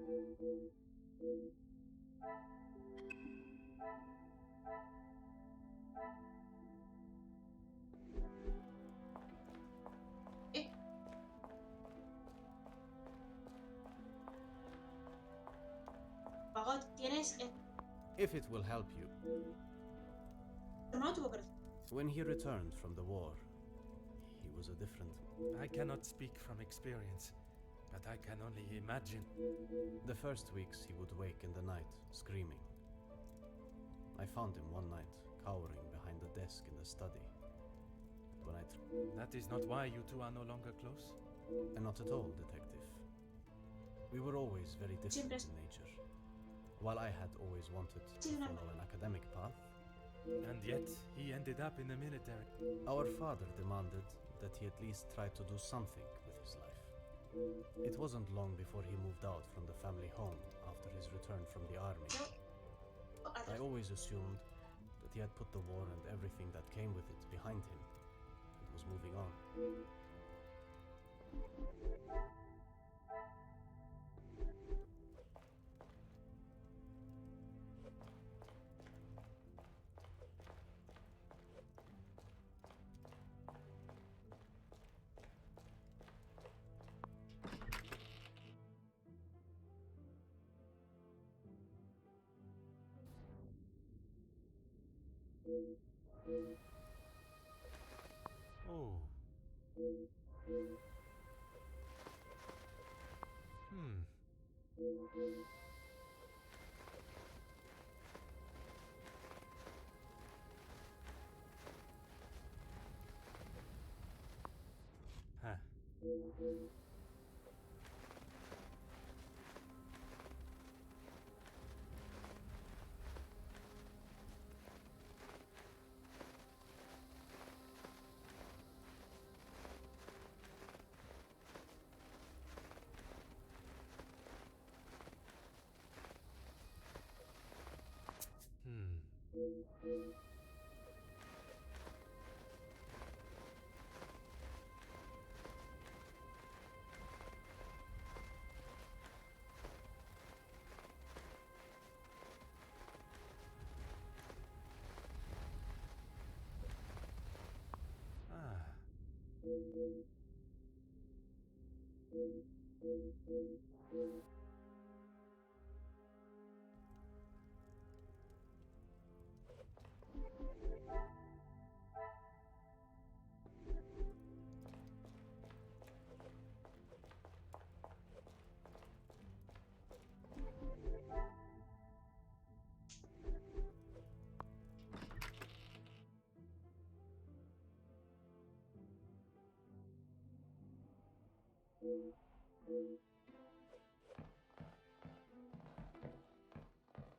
Poirot, tienes... If it will help you. No tuvo que... When he returned from the war, he was a different... I cannot speak from experience, but I can only imagine. The first weeks he would wake in the night, screaming. I found him one night, cowering behind the desk in the study. When I... That is not why you two are no longer close? Not at all, detective. We were always very different in nature. While I had always wanted to follow an academic path. And yet, he ended up in the military. Our father demanded that he at least try to do something with his life. It wasn't long before he moved out from the family home after his return from the army. I always assumed that he had put the war and everything that came with it behind him and was moving on. Oh. Huh.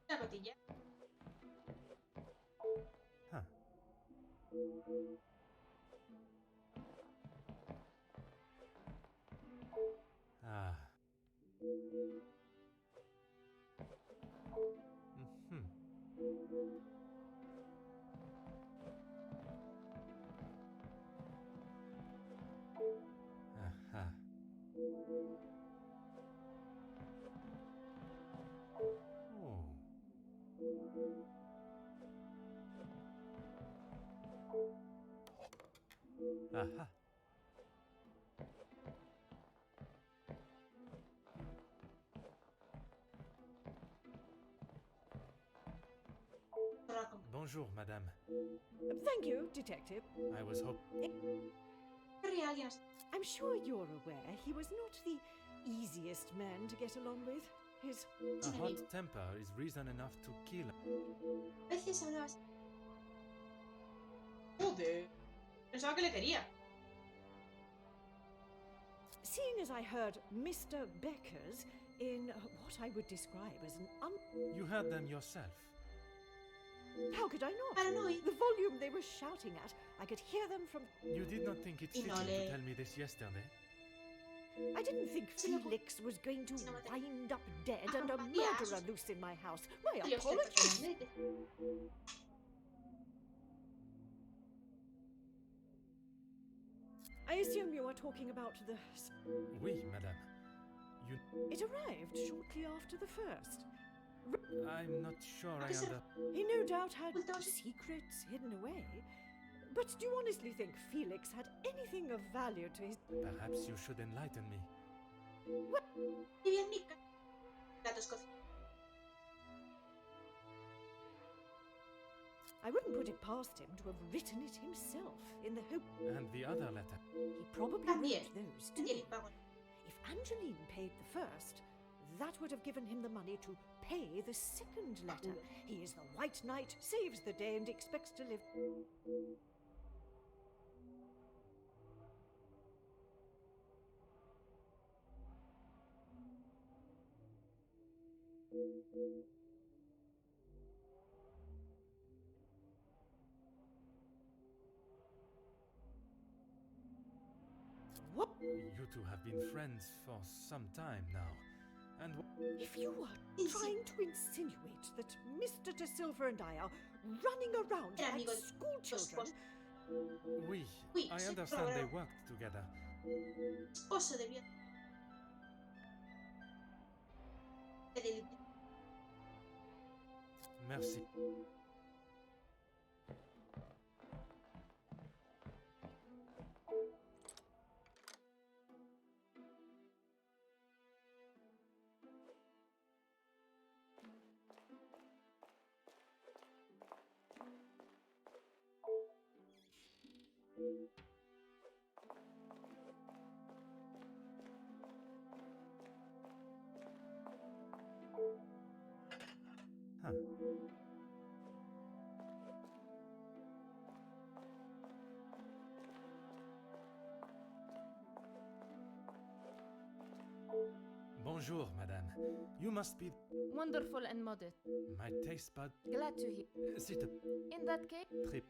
La cotilla. Huh. Ah. Aha. Oh. Aha. Bonjour, madame. Thank you, Detective. I was hoping... I'm sure you're aware he was not the easiest man to get along with. His... A hot temper is reason enough to kill. Joder. Pensaba que le quería. Seeing as I heard Mr. Becker's in what I would describe as an You heard them yourself. How could I not? The volume they were shouting at, I could hear them from... You did not think it fitting to tell me this yesterday? I didn't think Felix was going to wind up dead and a murderer loose in my house. My apologies. I assume you are talking about the... Oui, madame. It arrived shortly after the first. I'm not sure I understand. He no doubt had secrets hidden away. But do you honestly think Felix had anything of value to his... Perhaps you should enlighten me. What? I wouldn't put it past him to have written it himself in the hope... And the other letter? He probably wrote those too. If Angeline paid the first, that would have given him the money to pay the second letter. He is the White Knight, saves the day, and expects to live... What? You two have been friends for some time now, and... If you are trying to insinuate that Mr. De Silva and I are running around like school children... Oui, I understand they worked together. Merci. Huh. Bonjour, madame. You must be... Wonderful and modest. My taste bud... Glad to hear. Sit up. In that case... Trip.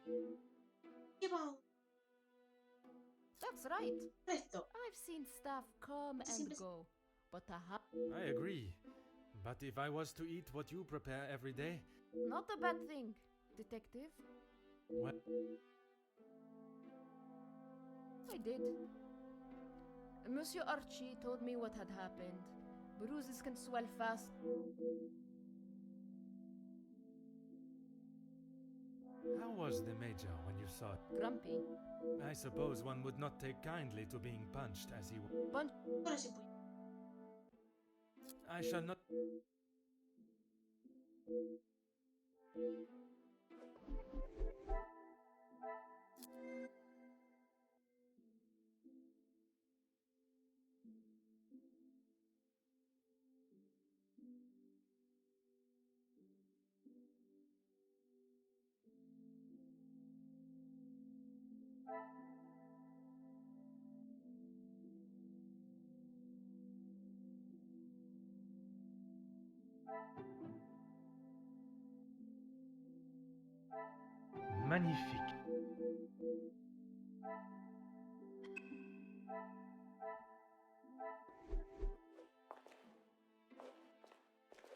That's right. I've seen staff come and go, but I agree. But if I was to eat what you prepare every day... Not a bad thing, detective. What? I did. Monsieur Archie told me what had happened. Bruises can swell fast. How was the Major when you saw it? Grumpy. I suppose one would not take kindly to being punched as he was. I shall not... Magnifique.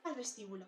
Al vestíbulo.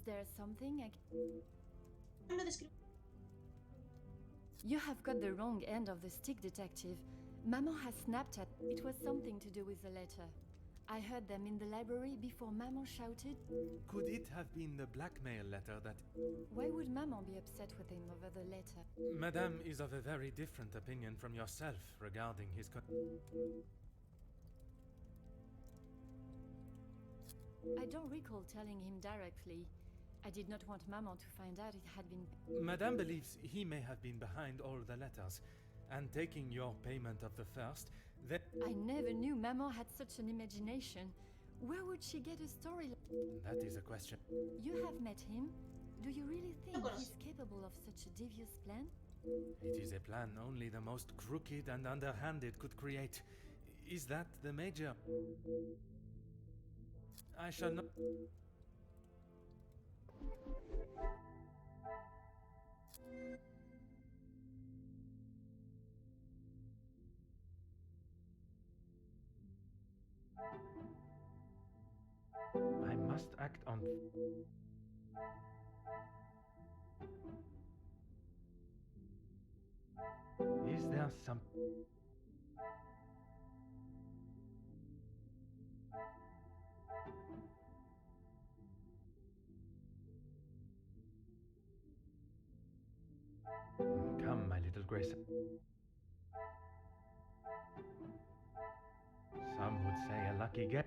Is there something You have got the wrong end of the stick, Detective. Maman has snapped at... It was something to do with the letter. I heard them in the library before Maman shouted. Could it have been the blackmail letter that... Why would Maman be upset with him over the letter? Madame is of a very different opinion from yourself regarding his... I don't recall telling him directly. I did not want Maman to find out it had been... Madame believes he may have been behind all the letters, and taking your payment of the first, that... I never knew Maman had such an imagination. Where would she get a story That is a question. You have met him? Do you really think he's capable of such a devious plan? It is a plan only the most crooked and underhanded could create. Is that the Major? I shall not... I must act on... Is there some... Come, my little Grace. Some would say a lucky guess.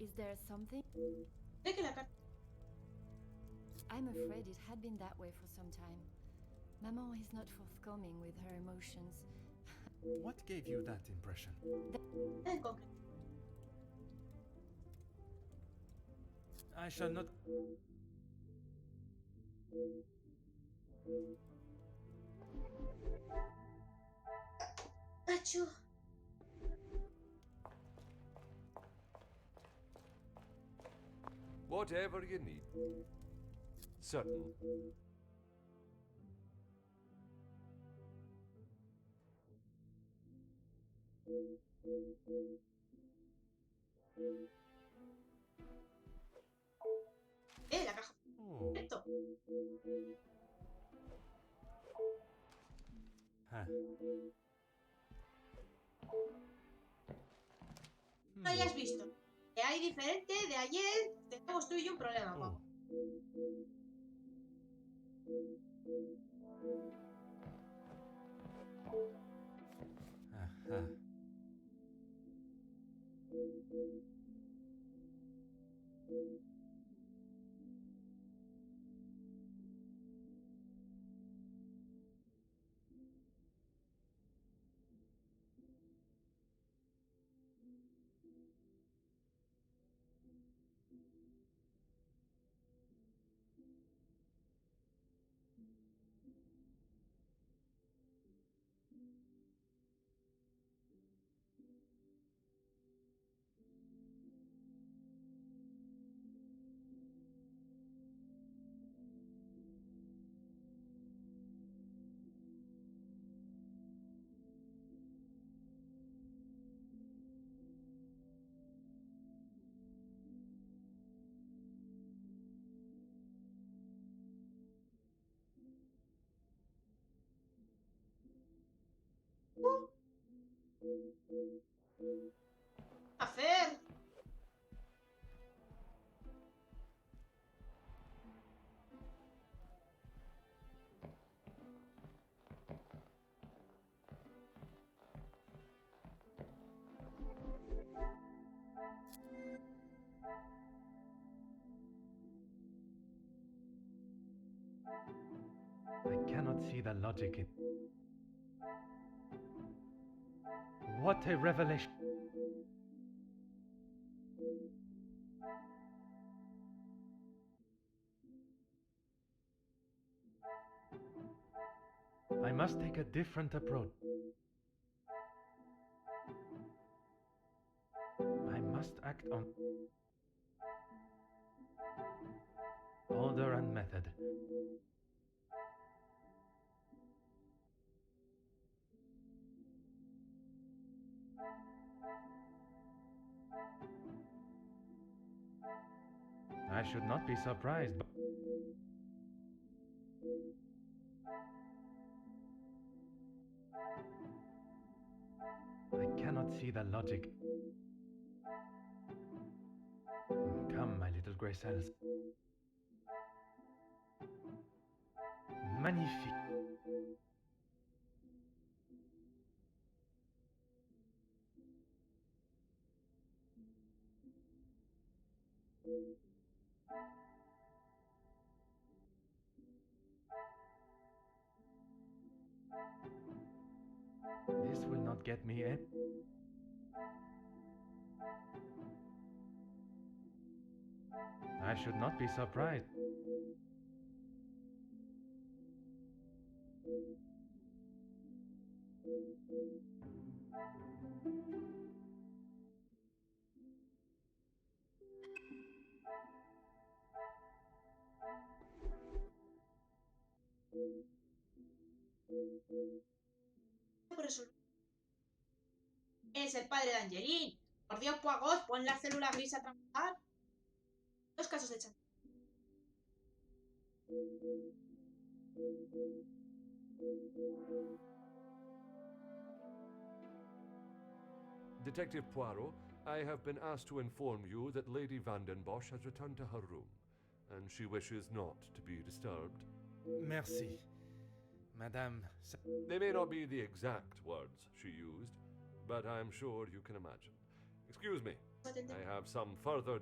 Is there something? I'm afraid it had been that way for some time. Maman is not forthcoming with her emotions. What gave you that impression? I shall not... Achoo. Whatever you need. Certain. La caja. Esto. No hayas visto. Que hay diferente de ayer. Tenemos tú y yo un problema, guapo. Ajá. Hacer. I cannot see the logic in... What a revelation! I must take a different approach. I must act on order and method. I should not be surprised, but I cannot see the logic. Come, my little grey cells. Magnifique. This will not get me in. I should not be surprised. Por eso es el padre de Angeline. Por Dios, Poirot, pon la célula gris a trabajar. Dos casos de chantaje. Detective Poirot, I have been asked to inform you that Lady Vandenbosch has returned to her room, and she wishes not to be disturbed. Merci. Madame... They may not be the exact words she used, but I'm sure you can imagine. Excuse me, I have some further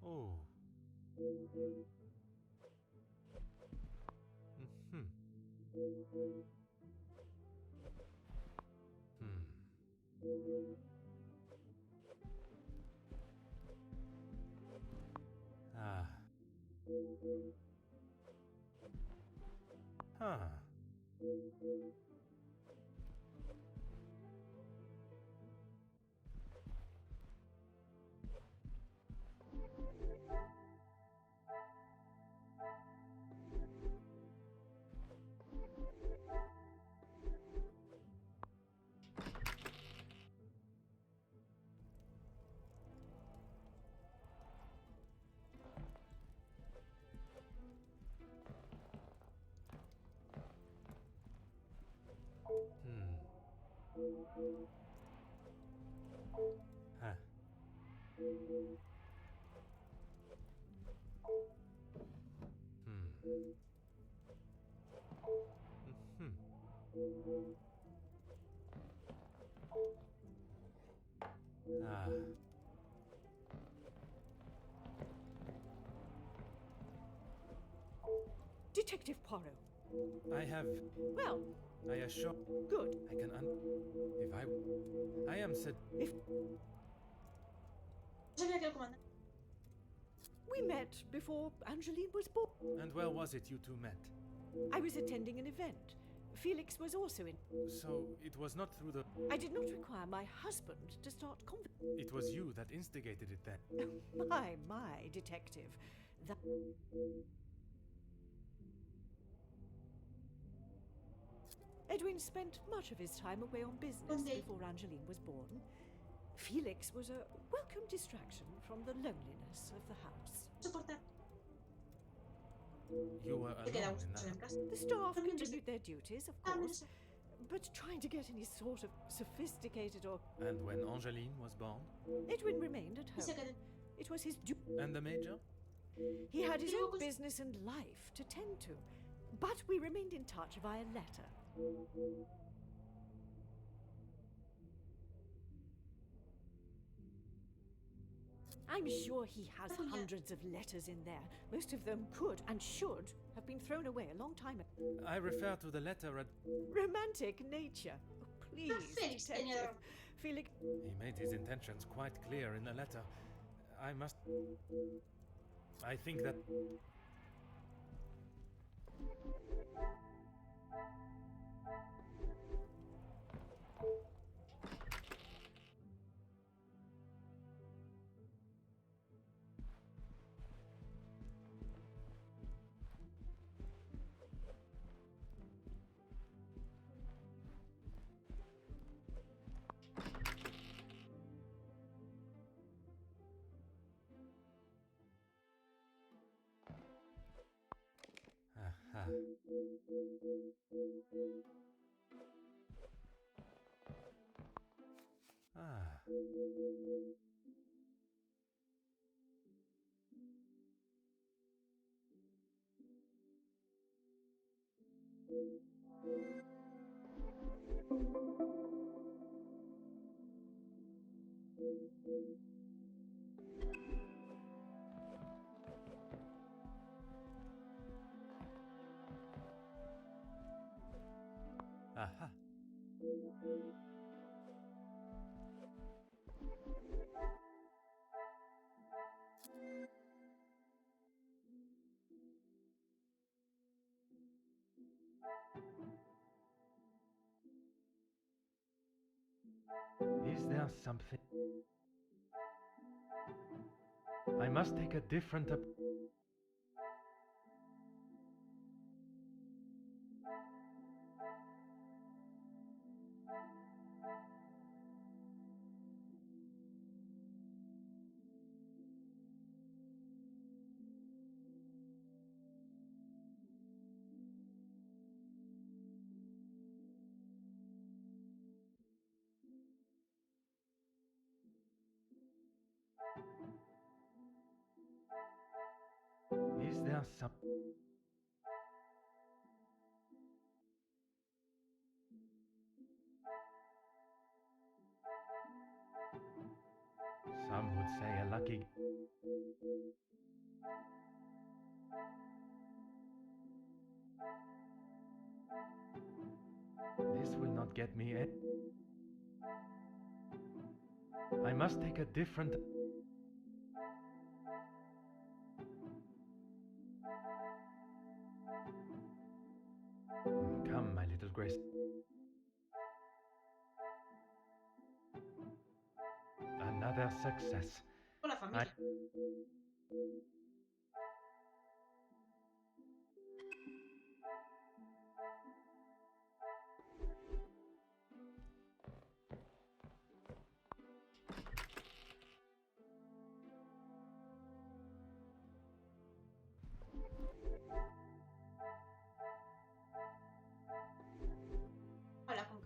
Oh. Ah. Huh. Huh. Ah. Detective Poirot. I have... Well... I assure... Good. I can If I am said... If... We met before Angeline was born. And where was it you two met? I was attending an event. Felix was also in. So, it was not through the... I did not require my husband to start It was you that instigated it then. My, detective. Edwin spent much of his time away on business before Angeline was born. Felix was a welcome distraction from the loneliness of the house. You were alone in that. The staff continued their duties, of course, but trying to get any sort of sophisticated or... And when Angeline was born? Edwin remained at home. It was his And the Major? He had his own business and life to tend to, but we remained in touch via letter. I'm sure he has hundreds of letters in there. Most of them could and should have been thrown away a long time ago. I refer to the letter at... Romantic nature. Oh, Please, Detective. Felix... He made his intentions quite clear in the letter. I think that... Aha. Is there something? I must take a different approach. Is there some... Some would say a lucky... This will not get me in. I must take a different... Come, my little Grace. Another success. Hola, familia. Hola, con...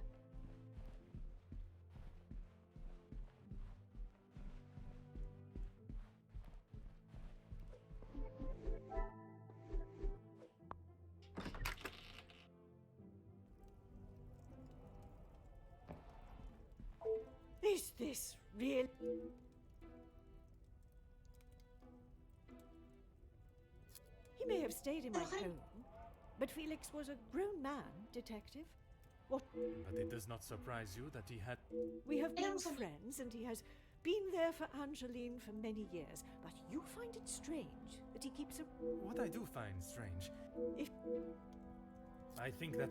Is this real? He may have stayed in my home, but Felix was a grown man, Detective. What? But it does not surprise you that he had... We have been friends, and he has been there for Angeline for many years. But you find it strange that he keeps a... What I do find strange... If... I think that...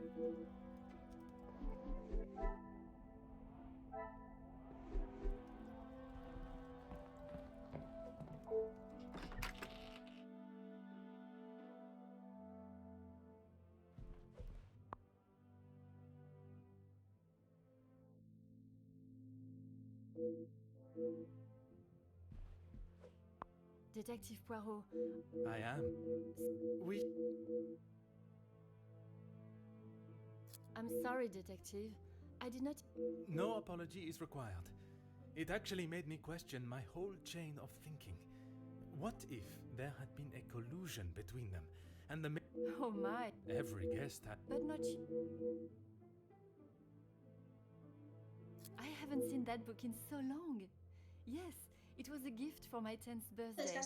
Detective Poirot. I am. Oui. I'm sorry, Detective. I did not... No apology is required. It actually made me question my whole chain of thinking. What if there had been a collusion between them, and the... Oh my... Every guest had... But not... I haven't seen that book in so long. Yes, it was a gift for my 10th birthday.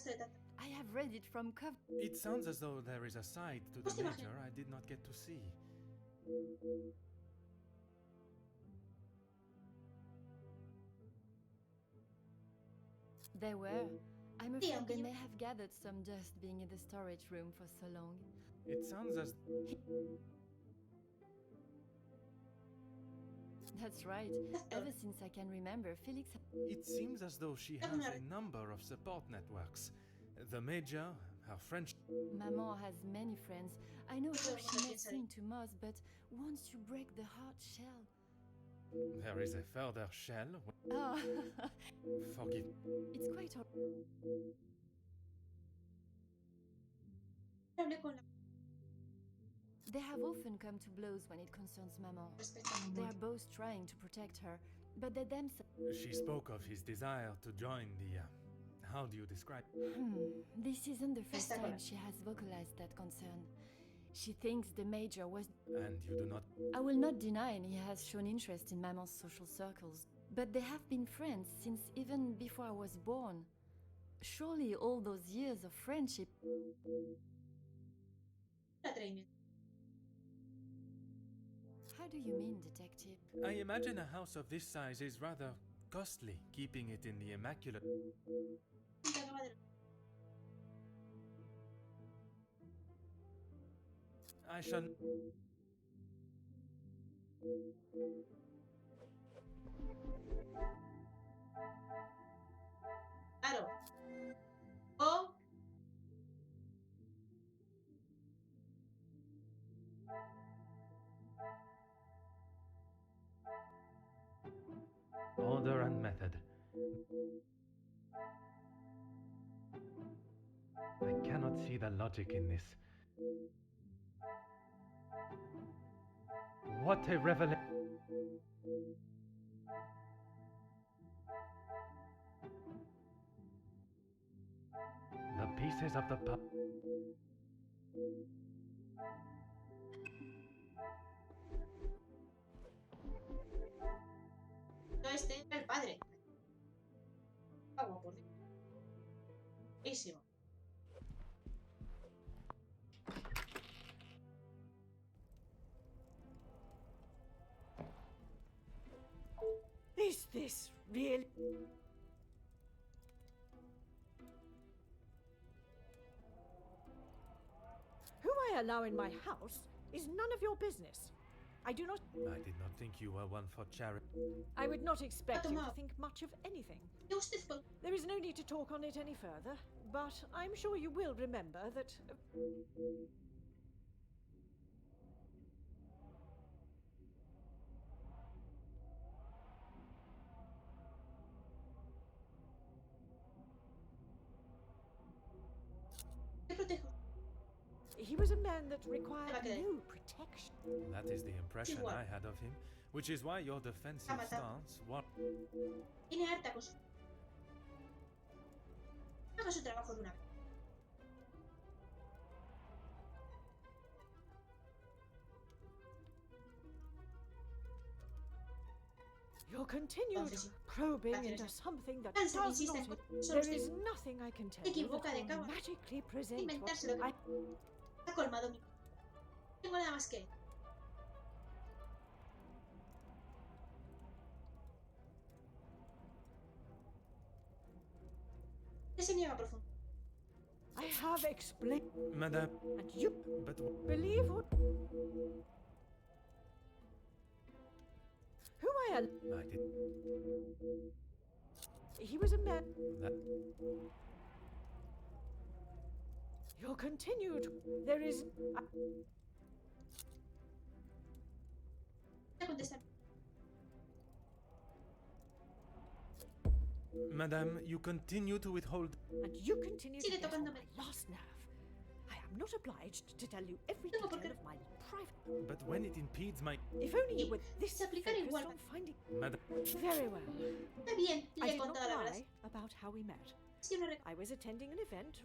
I have read it from cover... It sounds as though there is a side to the Major I did not get to see. They were. I'm afraid they may have gathered some dust being in the storage room for so long. It sounds as... That's right. Ever since I can remember, Felix... It seems as though she has a number of support networks. The Major, her French... Maman has many friends. I know how she may seem to most, but once you break the hard shell... There is a further shell. Oh. Forgive. It's quite... They have often come to blows when it concerns Maman. They are both trying to protect her, but they themselves... She spoke of his desire to join the... how do you describe... This isn't the first time she has vocalized that concern. She thinks the Major was... And you do not... I will not deny he has shown interest in Maman's social circles, but they have been friends since even before I was born. Surely all those years of friendship... How do you mean, Detective? I imagine a house of this size is rather costly, keeping it in the immaculate... I shall... Claro. O... Order and method. I cannot see the logic in this. What a revelation! The pieces of the puzzle. Este era el padre. Agua, por Dios. Buenísimo. Is this real? Who I allow in my house is none of your business. I do not... I did not think you were one for charity. I would not expect you to think much of anything. There is no need to talk on it any further, but I'm sure you will remember that... He was a man that required no protection. That is the impression I had of him, which is why your defensive stance... What? Tiene harta cosa. Haga su trabajo de una vez. Your continued probing into something that does not... There is nothing I can tell you that will magically present what I... Está colmado mi... No tengo nada más que... ¿Qué se niega profundo? I have explained... Madame... And you... But... Believe what... Who I am... I did... He was a man... That... Your continued... There is... Madame, you continue to withhold... And you continue to get on my last nerve. I am not obliged to tell you every detail of my private... But when it impedes my... If only you would this focused on finding... Madame... Very well. I did not lie about how we met. I was attending an event.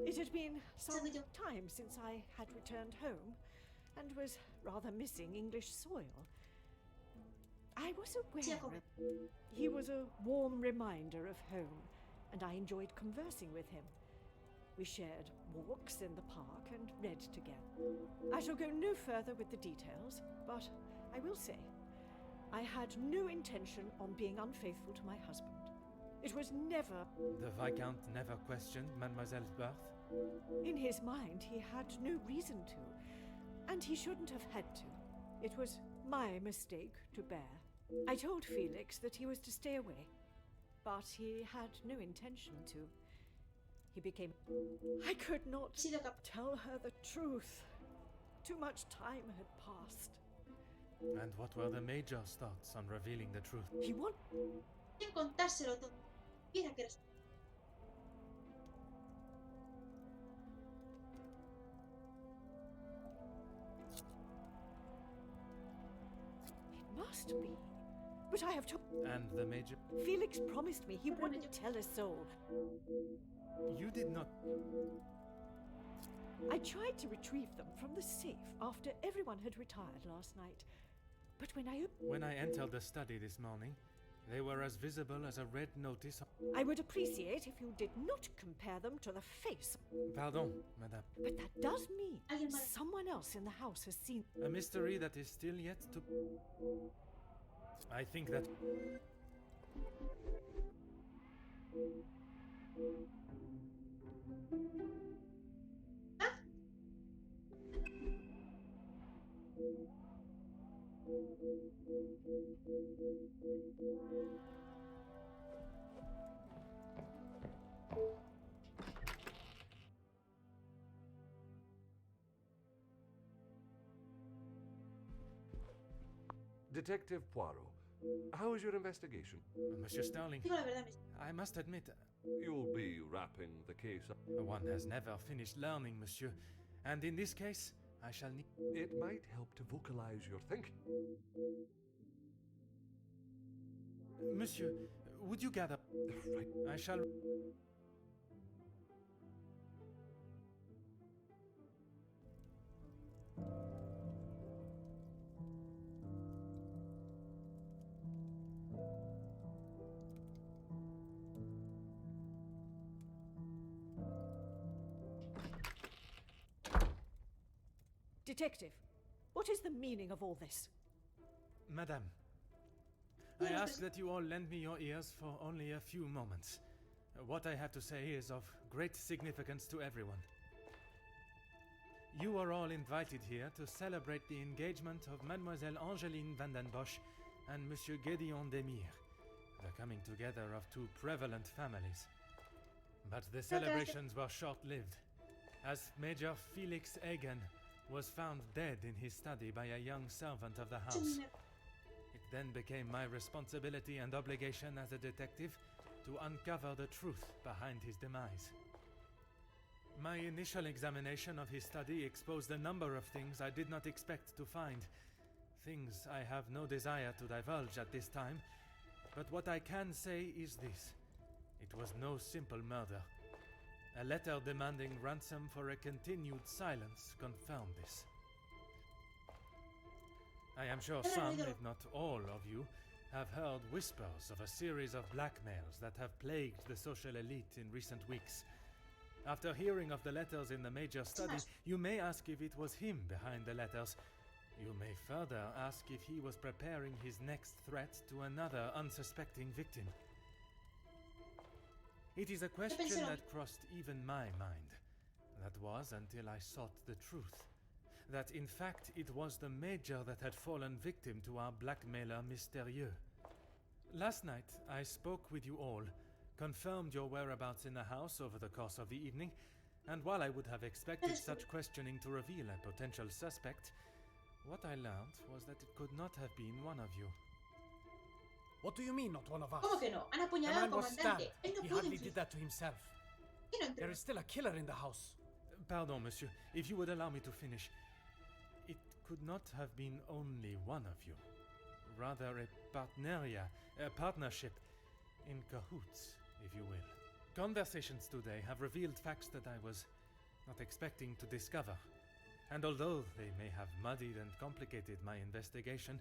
It had been some time since I had returned home and was rather missing English soil. I was aware he was a warm reminder of home, and I enjoyed conversing with him. We shared walks in the park and read together. I shall go no further with the details, but I will say, I had no intention on being unfaithful to my husband. It was never... The Viscount never questioned Mademoiselle's birth? In his mind, he had no reason to. And he shouldn't have had to. It was my mistake to bear. I told Felix that he was to stay away. But he had no intention to. He became... I could not tell her the truth. Too much time had passed. And what were the Major's thoughts on revealing the truth? He wanted... contárselo todo. Mira que eres... It must be. But I have to... And the Major? Felix promised me he wouldn't tell a soul. You did not... I tried to retrieve them from the safe after everyone had retired last night. But when I entered the study this morning, they were as visible as a red notice. I would appreciate if you did not compare them to the face. Pardon, madame. But that does mean someone else in the house has seen... A mystery that is still yet to... I think that... Detective Poirot, how is your investigation? Monsieur Sterling, I must admit... You'll be wrapping the case up. One has never finished learning, monsieur. And in this case, I shall need... It might help to vocalize your thinking. Monsieur, would you gather... Right. I shall... Detective, what is the meaning of all this? Madame, I ask that you all lend me your ears for only a few moments. What I have to say is of great significance to everyone. You are all invited here to celebrate the engagement of Mademoiselle Angeline van den Bosch and Monsieur Gédéon Demire, the coming together of two prevalent families. But the celebrations were short-lived, as Major Felix Egan was found dead in his study by a young servant of the house. It then became my responsibility and obligation as a detective to uncover the truth behind his demise. My initial examination of his study exposed a number of things I did not expect to find. Things I have no desire to divulge at this time, but what I can say is this. It was no simple murder. A letter demanding ransom for a continued silence confirmed this. I am sure some, if not all of you, have heard whispers of a series of blackmails that have plagued the social elite in recent weeks. After hearing of the letters in the Major study, you may ask if it was him behind the letters. You may further ask if he was preparing his next threat to another unsuspecting victim. It is a question that crossed even my mind. That was until I sought the truth. That in fact it was the Major that had fallen victim to our blackmailer Mystérieux. Last night I spoke with you all, confirmed your whereabouts in the house over the course of the evening, and while I would have expected such questioning to reveal a potential suspect, what I learned was that it could not have been one of you. What do you mean, not one of us? ¿Cómo que no? Han The apuñalado al man was stabbed. comandante. Él no He pudo hardly influir. did that to himself. There is still a killer in the house. Pardon, monsieur, if you would allow me to finish. It could not have been only one of you. Rather a partneria, a partnership, in cahoots, if you will. Conversations today have revealed facts that I was not expecting to discover. And although they may have muddied and complicated my investigation,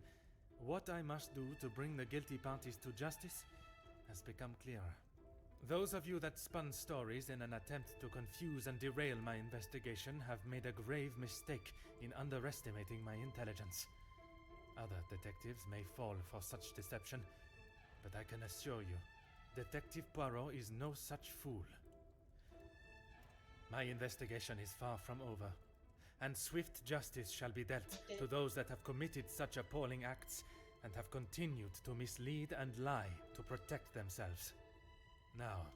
what I must do to bring the guilty parties to justice has become clearer. Those of you that spun stories in an attempt to confuse and derail my investigation have made a grave mistake in underestimating my intelligence. Other detectives may fall for such deception, but I can assure you Detective Poirot is no such fool. My investigation is far from over, and swift justice shall be dealt to those that have committed such appalling acts and have continued to mislead and lie to protect themselves. Now,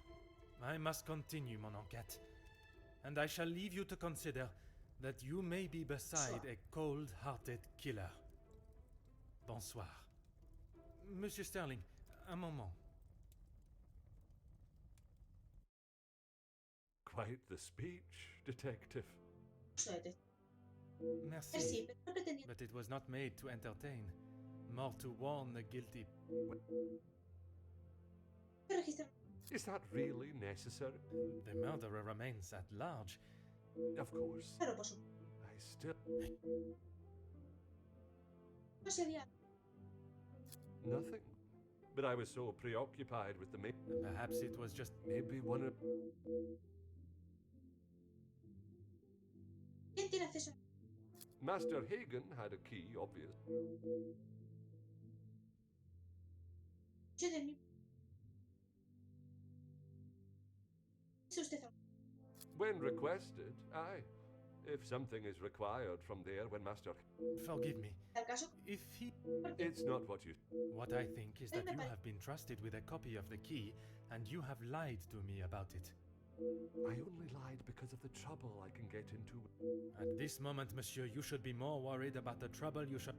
I must continue mon enquête, and I shall leave you to consider that you may be beside a cold-hearted killer. Bonsoir. Monsieur Sterling, un moment. Quite the speech, detective. Merci, but it was not made to entertain, more to warn the guilty. Is that really necessary? The murderer remains at large. Of course. I still... Nothing. But I was so preoccupied with the Perhaps it was just... Maybe one of... Master Hagen had a key, obvious. When requested, aye. If something is required from there when Master... Forgive me. If he... It's not what you... What I think is that you have been trusted with a copy of the key, and you have lied to me about it. I only lied because of the trouble I can get into. At this moment, monsieur, you should be more worried about the trouble you should...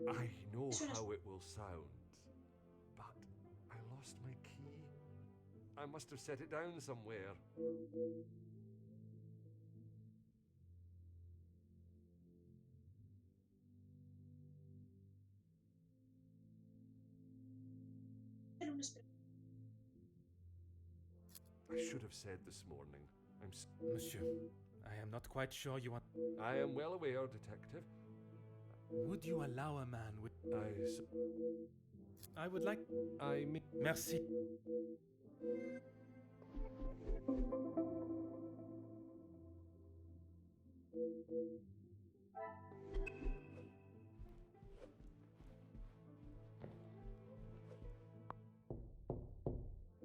I know how it will sound, but I lost my key. I must have set it down somewhere. I should have said this morning. Monsieur, I am not quite sure you want... I am well aware, detective. Would you allow a man with... I would like... Merci.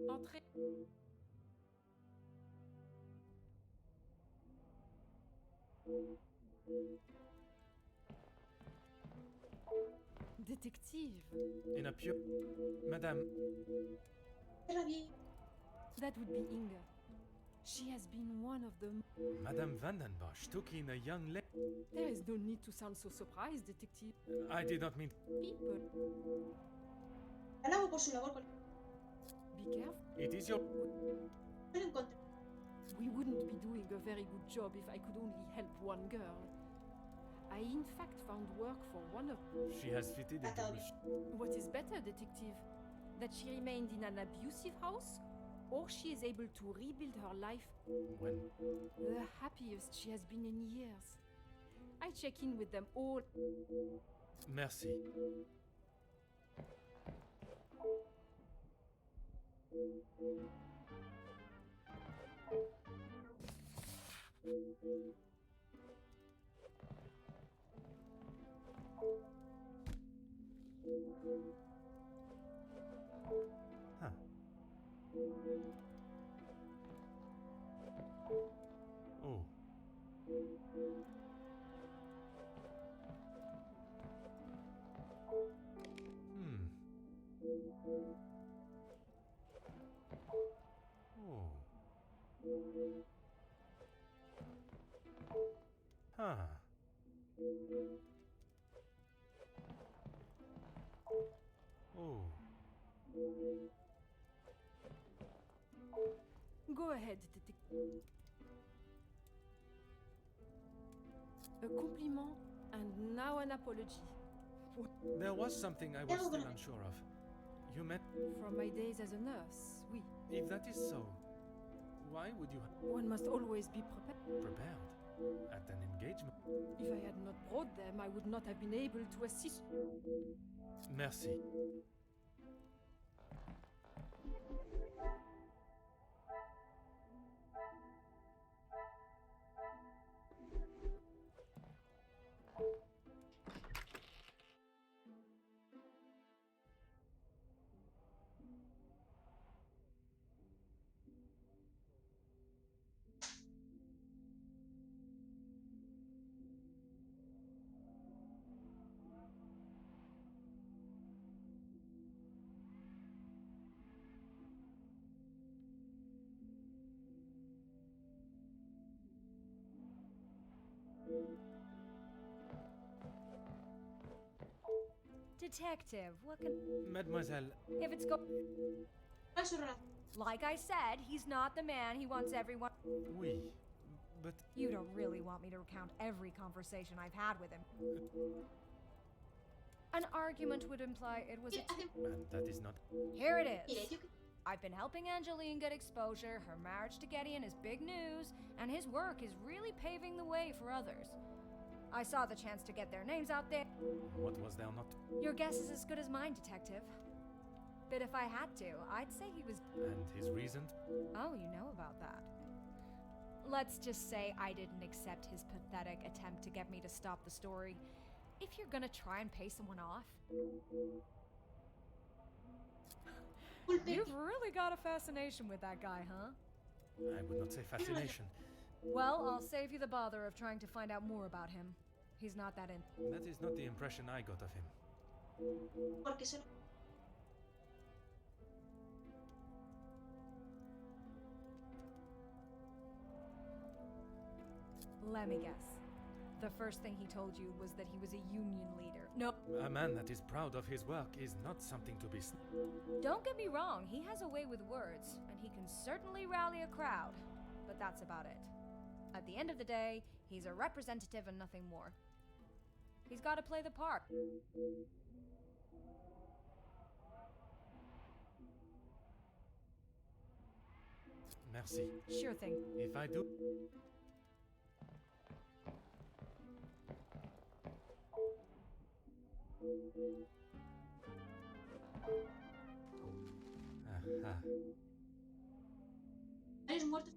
Entrez. Detective. In a pure... Madame... That would be Inga. She has been one of them. Madame Vandenbosch took in a young lady. There is no need to sound so surprised, Detective. I did not mean... People. Be careful. It is your... We wouldn't be doing a very good job if I could only help one girl. I in fact found work for one of... She has fitted into... What is better, Detective? That she remained in an abusive house? Or she is able to rebuild her life? When? The happiest she has been in years. I check in with them all. Merci. Huh. Oh. Oh. Huh. Oh. Go ahead, Detective. A compliment and now an apology. There was something I was still unsure of. You met... From my days as a nurse, oui. If that is so, why would you... One must always be prepared. Prepared? At an engagement? If I had not brought them, I would not have been able to assist. Merci. Detective, what can... Mademoiselle... If it's like I said, he's not the man he wants everyone... Oui, but... You don't really want me to recount every conversation I've had with him. An argument would imply it was And that is not... Here it is. I've been helping Angeline get exposure, her marriage to Gideon is big news, and his work is really paving the way for others. I saw the chance to get their names out there. What was there not? Your guess is as good as mine, Detective. But if I had to, I'd say he was... And his reason? Oh, you know about that. Let's just say I didn't accept his pathetic attempt to get me to stop the story. If you're gonna try and pay someone off... You've really got a fascination with that guy, huh? I would not say fascination. Well, I'll save you the bother of trying to find out more about him. He's not that in... That is not the impression I got of him. Let me guess. The first thing he told you was that he was a union leader. No. A man that is proud of his work is not something to be... Don't get me wrong, he has a way with words, and he can certainly rally a crowd. But that's about it. At the end of the day, he's a representative and nothing more. He's got to play the part. Merci. Sure thing. If I do... Aha. ¿Eres muerto?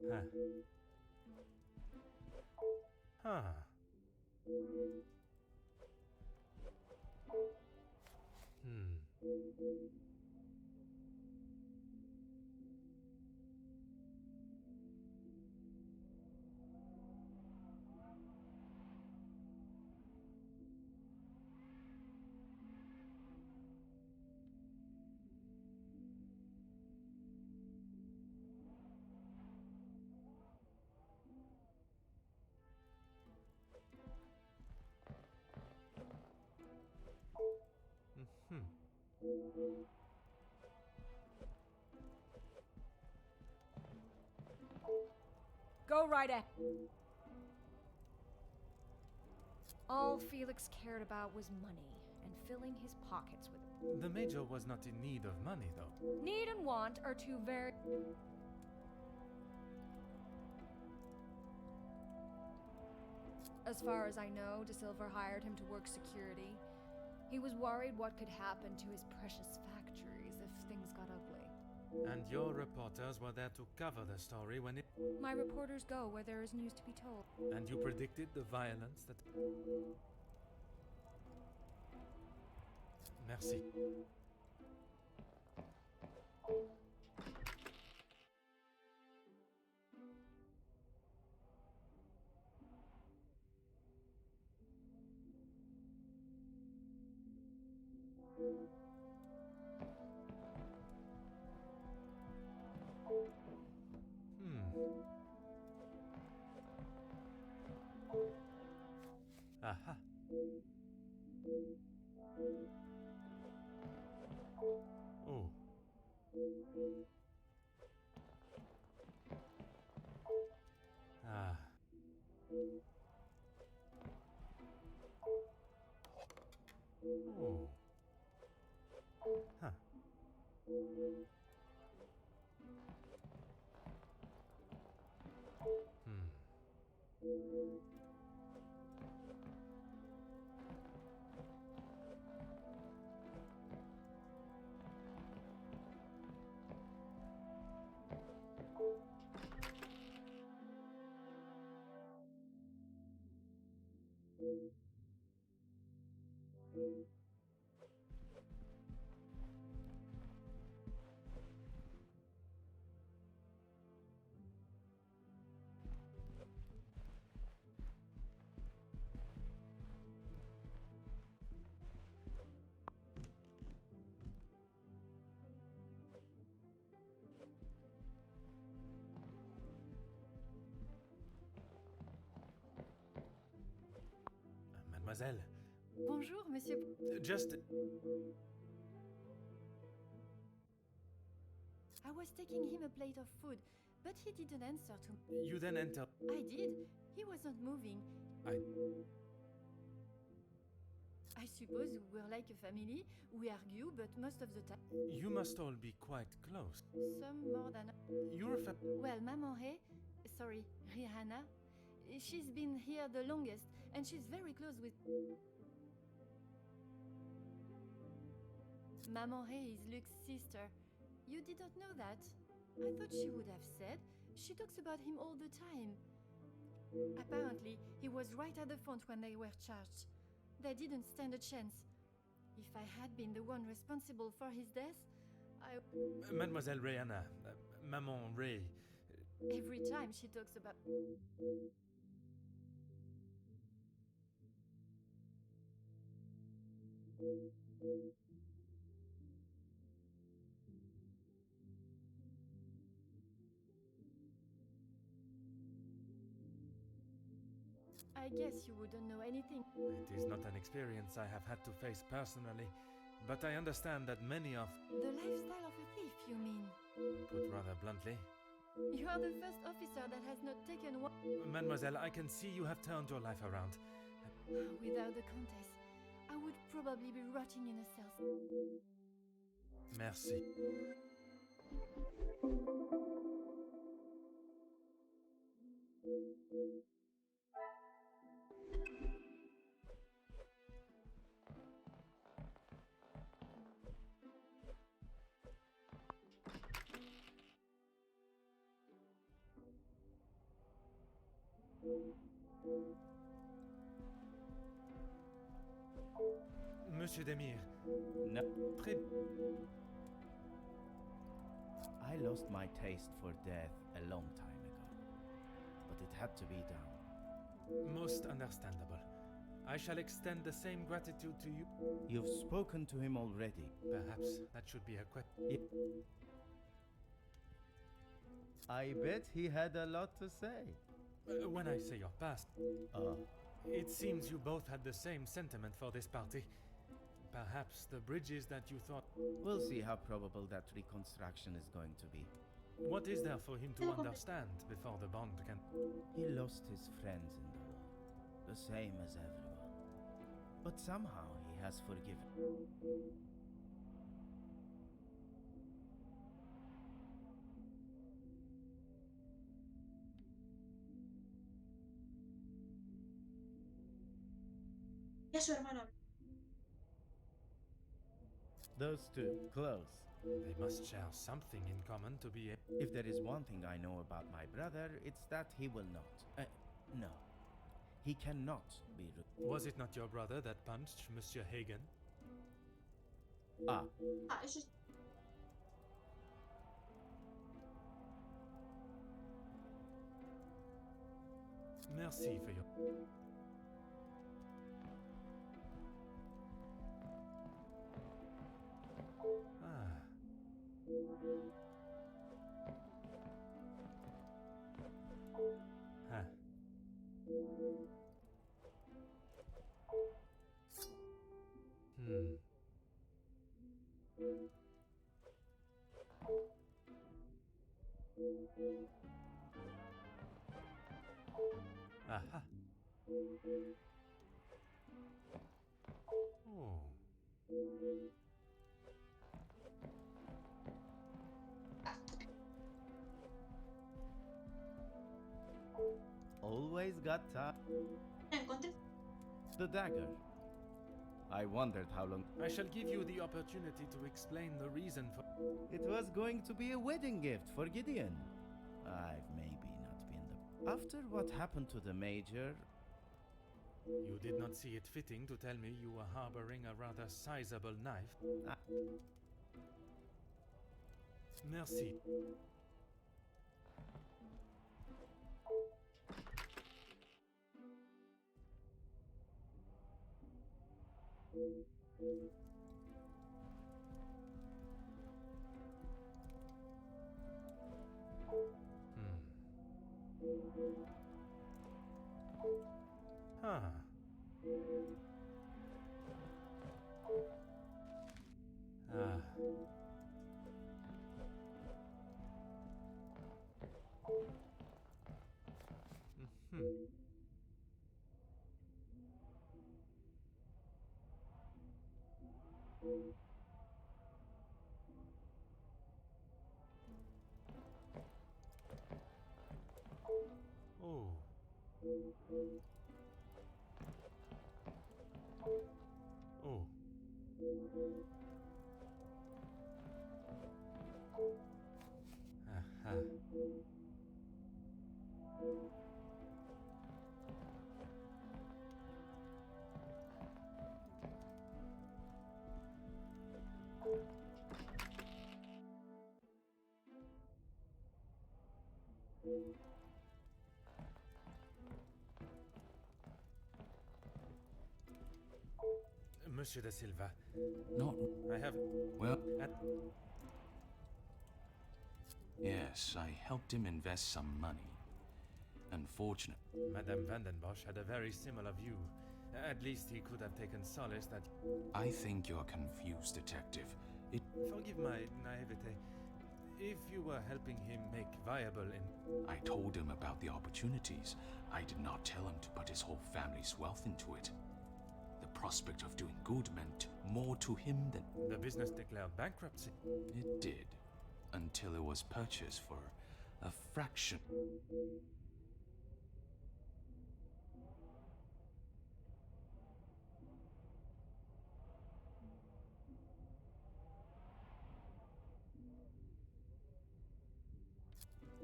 Huh. Huh. Go right ahead. All Felix cared about was money and filling his pockets with it. The Major was not in need of money, though. Need and want are two very... As far as I know, De Silva hired him to work security. He was worried what could happen to his precious factories if things got ugly. And your reporters were there to cover the story when it... My reporters go where there is news to be told. And you predicted the violence that... Merci. Aha. Oh. Huh. Mademoiselle. Bonjour, monsieur. Just... I was taking him a plate of food, but he didn't answer to me. You then enter... I did. He was not moving. I suppose we're like a family. We argue, but most of the time... You must all be quite close. Some more than... You're Well, Maman Ray... Sorry, Rihanna... She's been here the longest, and she's very close with... Maman Ray is Luke's sister. You didn't know that? I thought she would have said. She talks about him all the time. Apparently, he was right at the front when they were charged. They didn't stand a chance. If I had been the one responsible for his death, I... Mademoiselle Rihanna, Maman Ray... Every time she talks about... I guess you wouldn't know anything. It is not an experience I have had to face personally, but I understand that many of... The lifestyle of a thief, you mean? Put rather bluntly. You are the first officer that has not taken one... Mademoiselle, I can see you have turned your life around. Without the Countess, I would probably be rotting in a cell. Merci. Monsieur Demir. No. Très... I lost my taste for death a long time ago, but it had to be done. Most understandable. I shall extend the same gratitude to you. You've spoken to him already. Perhaps that should be a question. I bet he had a lot to say. When I say your past, it seems you both had the same sentiment for this party. Perhaps the bridges that you thought... We'll see how probable that reconstruction is going to be. What is there for him to understand before the bond can... He lost his friends in the war, the same as everyone. But somehow he has forgiven. Y a su hermana. Those two, close. They must share something in common to be... If there is one thing I know about my brother, it's that he will not. No. He cannot be rude. Was it not your brother that punched Monsieur Hagen? Eso es... Merci for your... Aha. Oh. got time. Encontré. The dagger. I wondered how long. I shall give you the opportunity to explain the reason for. It was going to be a wedding gift for Gideon. I've maybe not been the. After what happened to the Major. You did not see it fitting to tell me you were harboring a rather sizable knife. Merci. Huh. Oh. Oh. Aha. Monsieur da Silva. Not. I have. Well. Yes, I helped him invest some money. Unfortunate. Madame Vandenbosch had a very similar view. At least he could have taken solace that. I think you're confused, Detective. Forgive my naivete. If you were helping him make viable in. I told him about the opportunities. I did not tell him to put his whole family's wealth into it. The prospect of doing good meant more to him than. The business declared bankruptcy. It did. Until it was purchased for a fraction.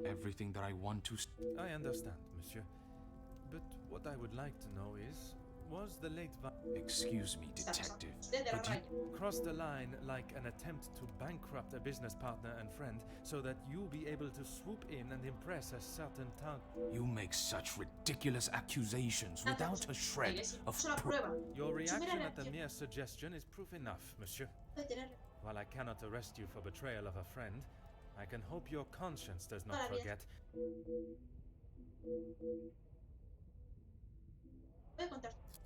Everything that I want to. I understand, monsieur. But what I would like to know is, was the late Excuse me, detective, but you crossed the line like an attempt to bankrupt a business partner and friend so that you be able to swoop in and impress a certain target. You make such ridiculous accusations without a shred of proof. Your reaction at the mere suggestion is proof enough, monsieur. While I cannot arrest you for betrayal of a friend, I can hope your conscience does not forget.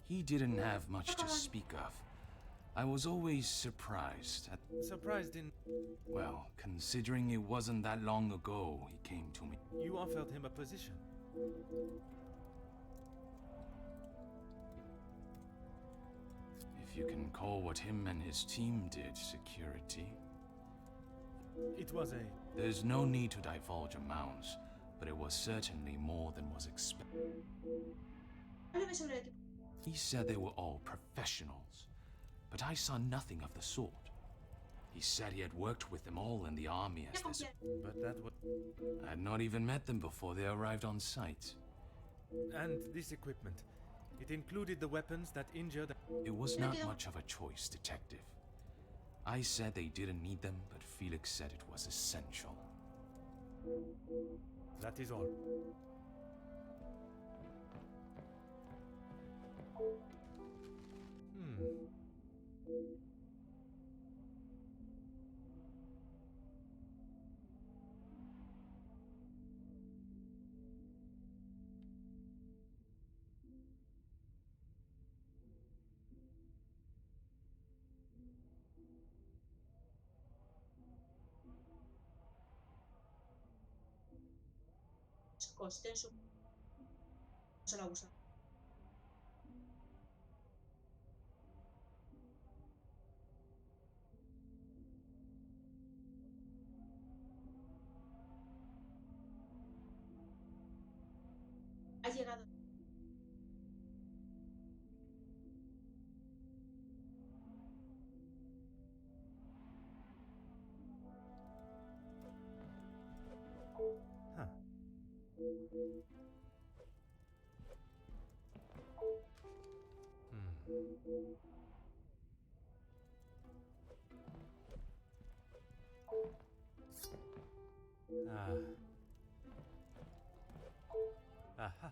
He didn't have much to speak of. I was always surprised at... Surprised in... Well, considering it wasn't that long ago he came to me. You offered him a position. If you can call what him and his team did security. It was a... There's no need to divulge amounts, but it was certainly more than was expected. He said they were all professionals, but I saw nothing of the sort. He said he had worked with them all in the army as this... But that would... I had not even met them before they arrived on site. And this equipment, it included the weapons that injured... It was not much of a choice, detective. I said they didn't need them, but Felix said it was essential. That is all. Extenso. Se la usa. Ha llegado. Aha.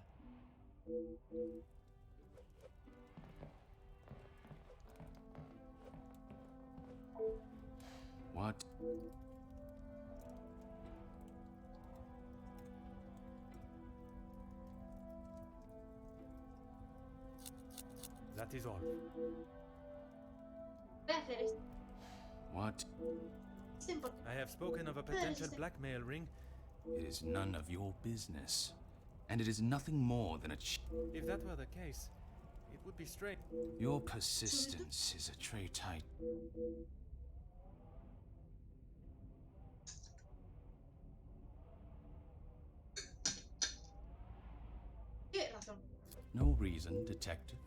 What? That is all. What? I have spoken of a potential blackmail ring. It is none of your business. And it is nothing more than a If that were the case, it would be strange. Your persistence is a trait I... No reason, detective.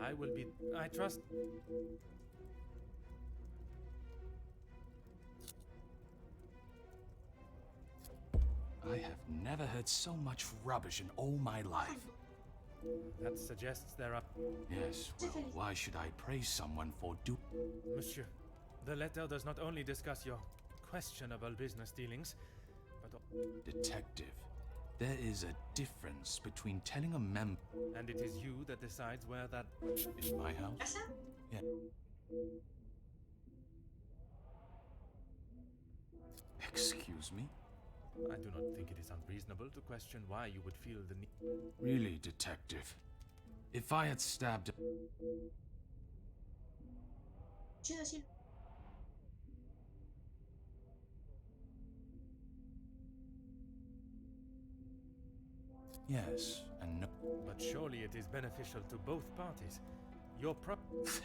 I will be... I trust... I have never heard so much rubbish in all my life. That suggests there are... Yes, well, why should I praise someone for Monsieur, the letter does not only discuss your questionable business dealings, but... Detective, there is a difference between telling a member... And it is you that decides where that... In my house? Yeah. Excuse me? I do not think it is unreasonable to question why you would feel the need... Really, detective? If I had stabbed... Yes, and no... But surely it is beneficial to both parties. Your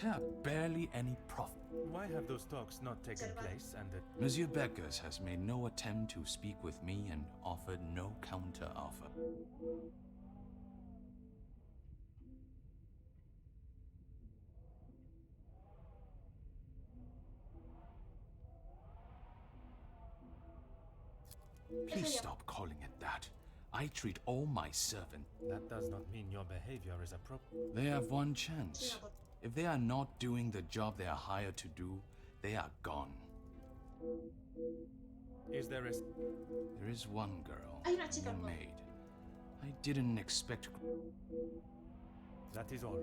There are barely any profit. Why have those talks not taken place and that... Monsieur Beckers has made no attempt to speak with me and offered no counter-offer. Please stop calling it that. I treat all my servants. That does not mean your behavior is appropriate. They have one chance. If they are not doing the job they are hired to do, they are gone. Is there a... There is one girl, your maid. I didn't expect... That is all.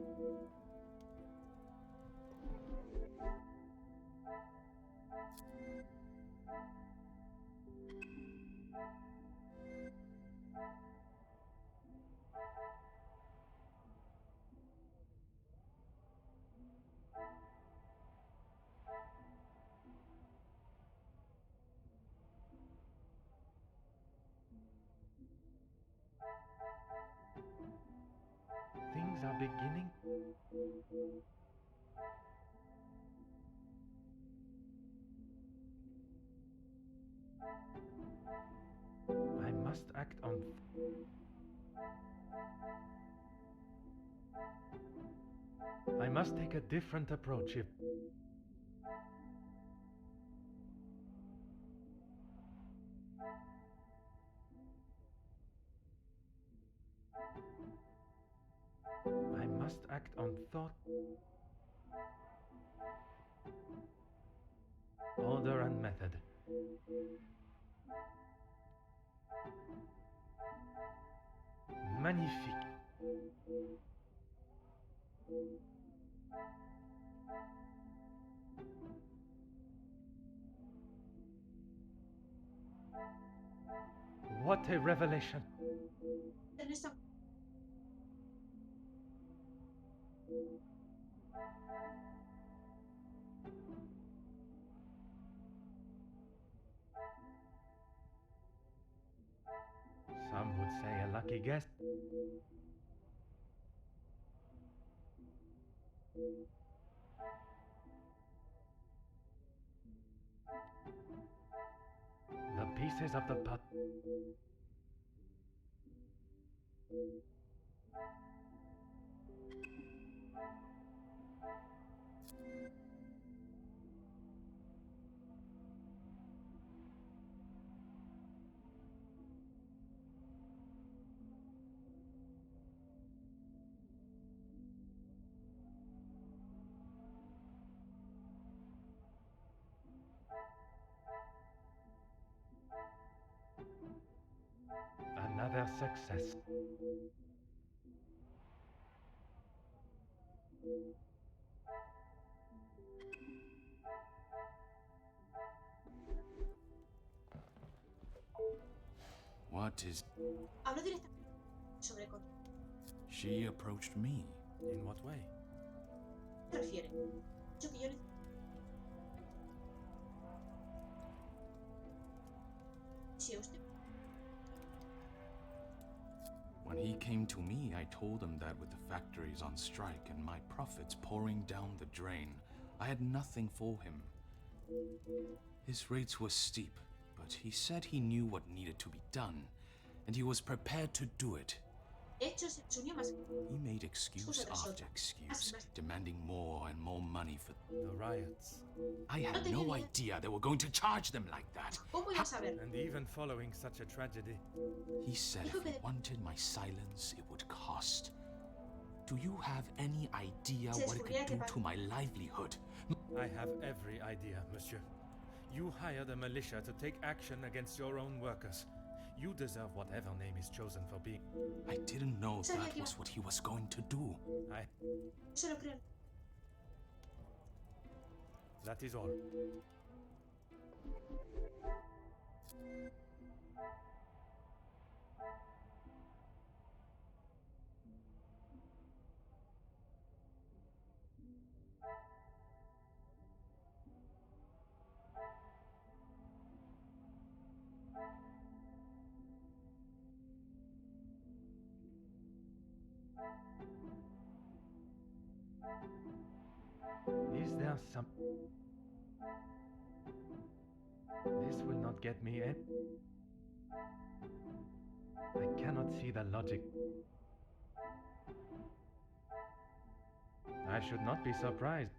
Things are beginning. I must act on... I must take a different approach if... I must act on thought, order and method. Magnifique. What a revelation. Some would say a lucky guess. The pieces of the puzzle. success. What is... Hablo directamente sobre She approached me. In what way? ¿Qué refiere? Yo que yo si usted When he came to me, I told him that with the factories on strike and my profits pouring down the drain, I had nothing for him. His rates were steep, but he said he knew what needed to be done, and he was prepared to do it. He made excuse after excuse, demanding more and more money for the riots. I had no idea they were going to charge them like that. And even following such a tragedy. He said if he wanted my silence, it would cost. Do you have any idea what it could do to my livelihood? I have every idea, monsieur. You hired a militia to take action against your own workers. You deserve whatever name is chosen for being. I didn't know that was what he was going to do. That is all. Is there some... This will not get me in. I cannot see the logic. I should not be surprised.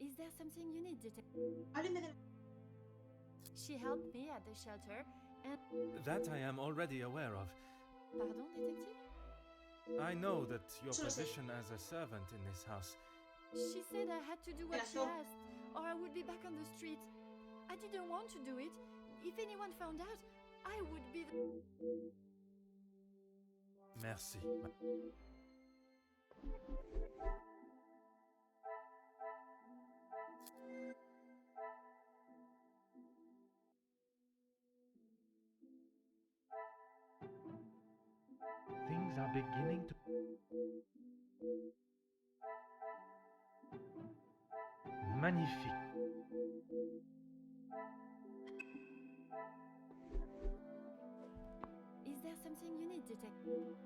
Is there something you need, detective? She helped me at the shelter and... That I am already aware of. Pardon, detective? I know that your position as a servant in this house. She said I had to do what she asked, or I would be back on the street. I didn't want to do it. If anyone found out, I would be the... Merci. Things are beginning to... Magnifique. Is there something you need, detective?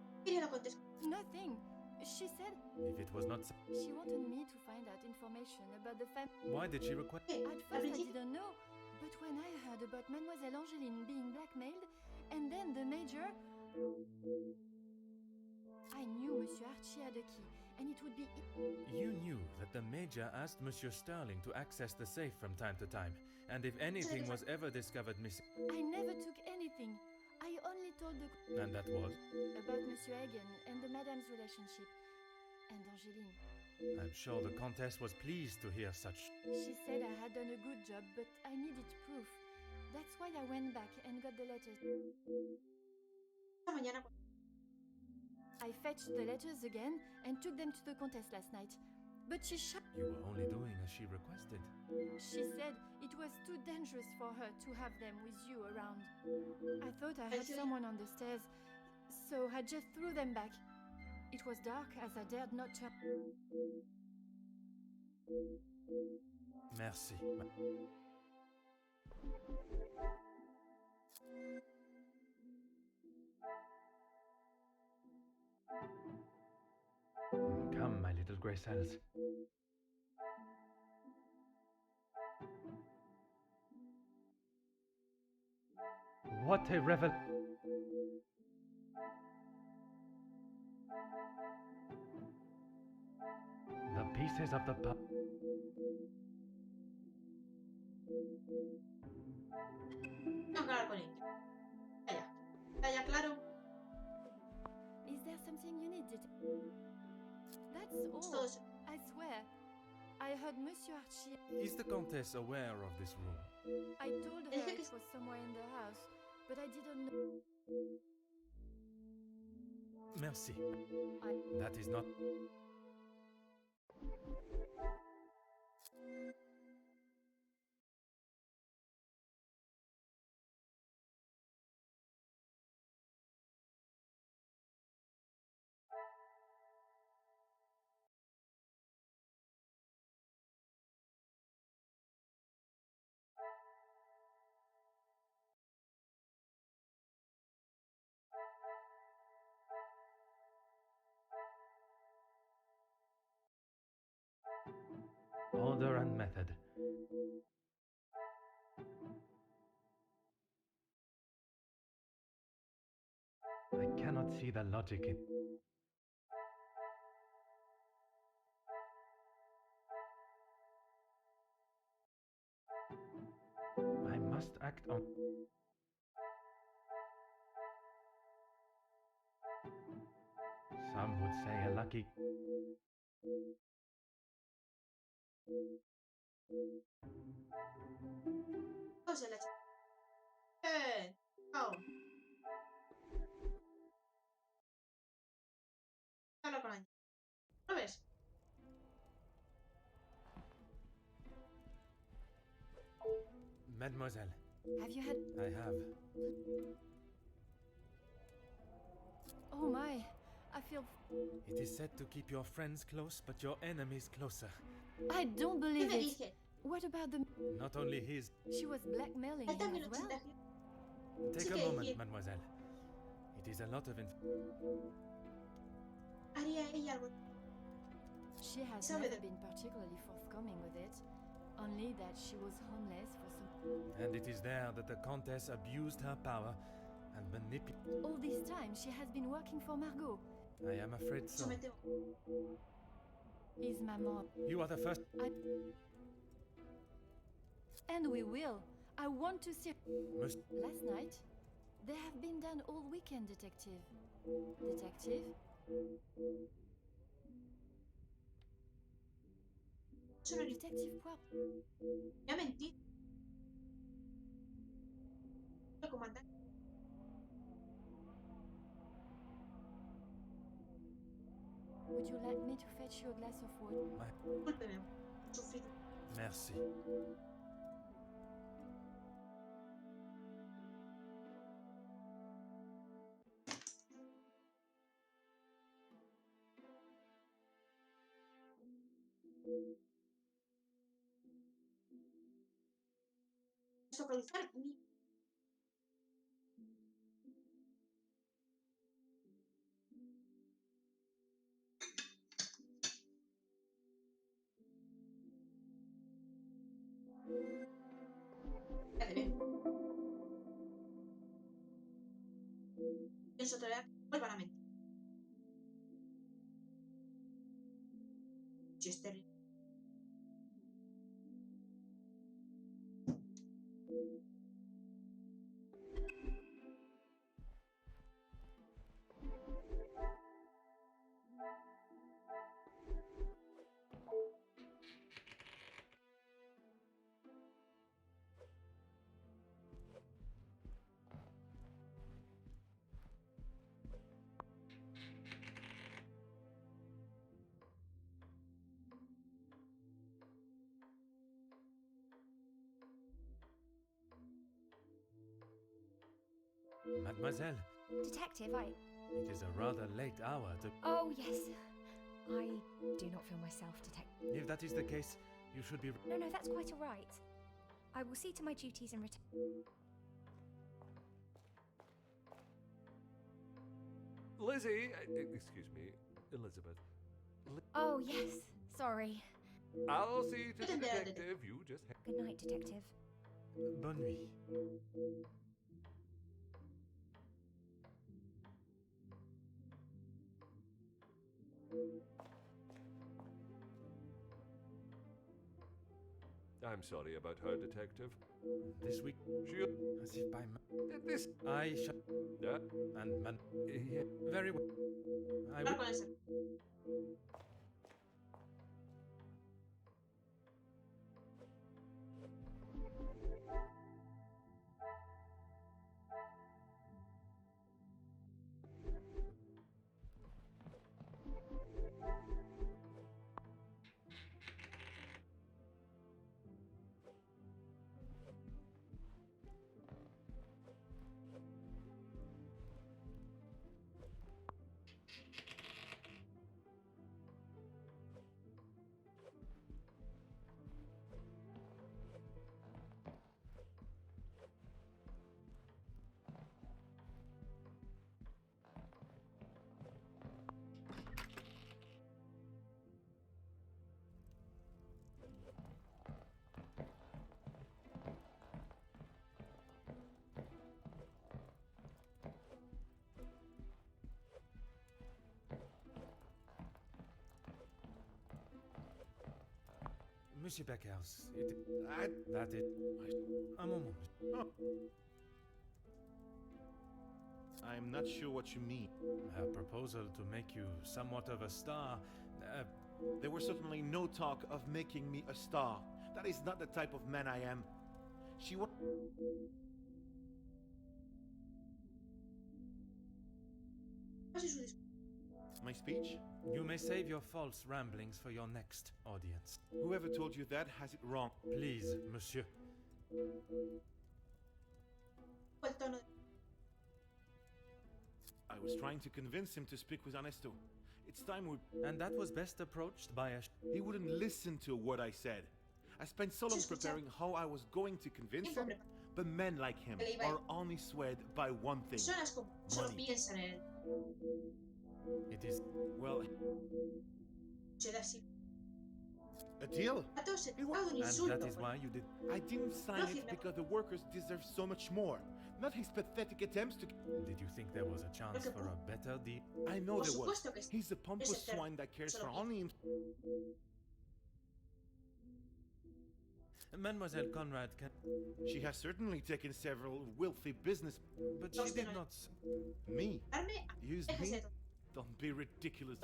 Nothing. She said... If it was not... She wanted me to find out information about the family. Why did she request... At first I didn't know, but when I heard about Mademoiselle Angeline being blackmailed, and then the Major... I knew Monsieur Archie had a key, and it would be... You knew that the Major asked Monsieur Sterling to access the safe from time to time, and if anything was ever discovered missing... I never took anything. I only told the... And that was? About Monsieur Hagen and the Madame's relationship. And Angeline. I'm sure the Countess was pleased to hear such... She said I had done a good job, but I needed proof. That's why I went back and got the letters. I fetched the letters again and took them to the Countess last night. But she You were only doing as she requested. She said it was too dangerous for her to have them with you around. I thought I heard someone on the stairs, so I just threw them back. It was dark as I dared not turn. Merci. Come, my little grey cells. What a revel... Traces of the pup. Tengo que hablar con ella. Vaya, claro. Is there something you need? That's all. I swear. I heard Monsieur Archie. Is the Countess aware of this room? I told her it was somewhere in the house, but I didn't know. Merci. That is not... Order and method. I cannot see the logic in... I must act on... Some would say a lucky... Cos'è la oh. Habla con Ángel. ¿Lo ves? Mademoiselle. Have you had... I have. Oh my, I feel... It is said to keep your friends close, but your enemies closer. I don't believe it. What about the... Not only his... She was blackmailing him as well. Take a moment, mademoiselle. It is a lot of She has never been particularly forthcoming with it. Only that she was homeless for some... And it is there that the Countess abused her power and manipulated... All this time, she has been working for Margot. I am afraid so. Is Maman... You are the first... And we will. I want to see... Must... Last night, they have been done all weekend, Detective. Detective? Detective Poirot. Me ha mentido. Comandante. Would you like me to fetch you a glass of water? Discúlpeme. Sufrido. Merci. Localizar mi... Pienso tolerar que vuelvan a mentir. Si es terrible. Mademoiselle. Detective, It is a rather late hour to... Oh, yes. I do not feel myself, Detective. If that is the case, you should be... No, that's quite all right. I will see to my duties and return. Lizzie! Excuse me, Elizabeth. Oh, yes. Sorry. I'll see to the detective, you just... Good night, Detective. Bonne nuit. I'm sorry about her, Detective. This week, She'll... as if by This... I shall... Yeah? And man... Yeah. Very well. I will... Monsieur Beckhouse, un moment. Oh. I'm not sure what you mean. Her proposal to make you somewhat of a star. There was certainly no talk of making me a star. That is not the type of man I am. She was... My speech? You may save your false ramblings for your next audience. Whoever told you that has it wrong. Please, monsieur. I was trying to convince him to speak with Ernesto. It's time we... And that was best approached by a... He wouldn't listen to what I said. I spent so long preparing how I was going to convince him, but men like him are only swayed by one thing. Money. It is... Well... A deal? And that is why you did... I didn't sign it because the workers deserve so much more. Not his pathetic attempts to... Did you think there was a chance for a better deal? I know there was. He's a pompous swine that cares for only himself. Mademoiselle Conrad can... She has certainly taken several wealthy business... But she did not... Me? Use me? Don't be ridiculous.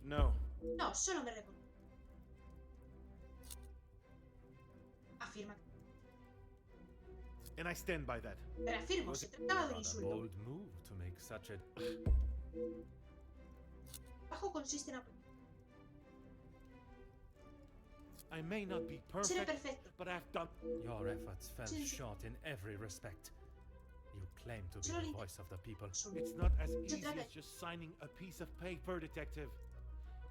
No. No, solo me recuerdo. Afirma. And I stand by that. Reafirmo, se trataba de un insulto. Bold move to make such a... Bajo consiste en... I may not be perfect, but I've done... Your efforts fell short in every respect. You claim to be the voice of the people. It's not as easy as just signing a piece of paper, Detective.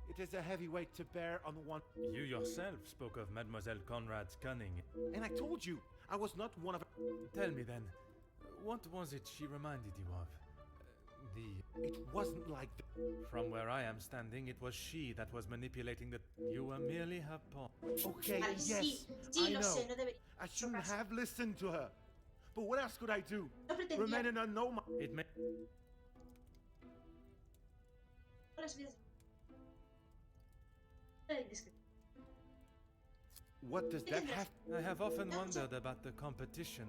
It is a heavy weight to bear on one... You yourself spoke of Mademoiselle Conrad's cunning. And I told you, I was not one of... Tell me then, what was it she reminded you of? It wasn't like that. From where I am standing, it was she that was manipulating the... You were merely her pawn. Okay, yes, I know. I shouldn't have listened to her. But what else could I do? Remain an unknown... It may... What does that have? I have often wondered about the competition.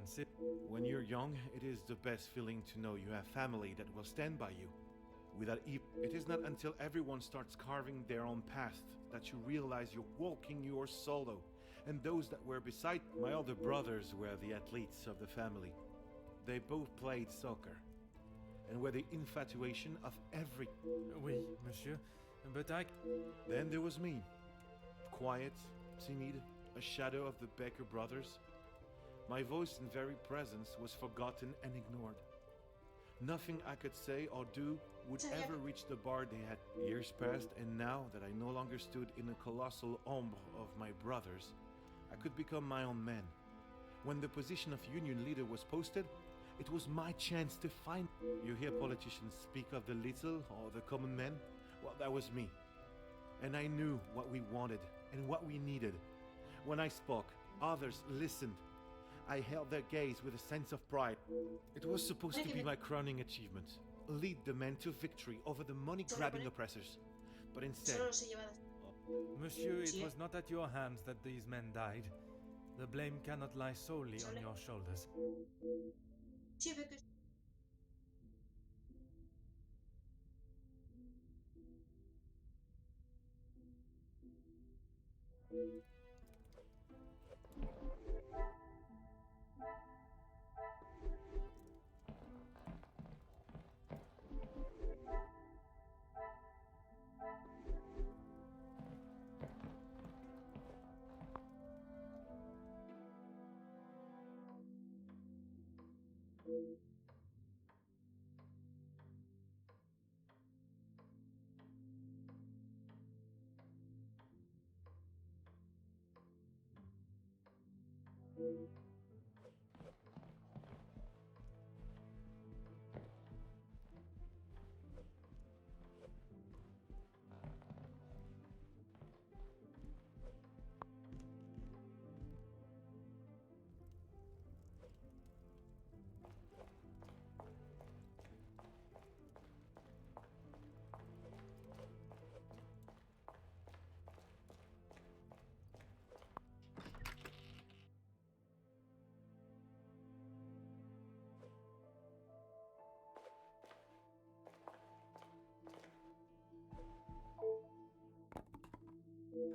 When you're young, it is the best feeling to know you have family that will stand by you. Without it is not until everyone starts carving their own path that you realize you're walking your solo. And those that were beside my older brothers were the athletes of the family. They both played soccer. And were the infatuation of every... Oui, monsieur. But I... Then there was me. Quiet, timid, a shadow of the Baker brothers. My voice and very presence was forgotten and ignored. Nothing I could say or do would ever reach the bar they had. Years passed, and now that I no longer stood in the colossal ombre of my brothers, I could become my own man. When the position of union leader was posted, it was my chance to find... You hear politicians speak of the little or the common man? Well, that was me. And I knew what we wanted and what we needed. When I spoke, others listened. I held their gaze with a sense of pride. It was supposed to be my crowning achievement. Lead the men to victory over the money-grabbing oppressors. But instead... Monsieur, it was not at your hands that these men died. The blame cannot lie solely on your shoulders.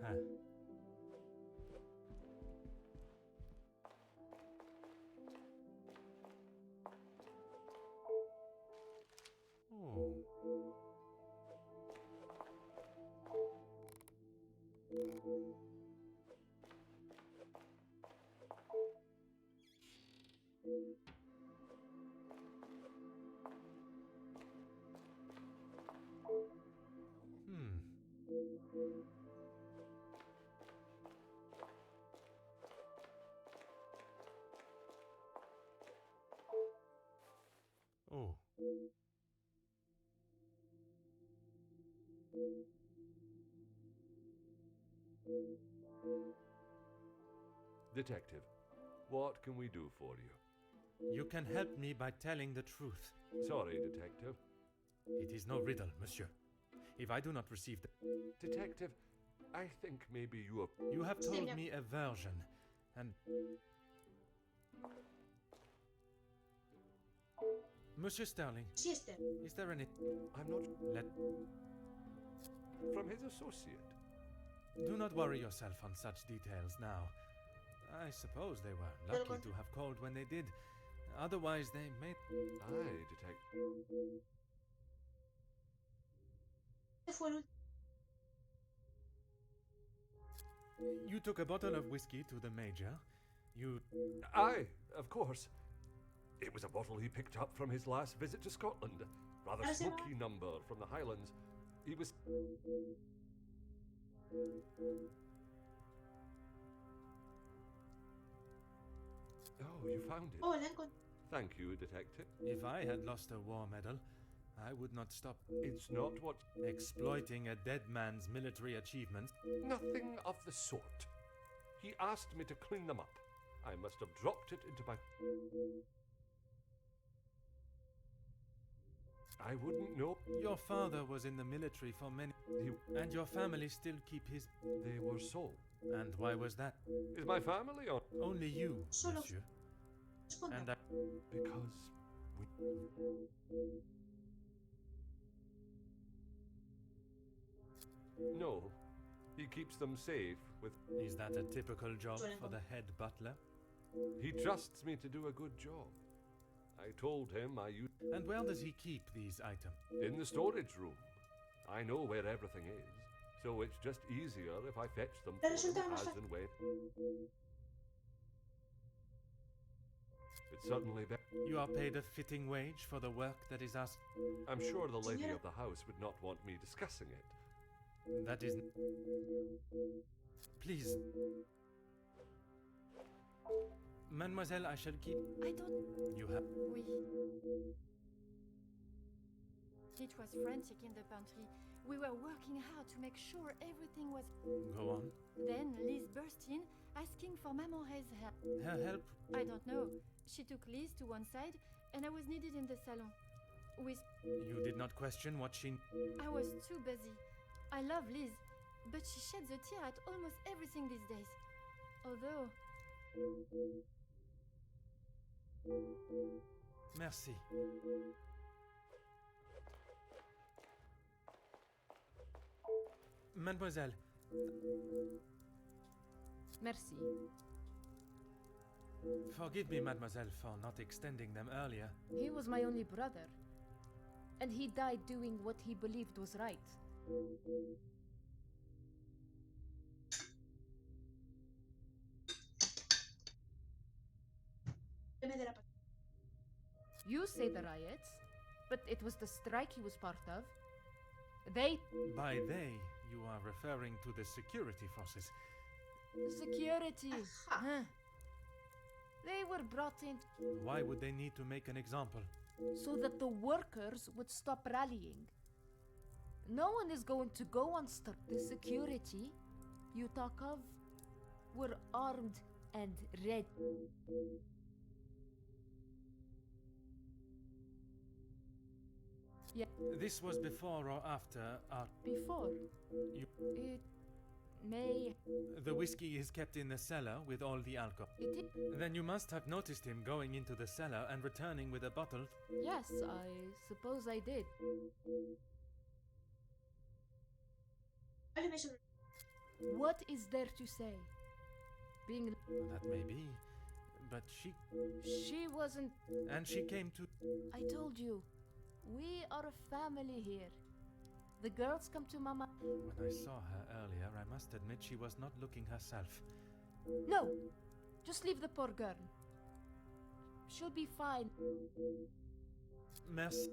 Huh. Oh. Oh. Detective, what can we do for you? You can help me by telling the truth. Sorry, Detective. It is no riddle, monsieur. If I do not receive the... Detective, I think maybe you are... You have told me a version, and... Monsieur Sterling, is there any... I'm not... Let... From his associate. Do not worry yourself on such details now. I suppose they were lucky to have called when they did. Otherwise they may... Aye, Detective. You took a bottle of whiskey to the Major. You... Aye, of course. It was a bottle he picked up from his last visit to Scotland. Rather smoky number from the Highlands. He was... Oh, you found it. Thank you, Detective. If I had lost a war medal, I would not stop. It's not what... Exploiting a dead man's military achievements. Nothing of the sort. He asked me to clean them up. I must have dropped it into my... I wouldn't know. Your father was in the military for many... And your family still keep his... They were so. And why was that? Is my family on... Only you, monsieur. And I... Because we... No. He keeps them safe with... Is that a typical job for the head butler? He trusts me to do a good job. I told him I used... And where does he keep these items? In the storage room. I know where everything is, so it's just easier if I fetch them for him as and when. It's certainly better. You are paid a fitting wage for the work that is asked. I'm sure the lady of the house would not want me discussing it. That isn't... Please. Mademoiselle, I shall keep... I don't... You have... Oui. It was frantic in the pantry. We were working hard to make sure everything was... Go on. Then Liz burst in, asking for Maman Ray's help. Her help? I don't know. She took Liz to one side, and I was needed in the salon. With... You did not question what she... I was too busy. I love Liz, but she sheds a tear at almost everything these days. Although... Merci. Mademoiselle. Merci. Forgive me, mademoiselle, for not extending them earlier. He was my only brother, and he died doing what he believed was right. You say the riots, but it was the strike he was part of. They... By they, you are referring to the security forces. Security. Huh. They were brought in... Why would they need to make an example? So that the workers would stop rallying. No one is going to go on strike. The security you talk of were armed and ready. Yeah. This was before or after our... Before. It may... The whiskey is kept in the cellar with all the alcohol. Then you must have noticed him going into the cellar and returning with a bottle. Yes, I suppose I did. What is there to say? Being... That may be, but she... She wasn't... And she came to... I told you. We are a family here. The girls come to Mama. When I saw her earlier, I must admit she was not looking herself. No! Just leave the poor girl. She'll be fine. Merci.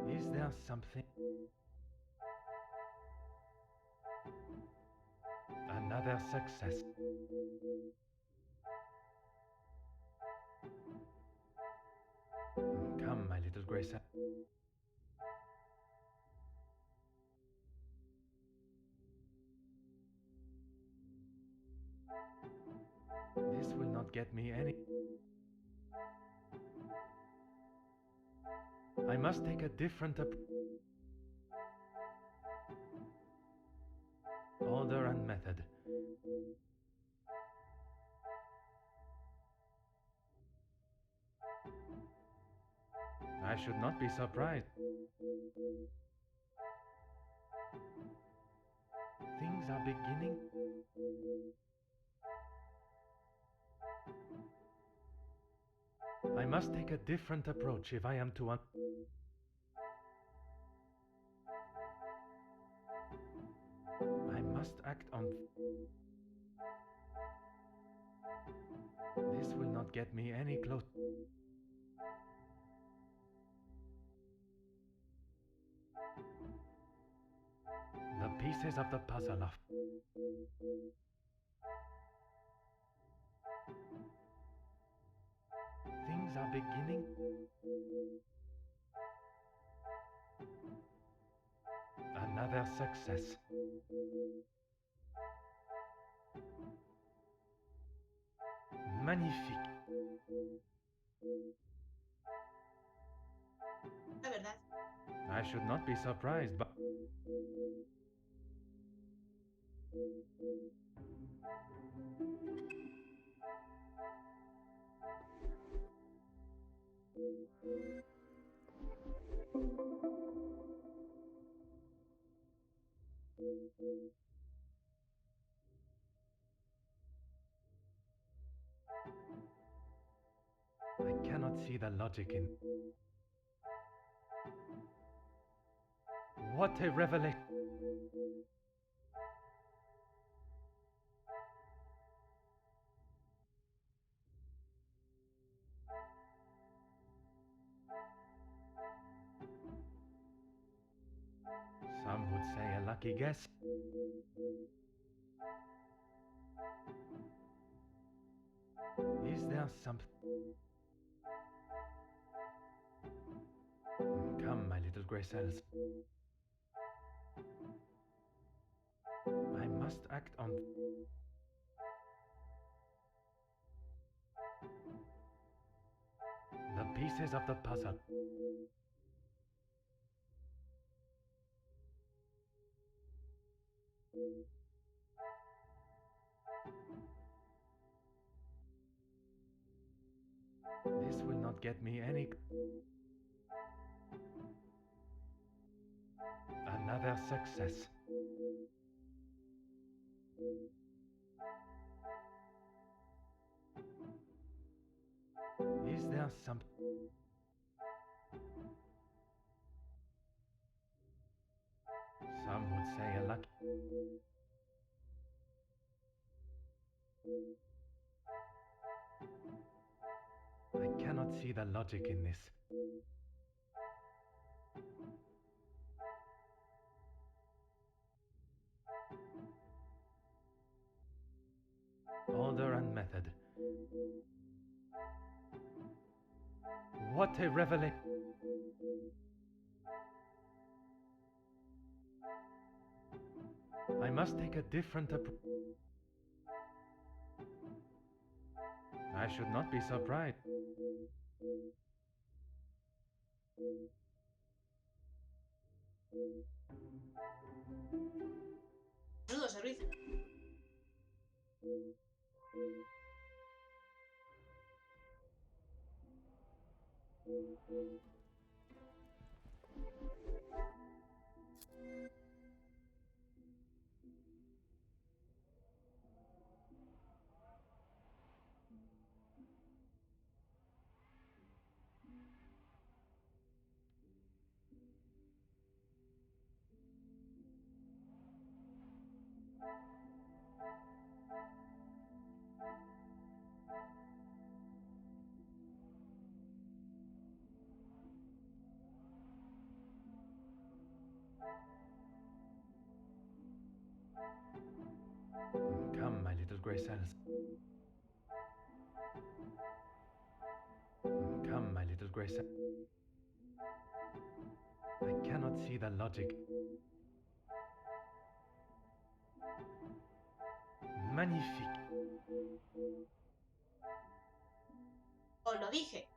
Is there something? Another success. Come, my little Grace. This will not get me any... I must take a different approach. Order and method. I should not be surprised. Things are beginning. I must take a different approach if I am to I must act on... This will not get me any close. The pieces of the puzzle are... Things are beginning. Another success. Magnifique. La verdad. I should not be surprised, but... I cannot see the logic in... What a revelation! Some would say a lucky guess. Is there some... Come, my little grey cells. I must act on... the pieces of the puzzle. This will not get me any... Another success. Is there some... Some would say a lucky... I cannot see the logic in this. Order and method. What a revelation! I must take a different approach. I should not be surprised. Menudo servicio. Come, my little grey cells. Come, my little grey cells. I cannot see the logic. Magnifique. Os lo dije.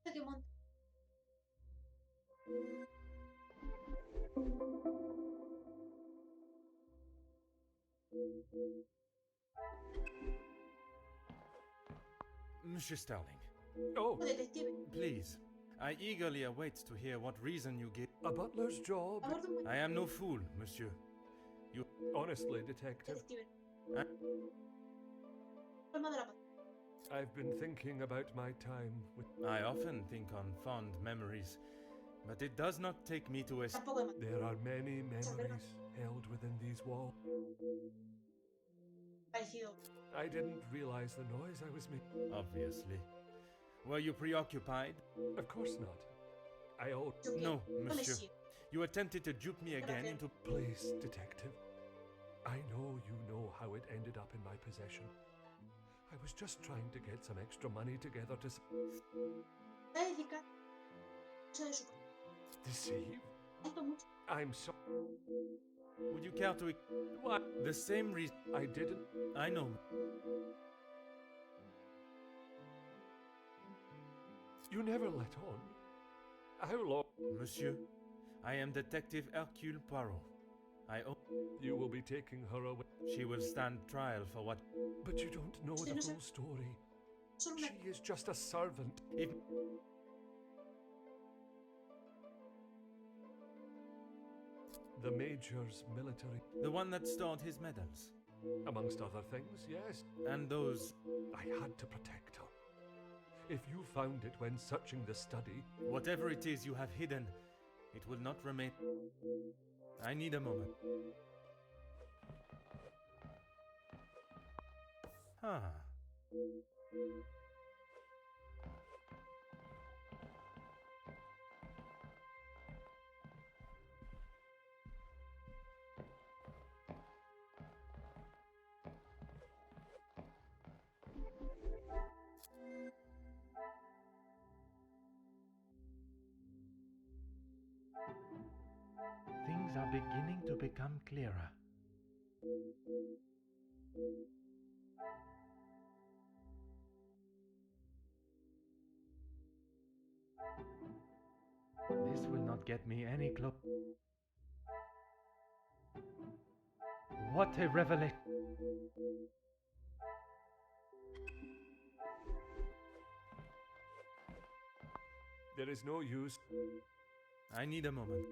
Que monta. Monsieur Starling. Oh, Detective. Please, I eagerly await to hear what reason you give. a butler's job. I am no fool, monsieur. You... Honestly, detective, I've been thinking about my time with... I often think on fond memories, but it does not take me to a... There are many memories held within these walls. I didn't realize the noise I was making. Obviously. Were you preoccupied? Of course not. I owe... No, monsieur. You attempted to dupe me again into... Please, detective. I know you know how it ended up in my possession. I was just trying to get some extra money together to... Deceive? I'm so... Would you care to... What? The same reason... I didn't... I know. You never let on. How long? Monsieur, I am Detective Hercules Poirot. You will be taking her away. She will stand trial for what? But you don't know the full story. She is just a servant. The Major's military... The one that stored his medals? Amongst other things, yes. And those... I had to protect her. If you found it when searching the study... Whatever it is you have hidden, it will not remain... I need a moment. Ah. Things are beginning to become clearer. This will not get me any closer. What a revelation! There is no use. I need a moment.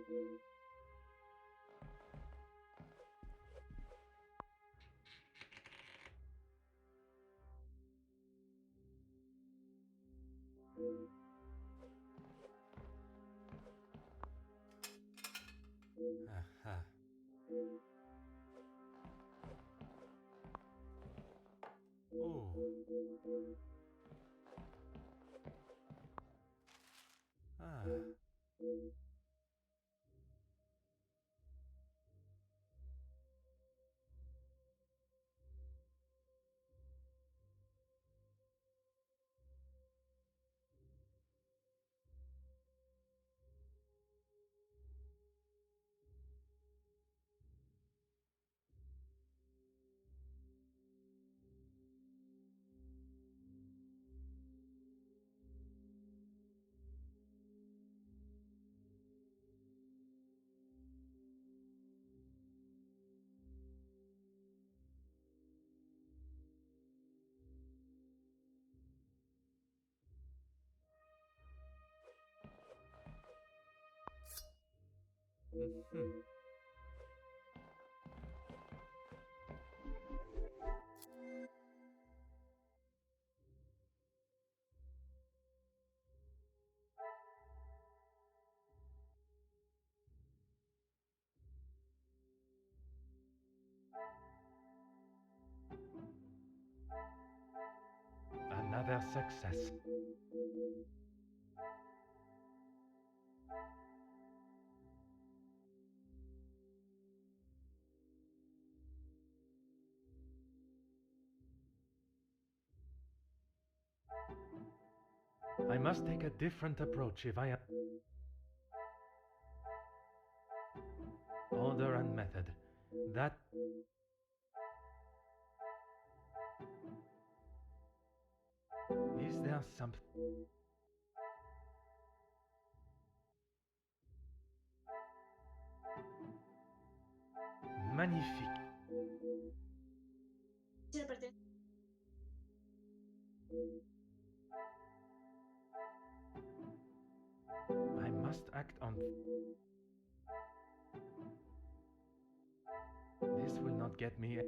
Aha. Oh. Ah. Mm-hmm. Another success. I must take a different approach if I am... Order and method. That... Is there some... Magnifique. I must act on... This will not get me...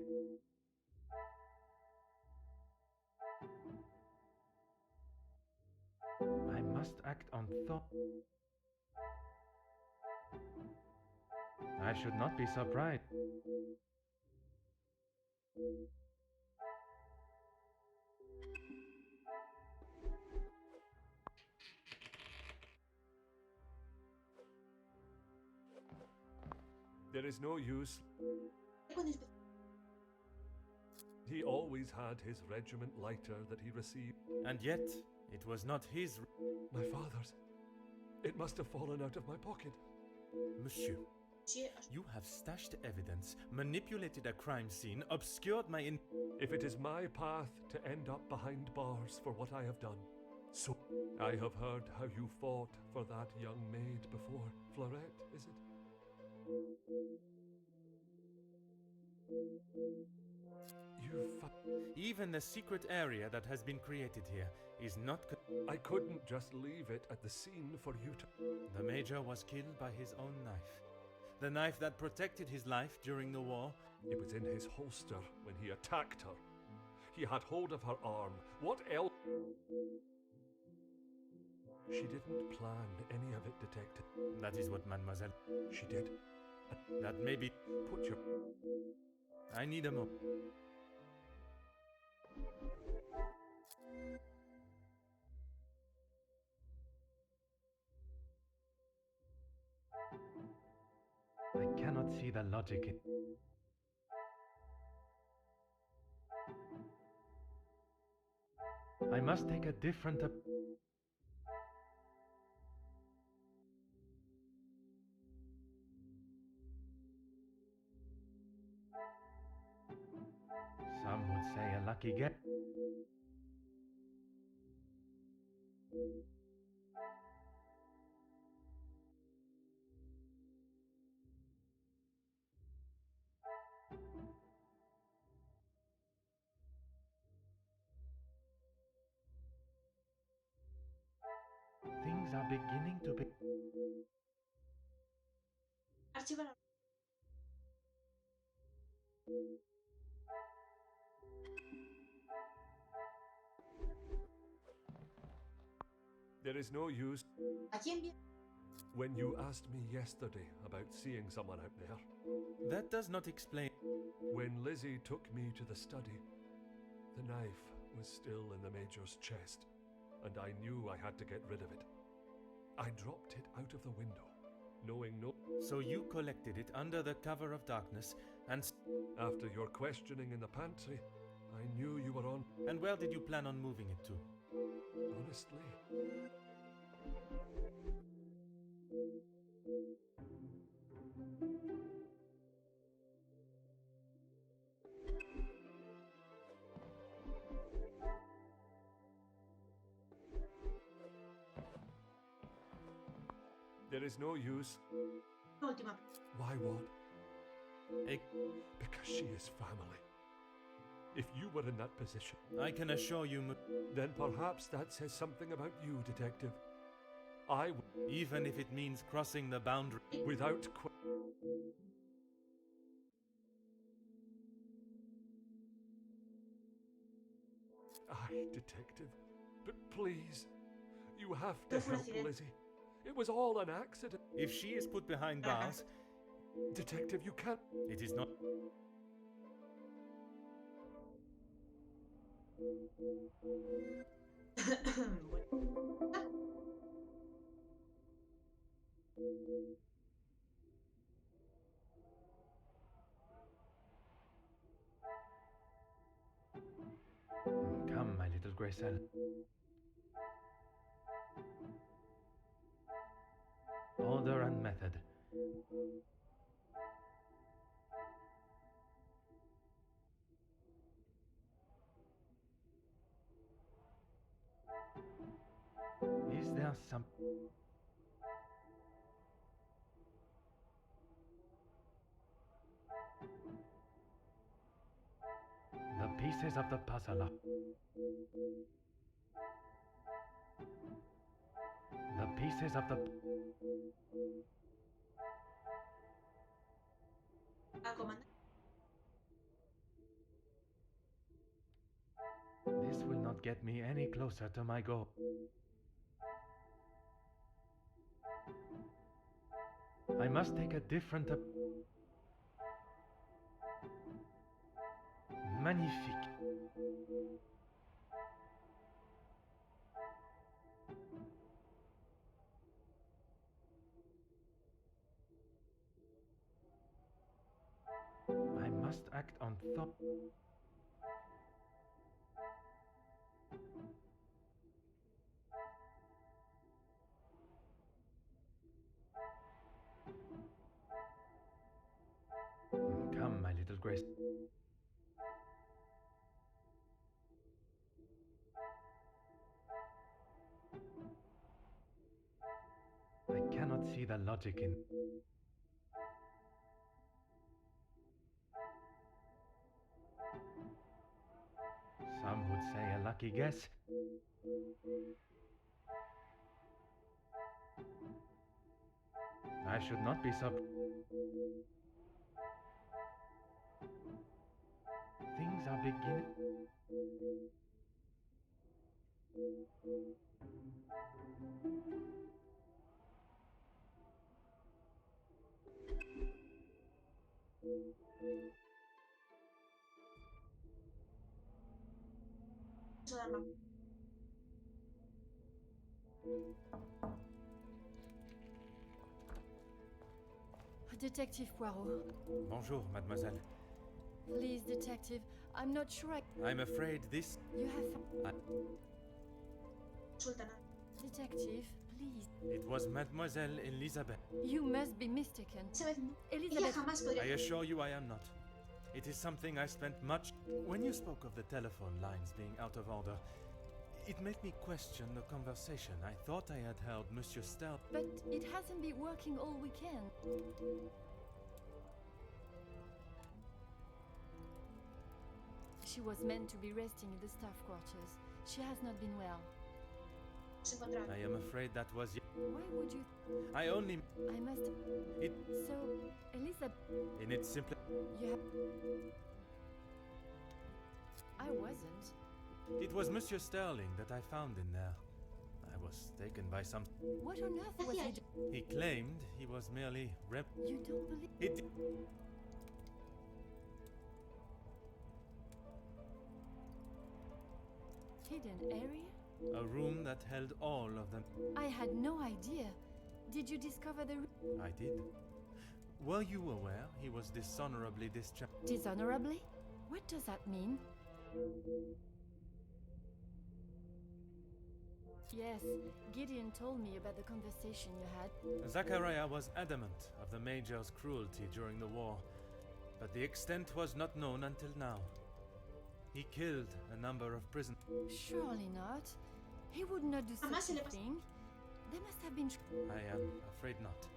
I must act on thought. I should not be surprised. There is no use. He always had his regiment lighter that he received. And yet, it was not his... My father's. It must have fallen out of my pocket. Monsieur, you have stashed evidence, manipulated a crime scene, obscured my If it is my path to end up behind bars for what I have done, so I have heard how you fought for that young maid before. Florette, is it? Even the secret area that has been created here is not... I couldn't just leave it at the scene for you to... The Major was killed by his own knife. The knife that protected his life during the war. It was in his holster when he attacked her. He had hold of her arm. What else? She didn't plan any of it, Detective. That is what Mademoiselle... She did. That may be... Put your... I need a moment. I cannot see the logic in... I must take a different Some would say a lucky guess. Things are beginning to be... Archivar. There is no use. ¿A quién viene? When you asked me yesterday about seeing someone out there. That does not explain. When Lizzie took me to the study, the knife was still in the Major's chest, and I knew I had to get rid of it. I dropped it out of the window, knowing no... So you collected it under the cover of darkness, and... After your questioning in the pantry, I knew you were on... And where did you plan on moving it to? Honestly... There is no use. Última. Why what? Because she is family. If you were in that position... I can assure you... Then perhaps that says something about you, Detective. I would... Even if it means crossing the boundary... Without Detective. But please, you have to help Lizzie. It was all an accident. If she is put behind bars... Detective, you can't... It is not... Come, my little Graycell. Order and method. Is there some... The pieces of the puzzle are... The pieces of the... This will not get me any closer to my goal. I must take a different... Magnifique. must act on thought. Come, my little Grace. I cannot see the logic in... Some would say a lucky guess. I should not be Things are beginning. Detective Poirot. Bonjour, mademoiselle. Please, detective, I'm not sure I'm afraid this... You have... Detective, please. It was Mademoiselle Elizabeth. You must be mistaken. Elizabeth... I assure you I am not. It is something I spent much... When you spoke of the telephone lines being out of order, it made me question the conversation. I thought I had heard Monsieur Stel... But it hasn't been working all weekend. She was meant to be resting in the staff quarters. She has not been well. I am afraid that was... Why would you... I only... I must... It... So, Elizabeth... In its simple... You have... I wasn't. It was Monsieur Sterling that I found in there. I was taken by some... What on earth was he doing? He claimed he was merely... You don't believe... It... Hidden area? A room that held all of them. I had no idea. Did you discover the... I did. Were you aware he was dishonorably discharged? Dishonorably? What does that mean? Yes, Gideon told me about the conversation you had. Zachariah was adamant of the Major's cruelty during the war, but the extent was not known until now. He killed a number of prisoners. Surely not. He would not do such a thing. There must have been... I am afraid not.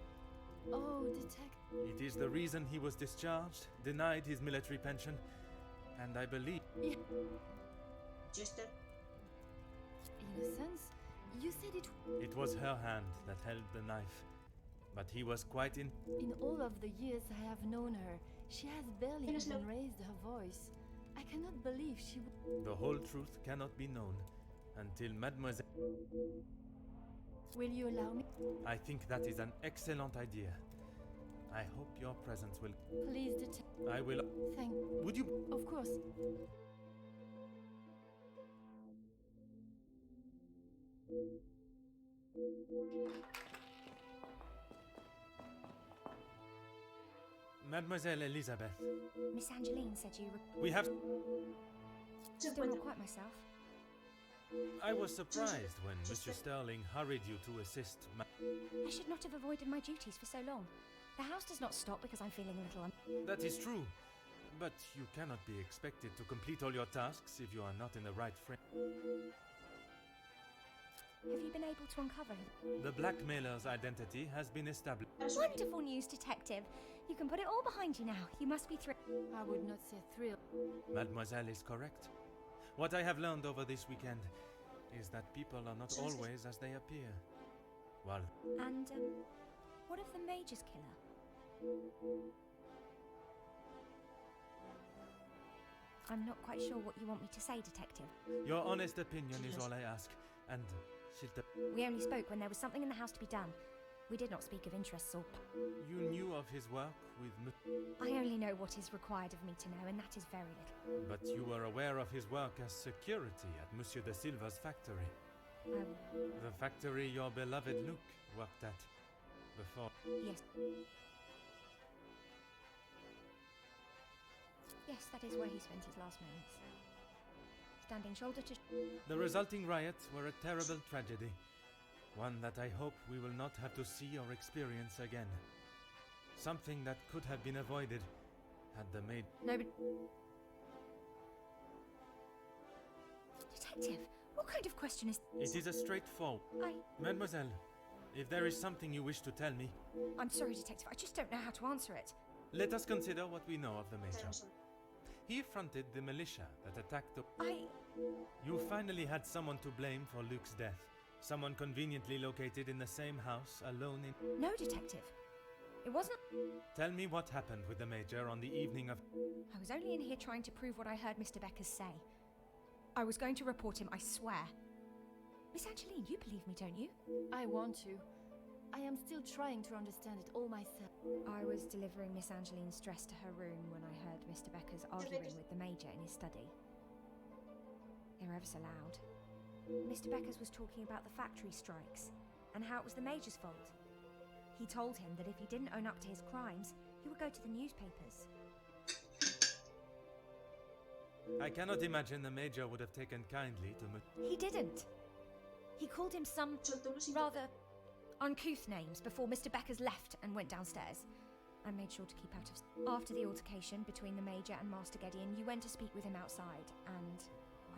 Oh, detective... It is the reason he was discharged, denied his military pension, and I believe... Yeah. In a sense, you said it... It was her hand that held the knife, but he was quite in... In all of the years I have known her, she has barely even raised her voice. I cannot believe she would... The whole truth cannot be known until Mademoiselle... Will you allow me? I think that is an excellent idea. I hope your presence will... Please, detective. I will... Thank... Would you... Of course. Mademoiselle Elizabeth. Miss Angeline said you were... We have... Still not quite myself. I was surprised when Mr. Sterling hurried you to assist I should not have avoided my duties for so long. The house does not stop because I'm feeling a little That is true. But you cannot be expected to complete all your tasks if you are not in the right frame. Have you been able to uncover him? The blackmailer's identity has been established. Wonderful news, Detective. You can put it all behind you now. You must be thrilled. I would not say thrilled. Mademoiselle is correct. What I have learned over this weekend is that people are not always as they appear. Well... And, what of the Major's killer? I'm not quite sure what you want me to say, Detective. Your honest opinion is all I ask, and... We only spoke when there was something in the house to be done. We did not speak of interests or... You knew of his work with... I only know what is required of me to know, and that is very little. But you were aware of his work as security at Monsieur de Silva's factory. The factory your beloved Luke worked at before. Yes. Yes, that is where he spent his last moments. Standing shoulder to... The resulting riots were a terrible tragedy. One that I hope we will not have to see or experience again. Something that could have been avoided had the maid... No, but... Detective, what kind of question is... It is a straightforward... Mademoiselle, if there is something you wish to tell me... I'm sorry, Detective, I just don't know how to answer it. Let us consider what we know of the Major. He fronted the militia that attacked the... You finally had someone to blame for Luke's death. Someone conveniently located in the same house, alone in... No, Detective. It wasn't... Tell me what happened with the Major on the evening of... I was only in here trying to prove what I heard Mr. Beckers say. I was going to report him, I swear. Miss Angeline, you believe me, don't you? I want to. I am still trying to understand it all myself. I was delivering Miss Angeline's dress to her room when I heard Mr. Beckers arguing with the Major in his study. They were ever so loud. Mr. Beckers was talking about the factory strikes, and how it was the Major's fault. He told him that if he didn't own up to his crimes, he would go to the newspapers. I cannot imagine the Major would have taken kindly to... He didn't. He called him some rather uncouth names before Mr. Beckers left and went downstairs. I made sure to keep out of... After the altercation between the Major and Master Gideon, you went to speak with him outside, and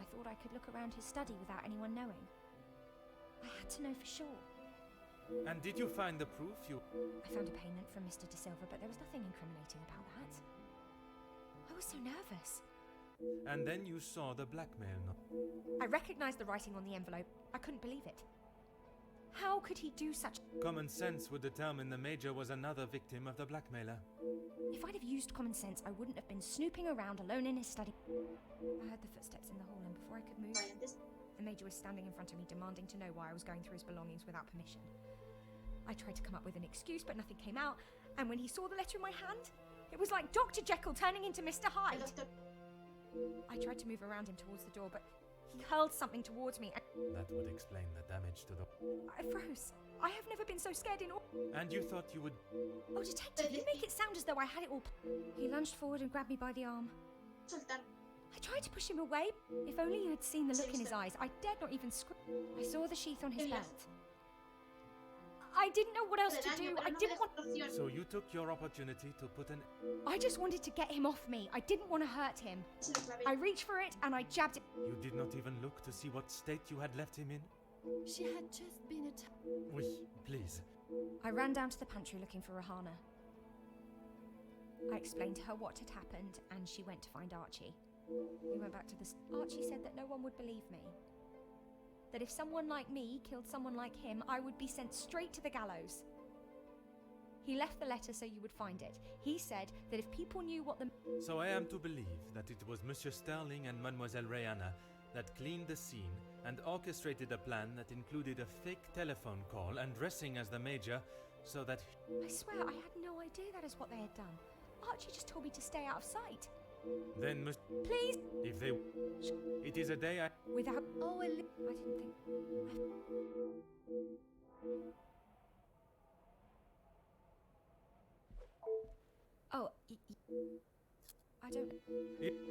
I thought I could look around his study without anyone knowing. I had to know for sure. And did you find the proof you... I found a payment from Mr. De Silva, but there was nothing incriminating about that. I was so nervous. And then you saw the blackmail note. I recognized the writing on the envelope. I couldn't believe it. How could he do such... Common sense would determine the Major was another victim of the blackmailer. If I'd have used common sense, I wouldn't have been snooping around alone in his study. I heard the footsteps in the hall, and before I could move, the Major was standing in front of me, demanding to know why I was going through his belongings without permission. I tried to come up with an excuse, but nothing came out, and when he saw the letter in my hand, it was like Dr. Jekyll turning into Mr. Hyde. I tried to move around him towards the door, but he hurled something towards me. That would explain the damage to the... I froze. I have never been so scared in all... And you thought you would... Oh, Detective, you make it sound as though I had it all... He lunged forward and grabbed me by the arm. I tried to push him away. If only you had seen the look in his eyes. I dared not even scream. I saw the sheath on his belt. I didn't know what else to do. I didn't want... So you took your opportunity to put an... I just wanted to get him off me. I didn't want to hurt him. I reached for it and I jabbed it. You did not even look to see what state you had left him in? She had just been attacked. Oui, please. I ran down to the pantry looking for Rahana. I explained to her what had happened and she went to find Archie. We went back to the... Archie said that no one would believe me. That if someone like me killed someone like him, I would be sent straight to the gallows. He left the letter so you would find it. He said that if people knew what the... So I am to believe that it was Monsieur Sterling and Mademoiselle Rihanna that cleaned the scene and orchestrated a plan that included a fake telephone call and dressing as the Major so that... I swear I had no idea that is what they had done. Archie just told me to stay out of sight. Then Please! If they... It is a day I... Without... Oh, I didn't think... Oh, I don't...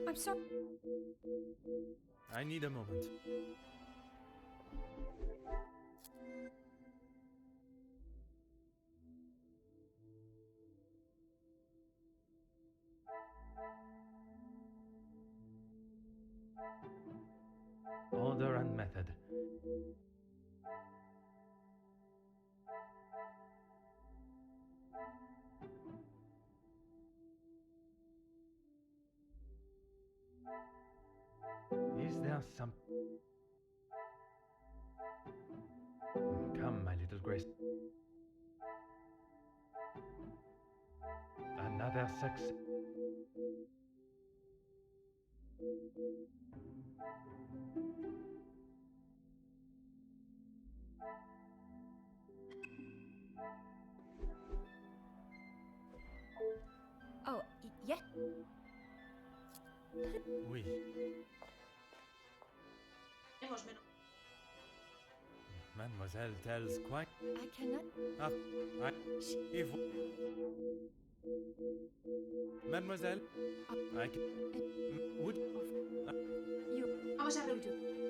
I'm sorry. I need a moment. Order and method. Is there some... Come, my little Grace. Another success. Oh, yeah. Oui. Mademoiselle tells quite... I cannot... If... Mademoiselle, would Vamos a reunir.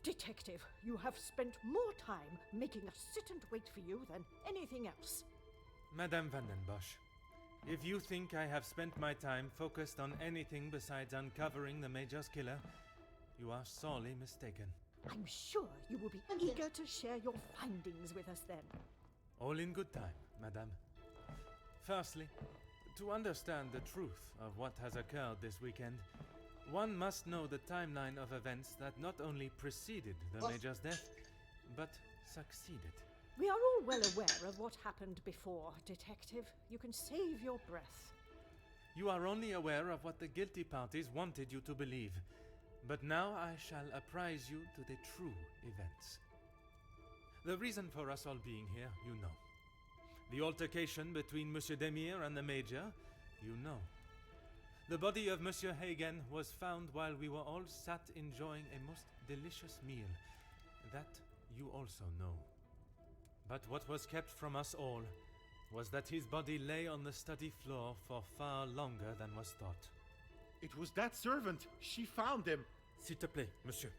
Detective, you have spent more time making us sit and wait for you than anything else. Madame Van den Bosch, if you think I have spent my time focused on anything besides uncovering the Major's killer, you are sorely mistaken. I'm sure you will be eager to share your findings with us then. All in good time, Madame. Firstly, to understand the truth of what has occurred this weekend, one must know the timeline of events that not only preceded the Major's death, but succeeded. We are all well aware of what happened before, Detective. You can save your breath. You are only aware of what the guilty parties wanted you to believe, but now I shall apprise you to the true events. The reason for us all being here, you know. The altercation between Monsieur Demire and the Major, you know. The body of Monsieur Hagen was found while we were all sat enjoying a most delicious meal. That you also know. But what was kept from us all was that his body lay on the study floor for far longer than was thought. It was that servant. She found him. S'il te plaît, monsieur.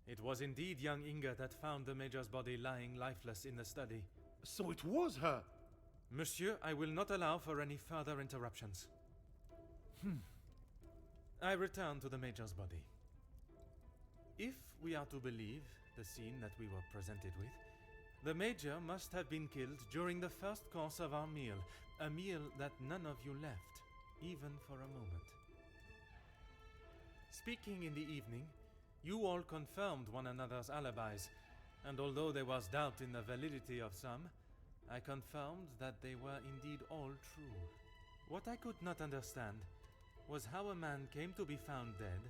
It was indeed young Inga that found the Major's body lying lifeless in the study. So it was her. Monsieur, I will not allow for any further interruptions. I return to the Major's body. If we are to believe the scene that we were presented with, the Major must have been killed during the first course of our meal, a meal that none of you left, even for a moment. Speaking in the evening, you all confirmed one another's alibis, and although there was doubt in the validity of some, I confirmed that they were indeed all true. What I could not understand was how a man came to be found dead,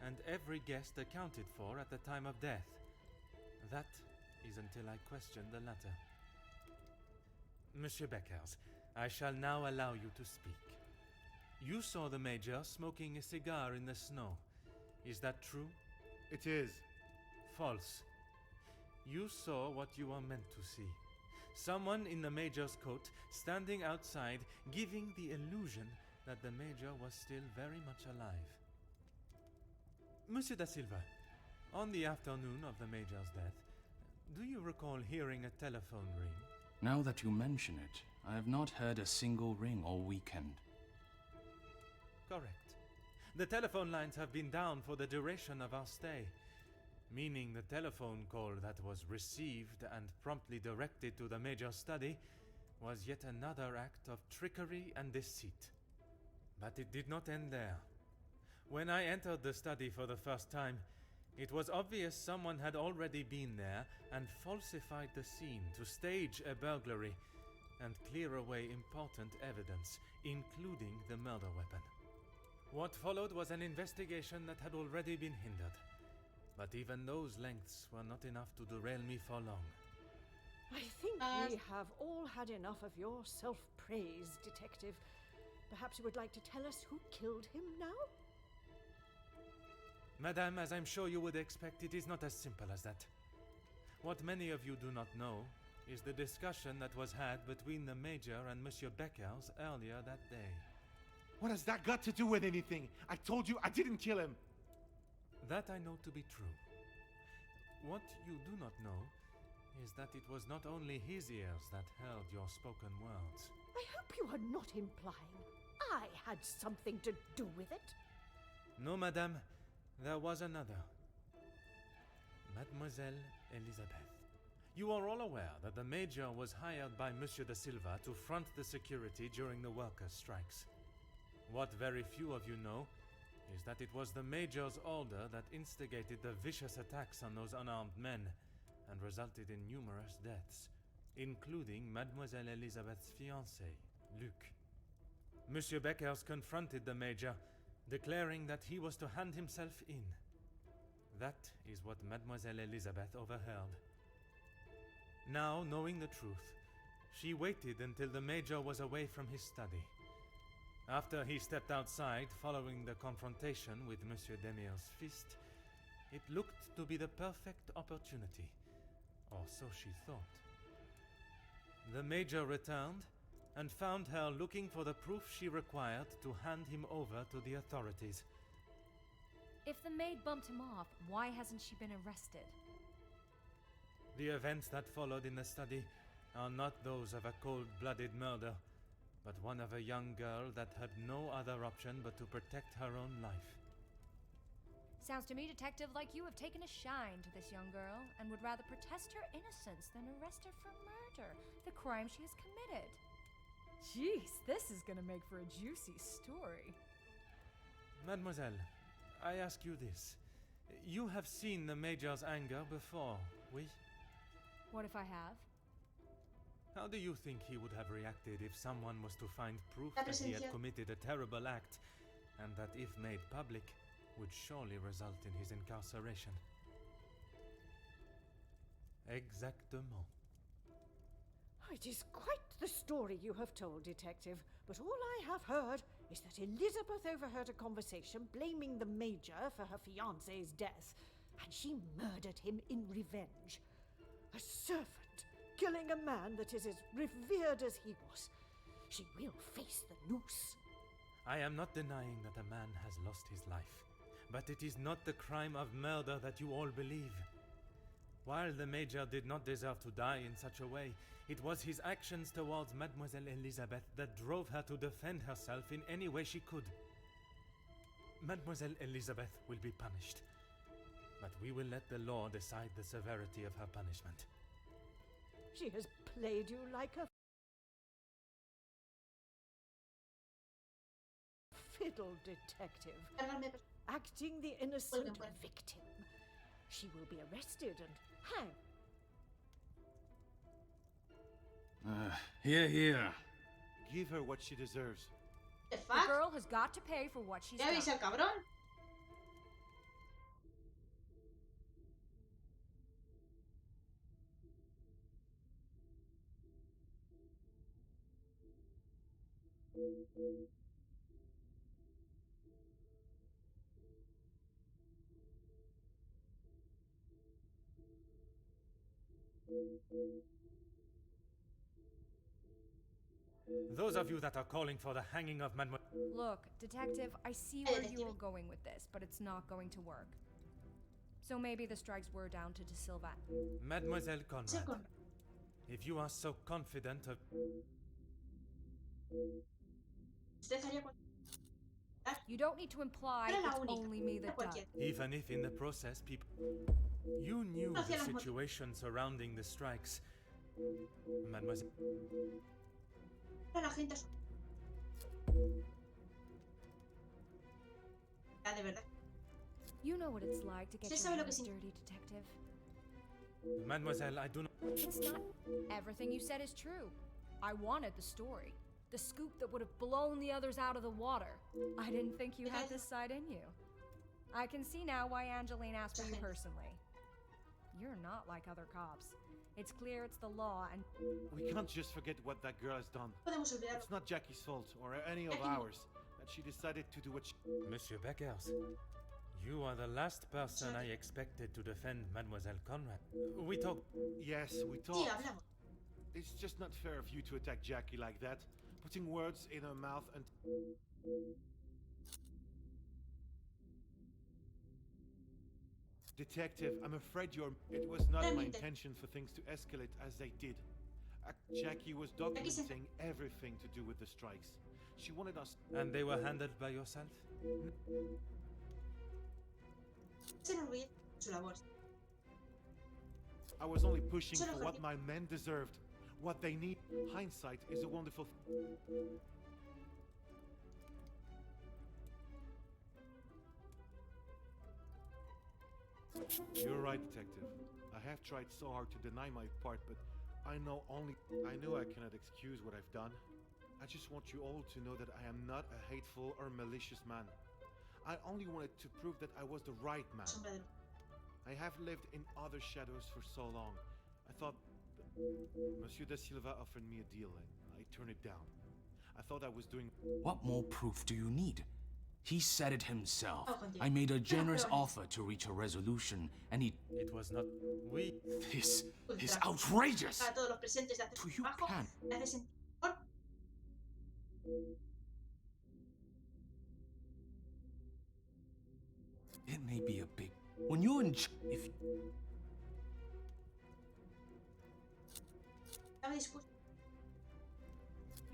and every guest accounted for at the time of death. That is until I questioned the latter. Monsieur Beckers, I shall now allow you to speak. You saw the Major smoking a cigar in the snow. Is that true? It is. False. You saw what you were meant to see. Someone in the Major's coat standing outside, giving the illusion that the Major was still very much alive. Monsieur da Silva, on the afternoon of the Major's death, do you recall hearing a telephone ring? Now that you mention it, I have not heard a single ring all weekend. Correct. The telephone lines have been down for the duration of our stay, meaning the telephone call that was received and promptly directed to the Major's study was yet another act of trickery and deceit. But it did not end there. When I entered the study for the first time, it was obvious someone had already been there and falsified the scene to stage a burglary and clear away important evidence, including the murder weapon. What followed was an investigation that had already been hindered. But even those lengths were not enough to derail me for long. I think we have all had enough of your self-praise, Detective. Perhaps you would like to tell us who killed him now? Madame, as I'm sure you would expect, it is not as simple as that. What many of you do not know is the discussion that was had between the Major and Monsieur Beckers earlier that day. What has that got to do with anything? I told you I didn't kill him. That I know to be true. What you do not know is that it was not only his ears that heard your spoken words. I hope you are not implying I had something to do with it. No, madame, there was another. Mademoiselle Elizabeth. You are all aware that the Major was hired by Monsieur da Silva to front the security during the workers' strikes. What very few of you know is that it was the Major's order that instigated the vicious attacks on those unarmed men and resulted in numerous deaths, including Mademoiselle Elizabeth's fiancé, Luc. Monsieur Beckers confronted the Major, declaring that he was to hand himself in. That is what Mademoiselle Elizabeth overheard. Now, knowing the truth, She waited until the Major was away from his study. After he stepped outside, following the confrontation with Monsieur Demir's fist, it looked to be the perfect opportunity, or so she thought. The Major returned and found her looking for the proof she required to hand him over to the authorities. If the maid bumped him off, why hasn't she been arrested? The events that followed in the study are not those of a cold-blooded murder, but one of a young girl that had no other option but to protect her own life. Sounds to me, Detective, like you have taken a shine to this young girl and would rather protest her innocence than arrest her for murder, the crime she has committed. Jeez, this is gonna make for a juicy story. Mademoiselle, I ask you this. You have seen the Major's anger before, oui? What if I have? How do you think he would have reacted if someone was to find proof that he had committed a terrible act, and that if made public, would surely result in his incarceration? Exactement. It is quite the story you have told, Detective, but all I have heard is that Elizabeth overheard a conversation blaming the Major for her fiancé's death, and she murdered him in revenge. A servant killing a man that is as revered as he was. She will face the noose. I am not denying that a man has lost his life, but it is not the crime of murder that you all believe. While the Major did not deserve to die in such a way, it was his actions towards Mademoiselle Elizabeth that drove her to defend herself in any way she could. Mademoiselle Elizabeth will be punished, but we will let the law decide the severity of her punishment. She has played you like a fiddle, Detective, acting the innocent victim. She will be arrested and hanged. Here. Give her what she deserves. The girl has got to pay for what she's done. ¿Ya veis el cabrón? Those of you that are calling for the hanging of Mademoiselle... Look, Detective, I see where you are going with this, but it's not going to work. So maybe the strikes were down to De Silva. Mademoiselle Conrad, if you are so confident of... You don't need to imply it's only me that does. Even if in the process people... You knew the situation surrounding the strikes. Mademoiselle... La gente... de verdad. You know what it's like to get your hands dirty, Detective. Mademoiselle, I do not... It's not... Everything you said is true. I wanted the story. The scoop that would have blown the others out of the water. I didn't think you had this side in you. I can see now why Angeline asked for you personally. You're not like other cops. It's clear it's the law and... We can't just forget what that girl has done. It's not Jackie's fault, or any of ours, that she decided to do what she... Monsieur Beckers, you are the last person I expected to defend Mademoiselle Conrad. We talked... Yes, we talked. It's just not fair of you to attack Jackie like that, putting words in her mouth and... Detective, I'm afraid it was not my intention for things to escalate as they did. Jackie was documenting everything to do with the strikes. She wanted us... And they were handled by yourself? I was only pushing for what my men deserved. What they need. Hindsight is a wonderful... You're right, Detective. I have tried so hard to deny my part, but I know I cannot excuse what I've done. I just want you all to know that I am not a hateful or malicious man. I only wanted to prove that I was the right man. I have lived in other shadows for so long. I thought Monsieur da Silva offered me a deal and I turned it down. I thought I was doing... What more proof do you need? He said it himself. I made a generous offer to reach a resolution, and he... It was not... We... This is outrageous! Do you can... It may be a big... When you're in... If...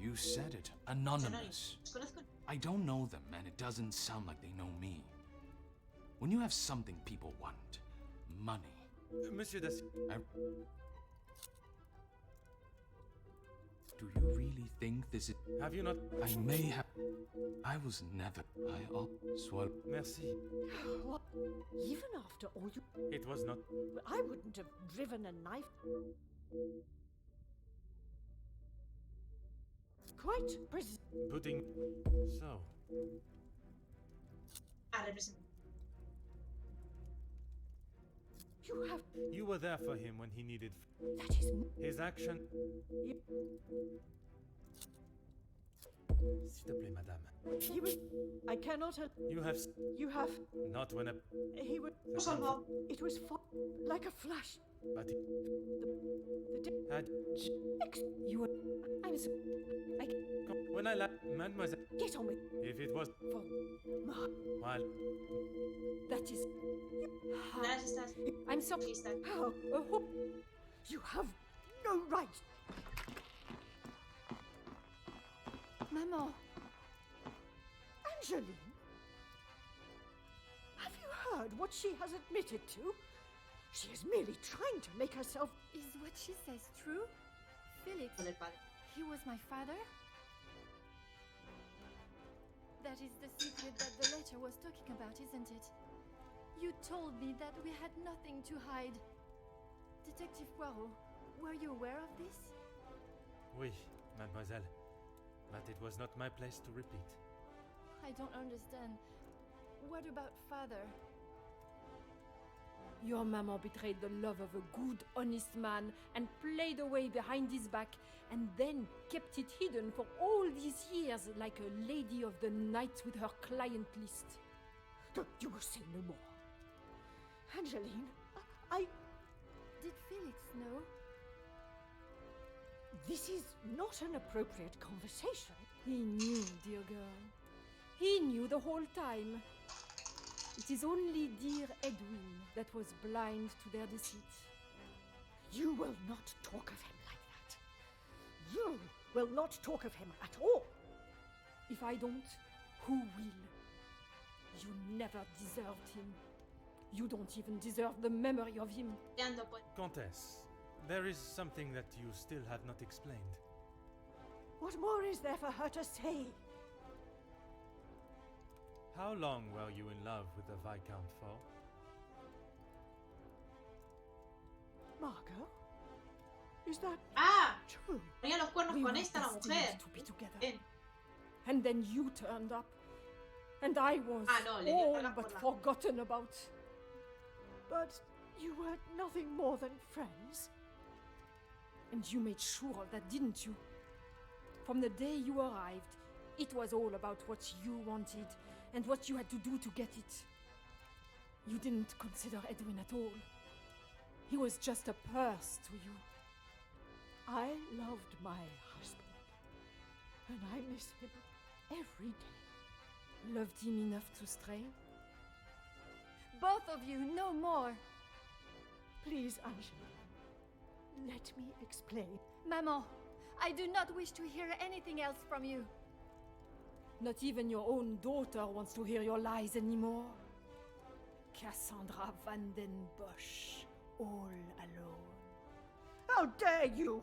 You said it. Anonymous. I don't know them, and it doesn't sound like they know me. When you have something people want, money... Monsieur Des... Do you really think this is... Have you not... I may have... I was never... Swallow... Merci. What? Even after all you... It was not... I wouldn't have driven a knife... Quite putting... So... You have... You were there for him when he needed... That is... His action... S'il te plaît, madame. He was... I cannot... You have... You have... Not when a... He would... It was like a flash. But the had... You were... I'm so... When I left... Mademoiselle... Get on with... If it was... While... That is... I'm sorry. How? You have no right. Maman. Angeline? Have you heard what she has admitted to? She is merely trying to make herself... Is what she says true? Felix, he was my father? That is the secret that the letter was talking about, isn't it? You told me that we had nothing to hide. Detective Poirot, were you aware of this? Oui, mademoiselle. But it was not my place to repeat. I don't understand. What about father? Your mama betrayed the love of a good, honest man and played away behind his back and then kept it hidden for all these years like a lady of the night with her client list. You will say no more. Angeline, I... Did Felix know? This is not an appropriate conversation. He knew, dear girl. He knew the whole time. It is only dear Edwin that was blind to their deceit. You will not talk of him like that. You will not talk of him at all. If I don't, who will? You never deserved him. You don't even deserve the memory of him. Countess, there is something that you still have not explained. What more is there for her to say? How long were you in love with the Viscount for? Margot? Is that true? Ponía los cuernos con esta la mujer. To be together. And then you turned up. And I was no, all but forgotten about. But you were nothing more than friends. And you made sure of that, didn't you? From the day you arrived, it was all about what you wanted and what you had to do to get it. You didn't consider Edwin at all. He was just a purse to you. I loved my husband, and I miss him every day. Loved him enough to stray? Both of you, no more. Please, Angela, let me explain. Maman, I do not wish to hear anything else from you. Not even your own daughter wants to hear your lies anymore. Cassandra Van den Bosch, all alone. How dare you!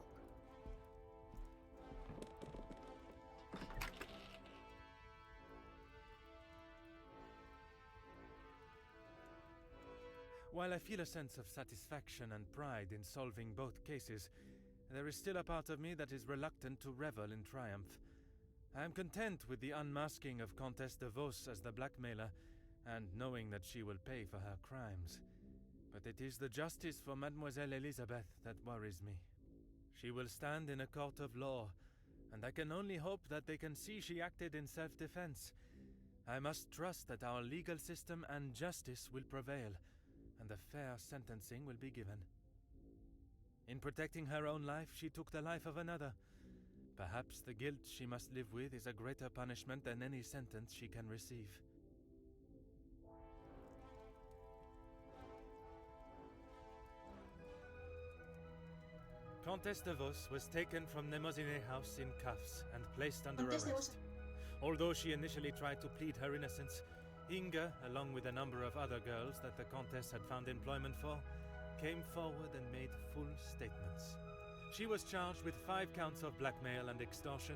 While I feel a sense of satisfaction and pride in solving both cases, there is still a part of me that is reluctant to revel in triumph. I am content with the unmasking of Comtesse de Vos as the blackmailer, and knowing that she will pay for her crimes. But it is the justice for Mademoiselle Elizabeth that worries me. She will stand in a court of law, and I can only hope that they can see she acted in self-defense. I must trust that our legal system and justice will prevail, and a fair sentencing will be given. In protecting her own life, she took the life of another. Perhaps the guilt she must live with is a greater punishment than any sentence she can receive. Countess de Vos was taken from Nemozine House in cuffs and placed under arrest. Although she initially tried to plead her innocence, Inga, along with a number of other girls that the Countess had found employment for, came forward and made full statements. She was charged with 5 counts of blackmail and extortion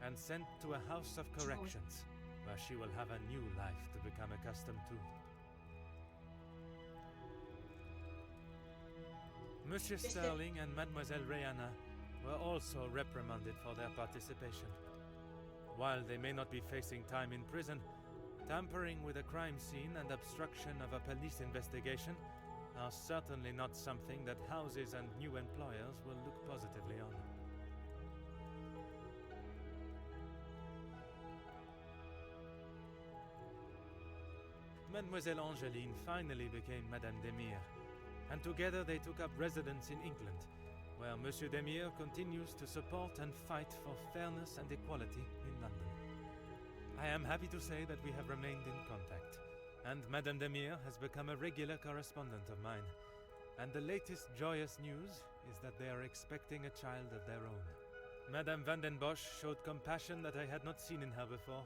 and sent to a house of corrections, where she will have a new life to become accustomed to. Monsieur Sterling and Mademoiselle Rihanna were also reprimanded for their participation. While they may not be facing time in prison, tampering with a crime scene and obstruction of a police investigation are certainly not something that houses and new employers will look positively on. Mademoiselle Angeline finally became Madame Demire, and together they took up residence in England, where Monsieur Demire continues to support and fight for fairness and equality in London. I am happy to say that we have remained in contact, and Madame Demire has become a regular correspondent of mine, and the latest joyous news is that they are expecting a child of their own. Madame van den Bosch showed compassion that I had not seen in her before.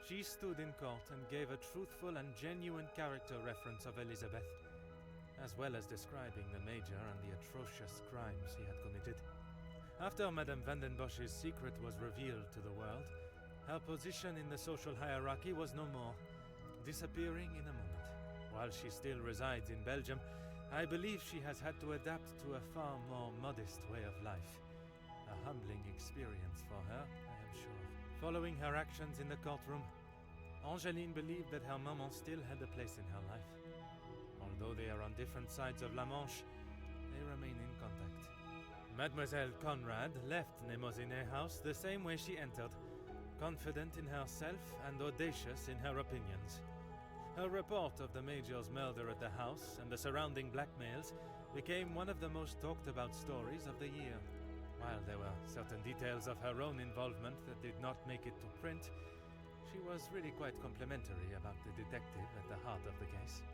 She stood in court and gave a truthful and genuine character reference of Elizabeth, as well as describing the Major and the atrocious crimes he had committed. After Madame van den Bosch's secret was revealed to the world, her position in the social hierarchy was no more, disappearing in a moment. While she still resides in Belgium, I believe she has had to adapt to a far more modest way of life. A humbling experience for her, I am sure. Following her actions in the courtroom, Angeline believed that her maman still had a place in her life. Although they are on different sides of La Manche, they remain in contact. Mademoiselle Conrad left Nemozine House the same way she entered, confident in herself and audacious in her opinions. Her report of the Major's murder at the house and the surrounding blackmails became one of the most talked about stories of the year. While there were certain details of her own involvement that did not make it to print, she was really quite complimentary about the detective at the heart of the case.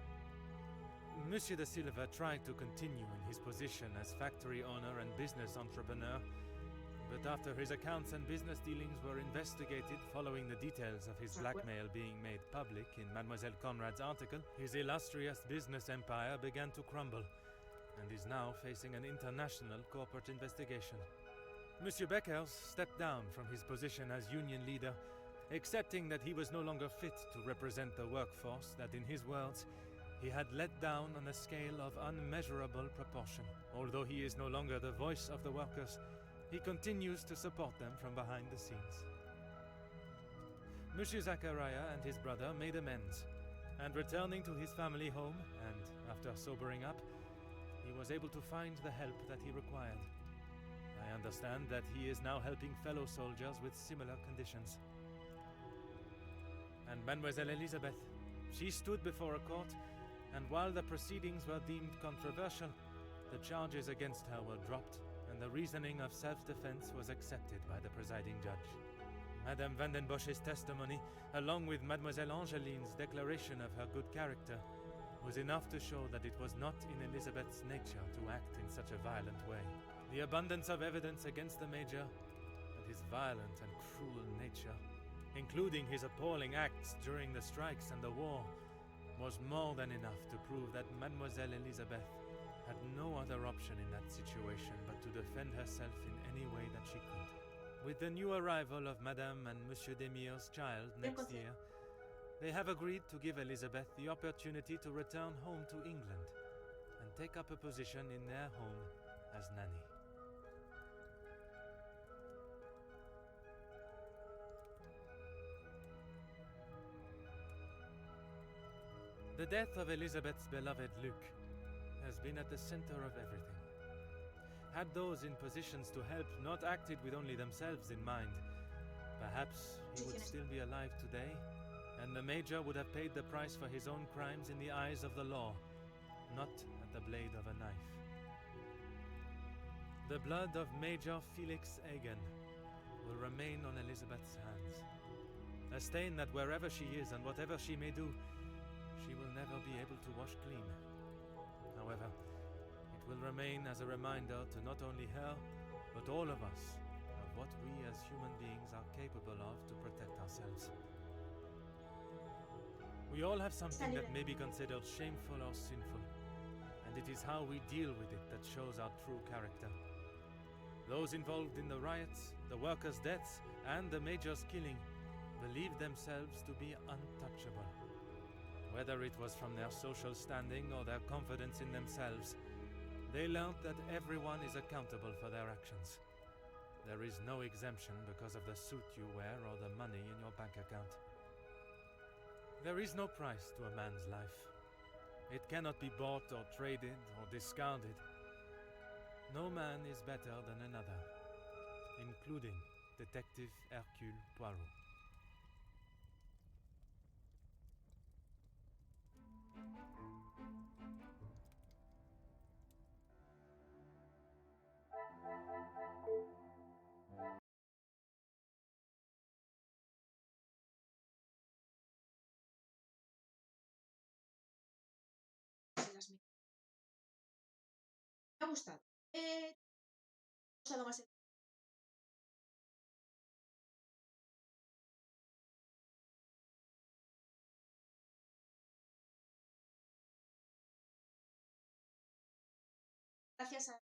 Monsieur de Silva tried to continue in his position as factory owner and business entrepreneur, but after his accounts and business dealings were investigated following the details of his blackmail being made public in Mademoiselle Conrad's article, his illustrious business empire began to crumble and is now facing an international corporate investigation. Monsieur Beckers stepped down from his position as union leader, accepting that he was no longer fit to represent the workforce that, in his words, he had let down on a scale of unmeasurable proportion. Although he is no longer the voice of the workers, he continues to support them from behind the scenes. Monsieur Zachariah and his brother made amends, and returning to his family home, and after sobering up, he was able to find the help that he required. I understand that he is now helping fellow soldiers with similar conditions. And Mademoiselle Elizabeth, she stood before a court, and while the proceedings were deemed controversial, the charges against her were dropped, and the reasoning of self-defense was accepted by the presiding judge. Madame van den Bosch's testimony, along with Mademoiselle Angeline's declaration of her good character, was enough to show that it was not in Elizabeth's nature to act in such a violent way. The abundance of evidence against the Major, and his violent and cruel nature, including his appalling acts during the strikes and the war, was more than enough to prove that Mademoiselle Elizabeth had no other option in that situation but to defend herself in any way that she could. With the new arrival of Madame and Monsieur Demire's child next year, they have agreed to give Elizabeth the opportunity to return home to England and take up a position in their home as nanny. The death of Elizabeth's beloved Luc has been at the center of everything. had those in positions to help not acted with only themselves in mind, perhaps he would still be alive today, and the Major would have paid the price for his own crimes in the eyes of the law, not at the blade of a knife. The blood of Major Felix Egan will remain on Elizabeth's hands. A stain that wherever she is and whatever she may do, she will never be able to wash clean. However, it will remain as a reminder to not only her, but all of us, of what we as human beings are capable of to protect ourselves. We all have something that may be considered shameful or sinful, and it is how we deal with it that shows our true character. Those involved in the riots, the workers' deaths, and the Major's killing believed themselves to be untouchable. Whether it was from their social standing or their confidence in themselves, they learned that everyone is accountable for their actions. There is no exemption because of the suit you wear or the money in your bank account. There is no price to a man's life. It cannot be bought or traded or discarded. No man is better than another, including Detective Hercules Poirot. Me ha gustado. He usado más gracias a